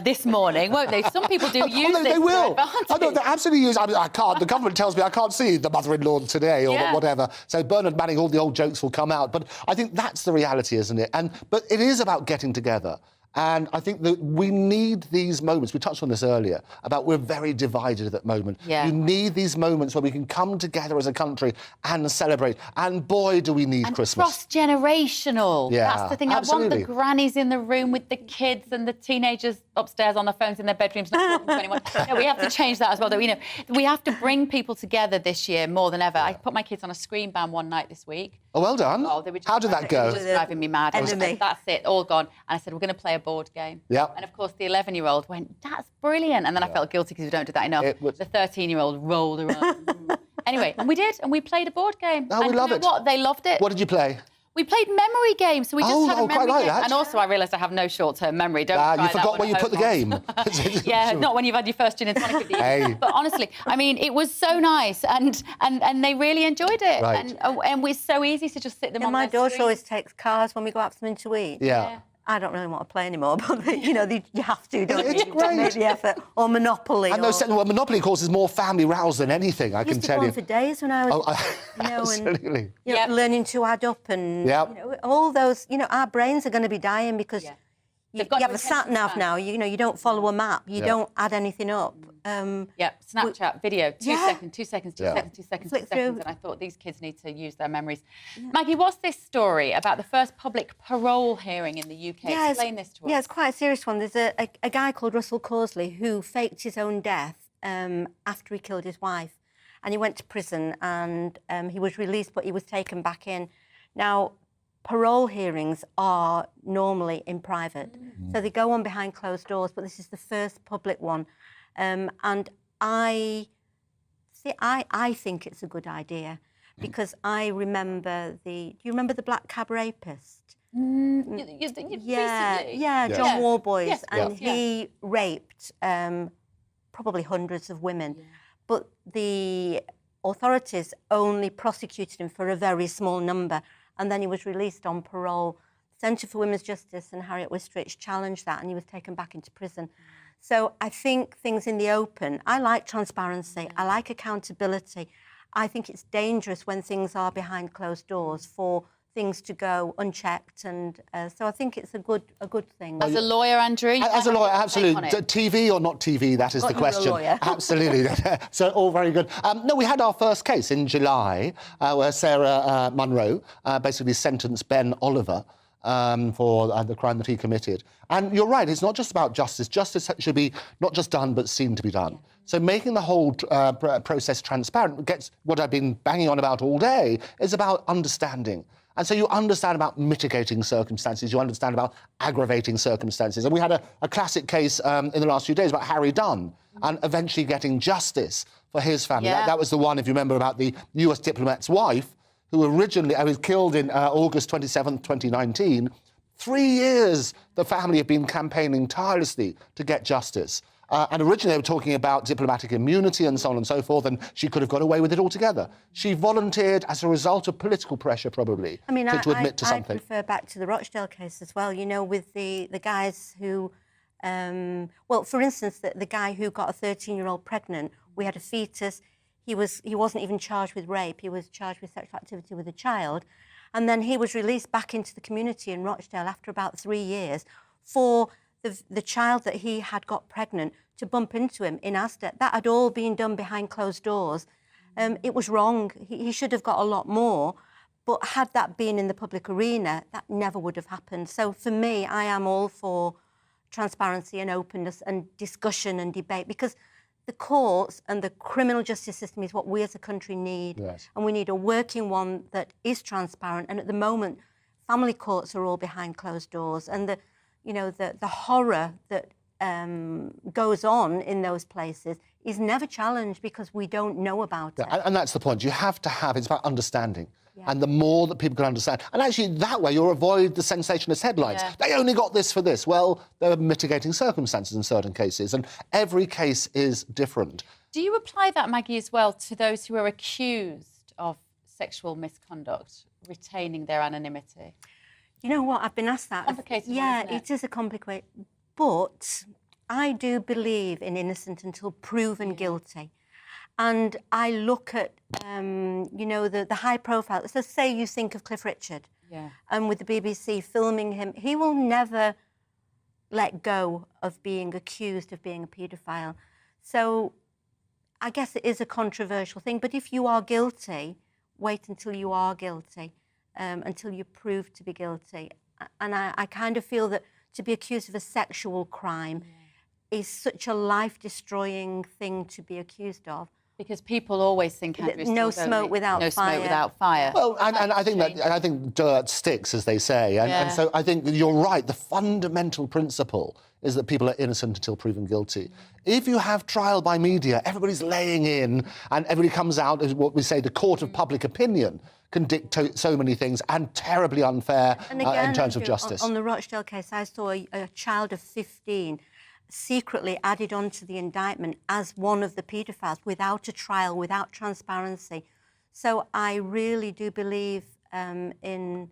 Speaker 12: this morning, won't they? Some people do use this
Speaker 7: they will.
Speaker 12: to advantage.
Speaker 7: Oh, no, they absolutely use. I mean, I can't. The government tells me I can't see the mother-in-law today or whatever. So Bernard Manning, all the old jokes will come out. But I think that's the reality, isn't it? But it is about getting together. And I think that we need these moments. We touched on this earlier, about we're very divided at that moment.
Speaker 12: Yeah.
Speaker 7: You need these moments where we can come together as a country and celebrate. And boy, do we need Christmas.
Speaker 12: Cross-generational.
Speaker 7: Yeah,
Speaker 12: That's the thing.
Speaker 7: absolutely.
Speaker 12: I want the grannies in the room with the kids and the teenagers upstairs on their phones in their bedrooms not talking to anyone. No, we have to change that as well. Though, you know, we have to bring people together this year more than ever. I put my kids on a screen ban one night this week.
Speaker 7: Oh, well done.
Speaker 12: Oh, they were just,
Speaker 7: How did that go?
Speaker 12: It was just driving me mad. I was like, that's it, all gone. And I said, we're going to play a board game.
Speaker 7: Yep.
Speaker 12: And of course, the 11-year-old went, that's brilliant. And then I felt guilty because we don't do that enough. The 13-year-old rolled around. Anyway, and we did, and we played a board game.
Speaker 7: Oh,
Speaker 12: and
Speaker 7: we love
Speaker 12: you know what? They loved it.
Speaker 7: What did you play?
Speaker 12: We played memory games, so we just had a memory
Speaker 7: quite like
Speaker 12: game.
Speaker 7: that.
Speaker 12: And also, I realised I have no short-term memory. Don't try
Speaker 7: You
Speaker 12: that
Speaker 7: forgot
Speaker 12: one
Speaker 7: where you
Speaker 12: at
Speaker 7: put the
Speaker 12: home,
Speaker 7: game.
Speaker 12: Yeah, not when you've had your first gin and tonic with you.
Speaker 7: Hey.
Speaker 12: But honestly, I mean, it was so nice, and they really enjoyed it.
Speaker 7: Right.
Speaker 12: And we're so easy to just sit them on
Speaker 33: my
Speaker 12: their
Speaker 33: daughter
Speaker 12: screen.
Speaker 33: always takes cars when we go out for something to eat.
Speaker 7: Yeah.
Speaker 33: I don't really want to play anymore, but you know, you have to, don't
Speaker 7: It's
Speaker 33: you?
Speaker 7: great.
Speaker 33: Make the effort. Or Monopoly.
Speaker 7: And those Monopoly causes more family rows than anything, I can tell you.
Speaker 33: I used to go on for days when I was,
Speaker 7: absolutely.
Speaker 33: You know, learning to add up and you know, all those. You know, our brains are going to be dying because you have a sat nav now. You know, you don't follow a map. You don't add anything up.
Speaker 12: Snapchat video, 2 seconds, 2 seconds, 2 seconds, 2 seconds, 2
Speaker 33: Flick
Speaker 12: seconds.
Speaker 33: through.
Speaker 12: And I thought these kids need to use their memories. Maggie, what's this story about the first public parole hearing in the UK? Explain this to us.
Speaker 33: Yeah, it's quite a serious one. There's a guy called Russell Causley who faked his own death after he killed his wife. and he went to prison, and he was released, but he was taken back in. Now, parole hearings are normally in private, so they go on behind closed doors, but this is the first public one. And I think it's a good idea, because I remember do you remember the black cab rapist? Yeah, John Warboys,
Speaker 12: Yes,
Speaker 33: and
Speaker 12: yes.
Speaker 33: he raped probably hundreds of women, but the authorities only prosecuted him for a very small number, and then he was released on parole. Centre for Women's Justice and Harriet Wistrich challenged that, and he was taken back into prison. So I think things in the open, I like transparency, I like accountability. I think it's dangerous when things are behind closed doors for things to go unchecked, and so I think it's a good thing.
Speaker 12: As a lawyer, Andrew?
Speaker 7: As a lawyer, absolutely. TV or not TV, that is the question. Absolutely. So all very good. No, we had our first case in July where Sarah Munro basically sentenced Ben Oliver for the crime that he committed. And you're right, it's not just about justice. Justice should be not just done, but seen to be done. Yeah. So making the whole process transparent gets what I've been banging on about all day, is about understanding. And so you understand about mitigating circumstances, you understand about aggravating circumstances. And we had a classic case in the last few days about Harry Dunn and eventually getting justice for his family.
Speaker 12: Yeah.
Speaker 7: That was the one, if you remember, about the US diplomat's wife, who originally was killed in August 27th, 2019. 3 years the family have been campaigning tirelessly to get justice. And originally they were talking about diplomatic immunity and so on and so forth, and she could have got away with it altogether. She volunteered as a result of political pressure, probably,
Speaker 33: I mean,
Speaker 7: to admit to something.
Speaker 33: I prefer back to the Rochdale case as well, you know, with the guys who... well, for instance, the guy who got a 13-year-old pregnant, we had a fetus. He wasn't even charged with rape. He was charged with sexual activity with a child. And then he was released back into the community in Rochdale after about 3 years for the child that he had got pregnant to bump into him in Asda. That had all been done behind closed doors. It was wrong. He should have got a lot more. But had that been in the public arena, that never would have happened. So for me, I am all for transparency and openness and discussion and debate, because the courts and the criminal justice system is what we as a country need.
Speaker 7: Yes.
Speaker 33: And we need a working one that is transparent. And at the moment, family courts are all behind closed doors. And the horror that goes on in those places is never challenged because we don't know about it.
Speaker 7: And that's the point. You have to have, it's about understanding. Yeah. And the more that people can understand, and actually that way you'll avoid the sensationalist headlines. Yeah. They only got this for this. Well, there are mitigating circumstances in certain cases, and every case is different.
Speaker 12: Do you apply that, Maggie, as well to those who are accused of sexual misconduct, retaining their anonymity?
Speaker 33: You know what, I've been asked that.
Speaker 12: Complicated,
Speaker 33: yeah,
Speaker 12: isn't it?
Speaker 33: It is a complicated, but I do believe in innocent until proven guilty. And I look at, the high profile. So say you think of Cliff Richard, and with the BBC filming him, he will never let go of being accused of being a paedophile. So I guess it is a controversial thing, but if you are guilty, wait until you are guilty, until you're proved to be guilty. And I kind of feel that to be accused of a sexual crime is such a life-destroying thing to be accused of.
Speaker 12: Because people always think, Andrew,
Speaker 33: no smoke without fire.
Speaker 12: No smoke without fire.
Speaker 7: Well, and I think dirt sticks, as they say. And so I think you're right. The fundamental principle is that people are innocent until proven guilty. If you have trial by media, everybody's laying in, and everybody comes out as what we say the court of public opinion can dictate so many things, and terribly unfair
Speaker 33: and again,
Speaker 7: in terms of justice.
Speaker 33: On the Rochdale case, I saw a child of 15 secretly added onto the indictment as one of the paedophiles without a trial, without transparency. So I really do believe in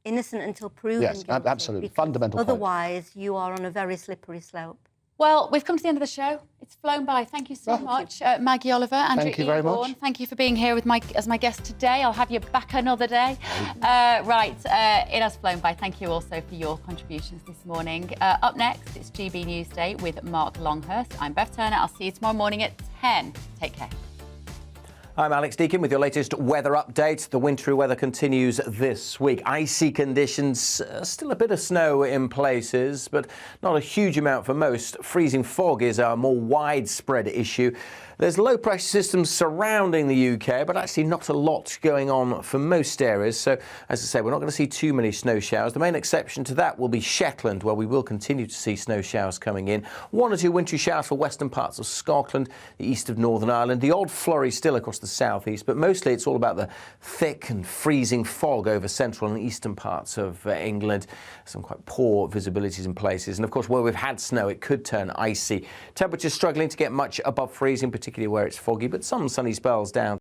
Speaker 33: innocent until proven guilty.
Speaker 7: Yes, absolutely. Fundamental
Speaker 33: otherwise, you are on a very slippery slope.
Speaker 12: Well, we've come to the end of the show. It's flown by. Thank you so much, Maggie Oliver, Andrew
Speaker 7: Thank you very much.
Speaker 12: Thank you for being here as my guest today. I'll have you back another day. It has flown by. Thank you also for your contributions this morning. Up next, it's GB News Day with Mark Longhurst. I'm Bev Turner. I'll see you tomorrow morning at 10. Take care.
Speaker 5: I'm Alex Deakin with your latest weather update. The wintry weather continues this week. Icy conditions, still a bit of snow in places, but not a huge amount for most. Freezing fog is a more widespread issue. There's low pressure systems surrounding the UK, but actually not a lot going on for most areas. So, as I say, we're not going to see too many snow showers. The main exception to that will be Shetland, where we will continue to see snow showers coming in. 1 or 2 wintry showers for western parts of Scotland, the east of Northern Ireland, the odd flurry still across the southeast, but mostly it's all about the thick and freezing fog over central and eastern parts of England. Some quite poor visibilities in places. And of course, where we've had snow, it could turn icy. Temperatures struggling to get much above freezing, particularly where it's foggy, but some sunny spells down